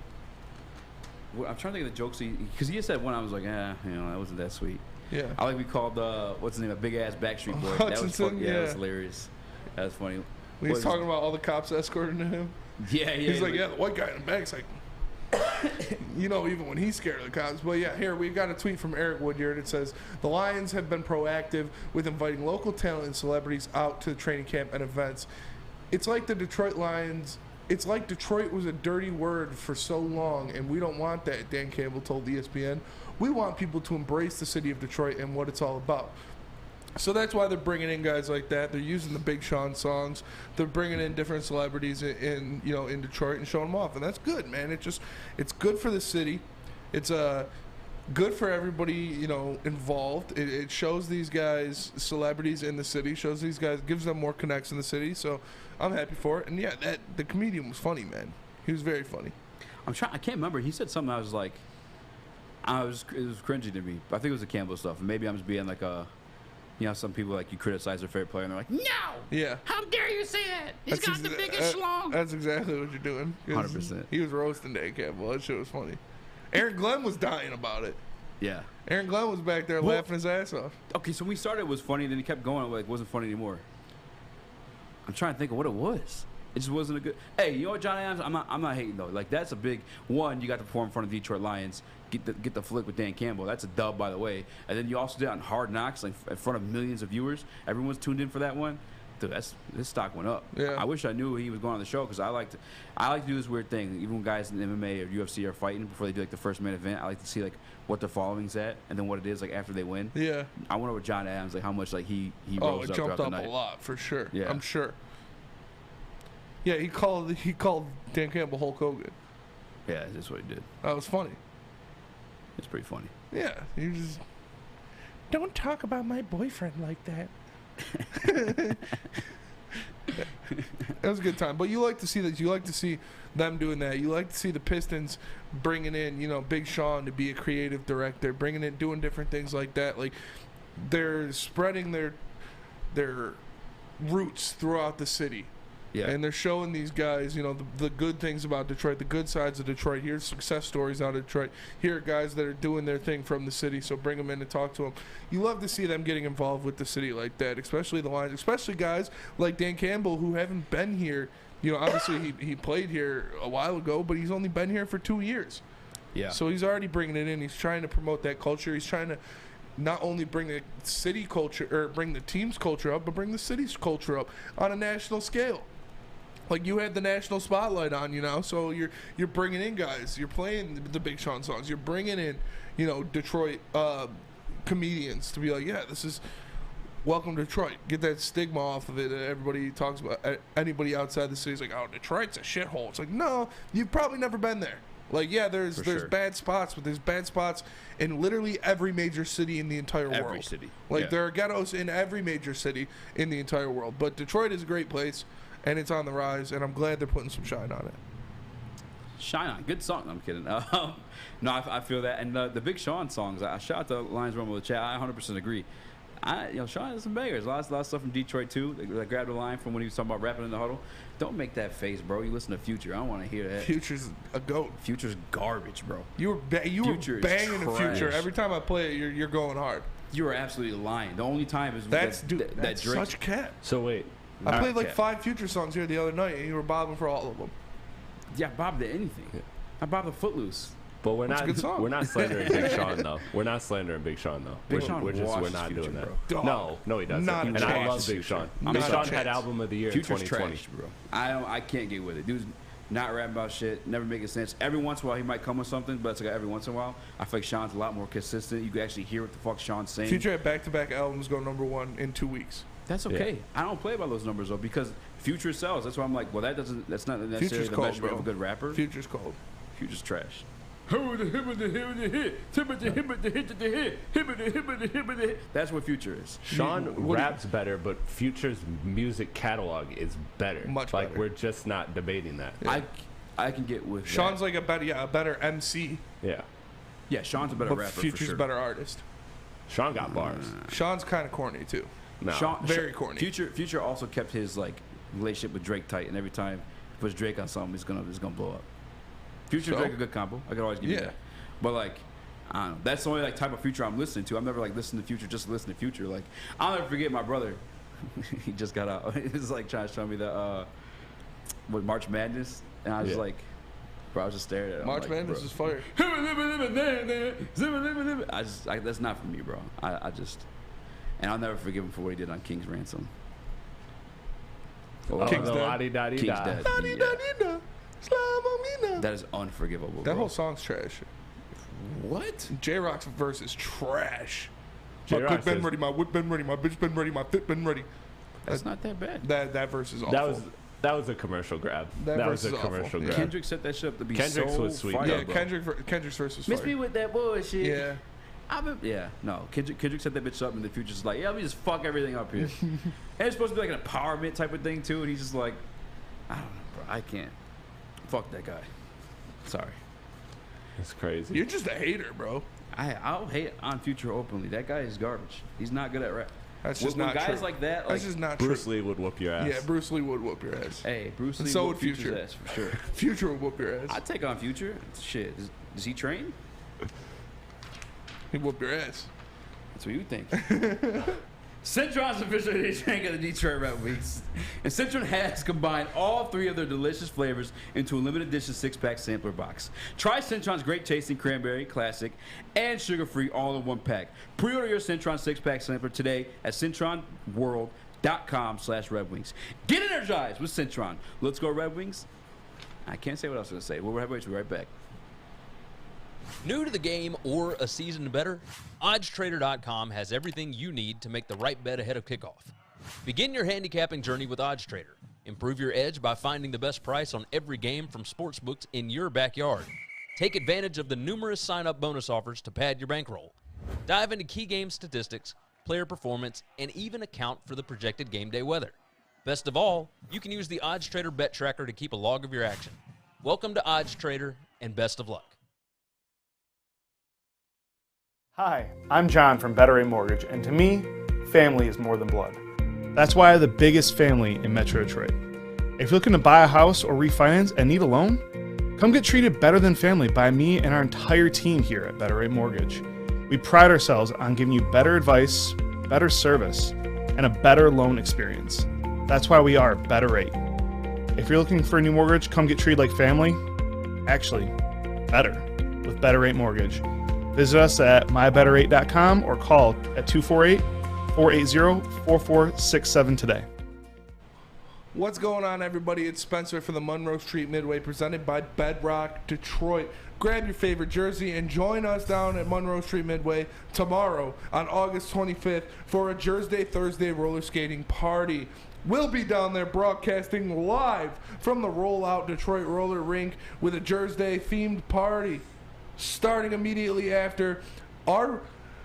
I'm trying to think of the jokes because he just said one, I was like, that wasn't that sweet. Yeah. I like we called, what's his name, a big-ass Backstreet Boy. That was funny. Yeah, that was hilarious. That was funny. When he's talking about all the cops escorting him. Yeah. He's like, the white guy in the back's like, even when he's scared of the cops. But yeah, here we got a tweet from Eric Woodward. It says, the Lions have been proactive with inviting local talent and celebrities out to training camp and events. It's like the Detroit Lions. It's like Detroit was a dirty word for so long, and we don't want that, Dan Campbell told ESPN. We want people to embrace the city of Detroit and what it's all about. So that's why they're bringing in guys like that. They're using the Big Sean songs. They're bringing in different celebrities in Detroit and showing them off, and that's good, man. It's good for the city. It's good for everybody involved. It shows these guys celebrities in the city. Shows these guys, gives them more connects in the city. So I'm happy for it. And yeah, the comedian was funny, man. He was very funny. I can't remember. He said something. I was like, it was cringy to me. I think it was the Campbell stuff. Maybe I'm just being like some people like you criticize their favorite player and they're like, no. Yeah. How dare you say that? He's got the biggest schlong. That's exactly what you're doing. 100%. He was roasting Dan Campbell. That shit was funny. Aaron Glenn was dying about it. Yeah. Aaron Glenn was back there laughing his ass off. Okay, so when we started, it was funny, then he kept going, like, it wasn't funny anymore. I'm trying to think of what it was. It just wasn't a good. Hey, you know what, John Adams? I'm not hating though. Like that's a big one. You got to perform in front of the Detroit Lions. Get the flick with Dan Campbell. That's a dub, by the way. And then you also did it on Hard Knocks, like in front of millions of viewers. Everyone's tuned in for that one. Dude, his stock went up. Yeah. I wish I knew he was going on the show because I like to do this weird thing. Even when guys in MMA or UFC are fighting before they do like the first main event, I like to see like what their following's at and then what it is like after they win. Yeah. I wonder with John Adams like how much like he rose it up jumped throughout up the night. a lot for sure. Yeah. I'm sure. Yeah, he called Dan Campbell Hulk Hogan. Yeah, that's what he did. That was funny. It's pretty funny. Yeah, you just don't talk about my boyfriend like that. That was a good time. But you like to see that. You like to see them doing that. You like to see the Pistons bringing in, Big Sean to be a creative director, bringing in, doing different things like that. Like they're spreading their roots throughout the city. Yeah. And they're showing these guys, the good things about Detroit, the good sides of Detroit. Here's success stories out of Detroit. Here are guys that are doing their thing from the city, so bring them in and talk to them. You love to see them getting involved with the city like that, especially the Lions, especially guys like Dan Campbell who haven't been here. Obviously he played here a while ago, but he's only been here for 2 years. Yeah. So he's already bringing it in. He's trying to promote that culture. He's trying to not only bring the city culture or bring the team's culture up, but bring the city's culture up on a national scale. Like you had the national spotlight on, so you're bringing in guys. You're playing the Big Sean songs. You're bringing in, Detroit comedians to be like, yeah, this is welcome to Detroit. Get that stigma off of it. Everybody talks about anybody outside the city is like, oh, Detroit's a shithole. It's like, no, you've probably never been there. Like, yeah, there's bad spots, but there's bad spots in literally every major city in the entire world. Every city. Like there are ghettos in every major city in the entire world. But Detroit is a great place. And it's on the rise, and I'm glad they're putting some shine on it. Shine on. Good song. No, I'm kidding. No, I feel that. And the Big Sean songs, I shout out the Lions Rumble the chat. I 100% agree. Sean has some bangers. A lot of stuff from Detroit, too. They grabbed a line from when he was talking about rapping in the huddle. Don't make that face, bro. You listen to Future. I don't want to hear that. Future's a goat. Future's garbage, bro. You were banging the Future. Every time I play it, you're going hard. You are absolutely lying. The only time is that's that such cat. So wait. I played like 5 Future songs here the other night, and you were bobbing for all of them. Yeah, I bobbed at anything. I bobbed a Footloose. But we're That's a not. good song. We're not slandering Big Sean though. We're not slandering Big Sean though. Big Sean we're washes not Future, doing that. bro. No, he doesn't. Not a and I love chance. Big Sean. Not Big a Sean chance. had album of the year in Future's 2020. trash, bro. I can't get with it. Dude's not rapping about shit, never making sense. Every once in a while he might come with something, but it's like every once in a while. I feel like Sean's a lot more consistent. You can actually hear what the fuck Sean's saying. Future had back-to-back albums go #1 in 2 weeks. That's okay. I don't play by those numbers though because Future sells. That's why I'm like, well, that's not necessarily Future's the cold, measurement bro. of a good rapper. Future's cold. Future's trash. That's what Future is. Sean raps better, but Future's music catalog is better. Much like better. we're just not debating that. Yeah. I can get with Sean's that. like a better MC. Yeah. Yeah, Sean's a better But rapper Future's for sure. a better artist. Sean got bars. Sean's kind of corny too. No. Very corny. Future also kept his like relationship with Drake tight, and every time he puts Drake on something, it's gonna blow up. Future and So? Drake a good combo. I could always give you that. But like, I don't know. That's the only like type of Future I'm listening to. I'm never like listening to Future just to listen to Future. Like, I'll never forget my brother. He just got out. He was like trying to show me the what March Madness, and I was like, bro, I was just staring at him. March like, Madness bro. is fire. That's not for me, bro. I just, and I'll never forgive him for what he did on King's Ransom. King's dead. dead. King's dead. Da-dee-da-dee-da. Slamomina. That is unforgivable. That bro. whole song's trash. What? J-Rock's verse is trash. J-Rock My good been says- ready, my wood been ready, my bitch been ready, my fit been ready. That's not that bad. That verse is awful. That was a commercial grab. That was verse a is awful. commercial Yeah. grab. Kendrick set that shit up to be Kendrick's so was sweet, fire, Yeah, bro. Kendrick's verse was Miss fire. me with that bullshit. Yeah. Yeah, no. Kendrick set that bitch up, and the Future's like, yeah, let me just fuck everything up here. And it's supposed to be like an empowerment type of thing too, and he's just like, I don't know, bro. I can't. Fuck that guy. Sorry. It's crazy. You're just a hater, bro. I'll hate on Future openly. That guy is garbage. He's not good at rap. That's just when not guys true. like that, like That's just not Bruce true. Lee would whoop your ass. Yeah, Bruce Lee would whoop your ass. Hey, Bruce And Lee so whooped would Future's Future. ass for sure. Future would whoop your ass. I'd take on Future. Shit, does he train? He'd whoop your ass. That's what you think. Cintron's officially the drink of the Detroit Red Wings. And Cintron has combined all 3 of their delicious flavors into a limited edition 6-pack sampler box. Try Cintron's great tasting cranberry, classic, and sugar-free all in one pack. Pre-order your Cintron 6-pack sampler today at CintronWorld.com/Red Wings. Get energized with Cintron. Let's go Red Wings. I can't say what else I was going to say. We'll be right back. New to the game or a season better? OddsTrader.com has everything you need to make the right bet ahead of kickoff. Begin your handicapping journey with OddsTrader. Improve your edge by finding the best price on every game from sportsbooks in your backyard. Take advantage of the numerous sign-up bonus offers to pad your bankroll. Dive into key game statistics, player performance, and even account for the projected game day weather. Best of all, you can use the OddsTrader bet tracker to keep a log of your action. Welcome to OddsTrader, and best of luck. Hi, I'm John from Better Rate Mortgage, and to me, family is more than blood. That's why I have the biggest family in Metro Detroit. If you're looking to buy a house or refinance and need a loan, come get treated better than family by me and our entire team here at Better Rate Mortgage. We pride ourselves on giving you better advice, better service, and a better loan experience. That's why we are Better Rate. If you're looking for a new mortgage, come get treated like family. Actually, better with Better Rate Mortgage. Visit us at mybetterrate.com or call at 248-480-4467 today. What's going on, everybody? It's Spencer for the Monroe Street Midway, presented by Bedrock Detroit. Grab your favorite jersey and join us down at Monroe Street Midway tomorrow on August 25th for a Jersey Thursday roller skating party. We'll be down there broadcasting live from the Rollout Detroit Roller Rink with a Jersey themed party. Starting immediately after our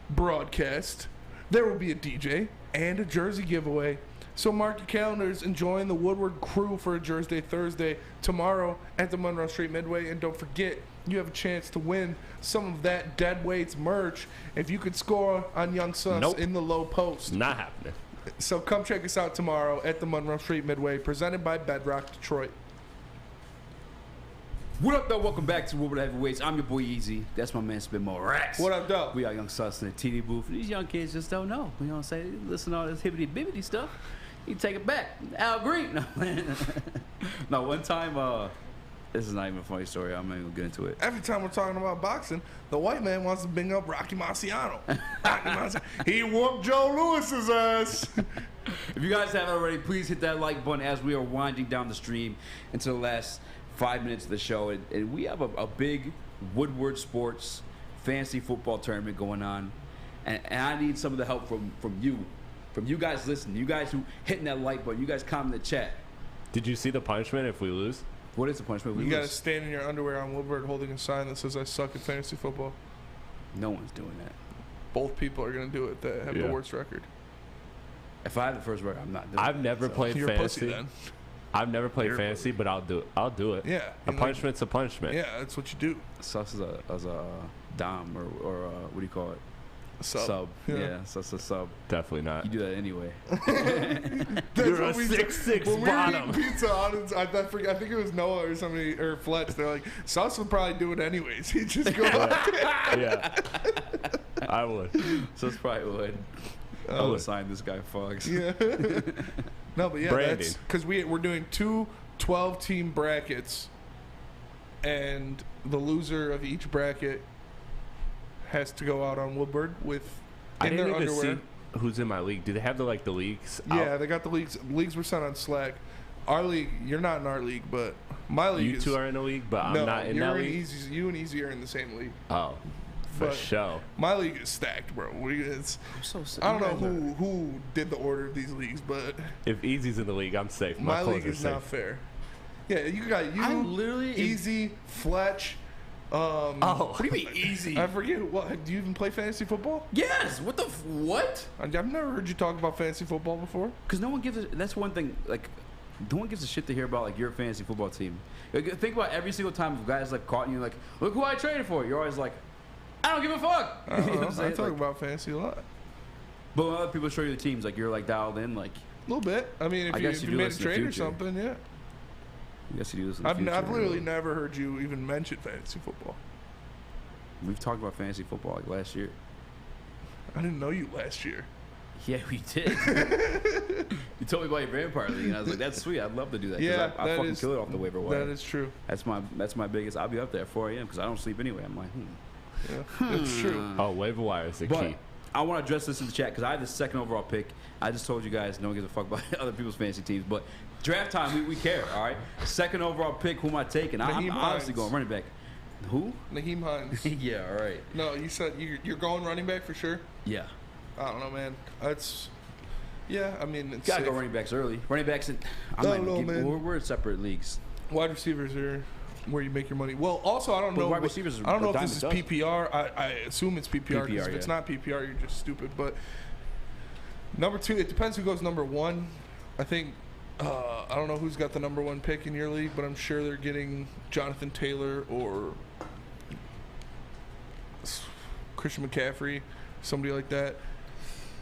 broadcast, there will be a DJ and a jersey giveaway. So mark your calendars and join the Woodward crew for a Jersey Thursday tomorrow at the Monroe Street Midway. And don't forget, you have a chance to win some of that Dead Weights merch if you could score on Young Sus in the low post. Not happening. So come check us out tomorrow at the Monroe Street Midway, presented by Bedrock Detroit. What up, though? Welcome back to Woodward Heavyweights. I'm your boy Eazy. That's my man Spin More Racks. What up, though? We are Young Sus in the TD booth. These young kids just don't know. You know what I'm saying? Listen to all this hibbity-bibbity stuff. You take it back. Al Green. No, no, one time This is not even a funny story. I'm not even gonna get into it. Every time we're talking about boxing, the white man wants to bring up Rocky Marciano. He whooped Joe Louis's ass. If you guys haven't already, please hit that like button as we are winding down the stream into the last 5 minutes of the show. And we have a big Woodward Sports fantasy football tournament going on. And I need some of the help from you guys listening, you guys who hitting that like button, you guys comment in the chat. Did you see the punishment if we lose? What is the punishment? You gotta stand in your underwear on Woodward holding a sign that says I suck at fantasy football. No one's doing that. Both people are gonna do it that have the worst record. If I have the first record, I'm not doing I've never played You're a fantasy. pussy, then. I've never played fantasy, but I'll do it. Yeah. A punishment's a punishment. Yeah, that's what you do. Sus as a dom or what do you call it? Sub. Yeah, so it's a sub. Definitely not. You do that anyway. You're a 6'6" when bottom. We were eating pizza on, I think it was Noah or somebody or Fletch. They're like, Sus would probably do it anyways. He'd just go. Yeah, I would. Sus probably would. I would sign this guy Fox. Yeah. No, but yeah, Branding. that's because we're doing 2 12-team brackets, and the loser of each bracket has to go out on Woodward with I in didn't their even underwear. see who's in my league. Do they have the leagues? Yeah, they got the leagues. Leagues were sent on Slack. Our league, you're not in our league, but my league. You two are in a league, but I'm no, not in you're that in league. Easy's, you and Eazy are in the same league. Oh, for sure. My league is stacked, bro. I don't know who did the order of these leagues, but if Easy's in the league, I'm safe. my clothes league are is safe. not fair. Yeah, you got you, I'm literally Eazy, Fletch. What do you mean Eazy? I forget what. Do you even play fantasy football? Yes. What the what? I've never heard you talk about fantasy football before. Because no one gives a. That's one thing. Like, no one gives a shit to hear about like your fantasy football team. Like, think about every single time a guy's like caught you like, look who I traded for. You're always like, I don't give a fuck. You know what I'm I saying? talk about fantasy a lot. But when other people show you the teams, like you're like dialed in, like a little bit. I mean, if you do made a listen to trade or Future. something, yeah. I guess you do this. I've literally never heard you even mention fantasy football. We've talked about fantasy football like last year. I didn't know you last year. Yeah, we did. You told me about your Vampire League, and I was like, "That's sweet. I'd love to do that." 'Cause Yeah, I fucking kill it off the waiver wire. That is true. That's my biggest. I'll be up there at 4 a.m. because I don't sleep anyway. I'm like, Yeah, that's true. Oh, waiver wire is the key. I want to address this in the chat because I have the second overall pick. I just told you guys, no one gives a fuck about other people's fantasy teams, but draft time, we care. All right, second overall pick. Who am I taking? I'm honestly going running back. Who? Naheem Hines. Yeah, all right. No, you said you're going running back for sure? Yeah. I don't know, man. Yeah, I mean, it's Gotta go safe. running backs early. Running backs, we're in separate leagues. Wide receivers are where you make your money. Well, also, I don't know. Wide receivers I don't know are if this is dime a PPR. I assume it's PPR. 'Cause if it's not PPR, you're just stupid. But number 2, it depends who goes number 1. I think I don't know who's got the number 1 pick in your league, but I'm sure they're getting Jonathan Taylor or Christian McCaffrey, somebody like that.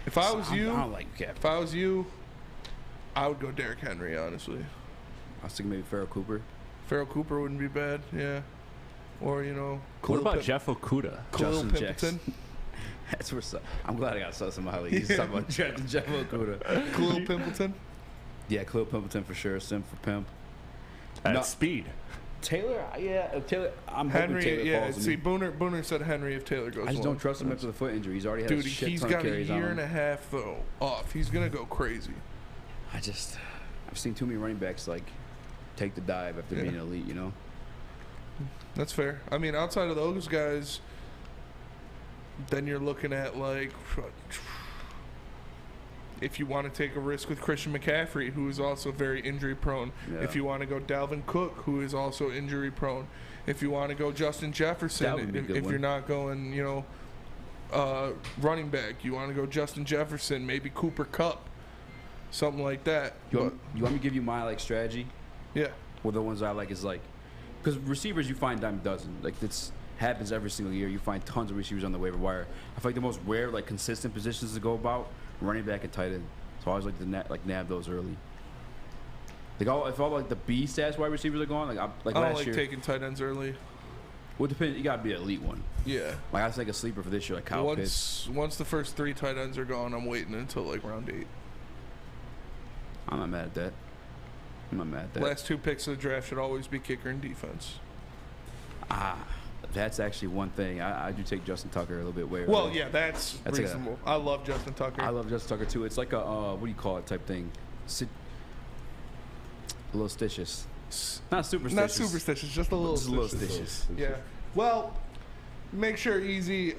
If I was you, I don't like McCaffrey. If I was you, I would go Derrick Henry, honestly. I was thinking maybe Farrell Cooper. Farrell Cooper wouldn't be bad, yeah. Or, what about Jeff Okudah? Khalil Pimpleton. That's what's up. I'm glad I got Sus in my league. He's talking about Jeff Okudah. Khalil Pimpleton? Yeah, Khalil Pimpleton for sure. Sim for Pimp. At speed. Taylor, Taylor. I'm Henry, hoping Taylor falls to me. Booner said Henry if Taylor goes. I just don't trust him after the foot injury. He's already had a shit ton of carries on him. He's got a year and a half though off. He's gonna go crazy. I've seen too many running backs like take the dive after being elite. That's fair. I mean, outside of those guys, then you're looking at like, if you want to take a risk with Christian McCaffrey, who is also very injury prone. Yeah. If you want to go Dalvin Cook, who is also injury prone. If you want to go Justin Jefferson, if you're not going, running back, you want to go Justin Jefferson, maybe Cooper Kupp, something like that. You want me to give you my strategy? Yeah. Well, the ones I like is because receivers you find dime a dozen. This happens every single year. You find tons of receivers on the waiver wire. I feel like the most rare, consistent positions to go about, running back and tight end. So I always like to nab those early. If all the B stats wide receivers are going, I don't like taking tight ends early. Well, it depends. You gotta be an elite one. Yeah. I was like a sleeper for this year, like Kyle Pitts. Once the first 3 tight ends are gone, I'm waiting until round 8. I'm not mad at that. I'm not mad at that. Last 2 picks of the draft should always be kicker and defense. That's actually one thing. I do take Justin Tucker a little bit way. Well, yeah, that's reasonable. I love Justin Tucker. I love Justin Tucker too. It's like a what do you call it type thing? A little stitious. Not superstitious. Not superstitious, just a little stitious. Yeah. Well, make sure Eazy,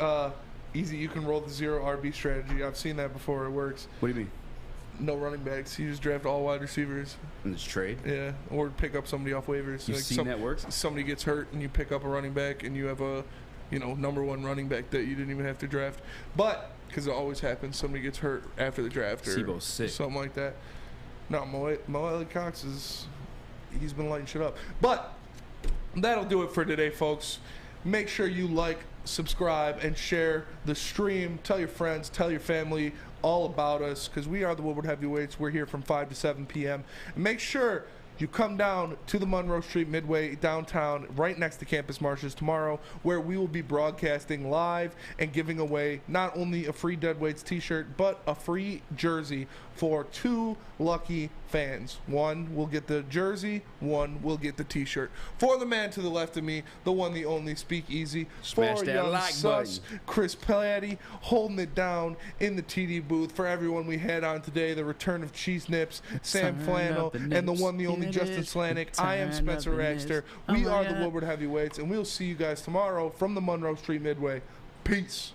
you can roll the 0 RB strategy. I've seen that before. It works. What do you mean? No running backs. You just draft all wide receivers. And just trade? Yeah. Or pick up somebody off waivers. You've seen that work? Somebody gets hurt and you pick up a running back and you have a, number 1 running back that you didn't even have to draft. But, because it always happens, somebody gets hurt after the draft or Sebo's sick. Something like that. No, Mo Elliott Cox he's been lighting shit up. But that'll do it for today, folks. Make sure you like, subscribe, and share the stream. Tell your friends, tell your family all about us, because we are the Woodward Heavyweights. We're here from 5 to 7 p.m. And make sure you come down to the Monroe Street Midway downtown, right next to Campus Marshes tomorrow, where we will be broadcasting live and giving away not only a free Deadweights t-shirt, but a free jersey for 2 lucky fans. 1 will get the jersey, 1 will get the t-shirt. For the man to the left of me, the one, the only, Speak Easy. Smash for that young like sus, button. Chris Platty, holding it down in the TD booth. For everyone we had on today, the return of Cheese Nips, Sam Turn Flannel, up the and the nips. one, the only, It Justin is. Slanik. I am Turn Spencer up the nips. Raxter. Oh We my are the God. Woodward Heavyweights, and we'll see you guys tomorrow from the Monroe Street Midway. Peace.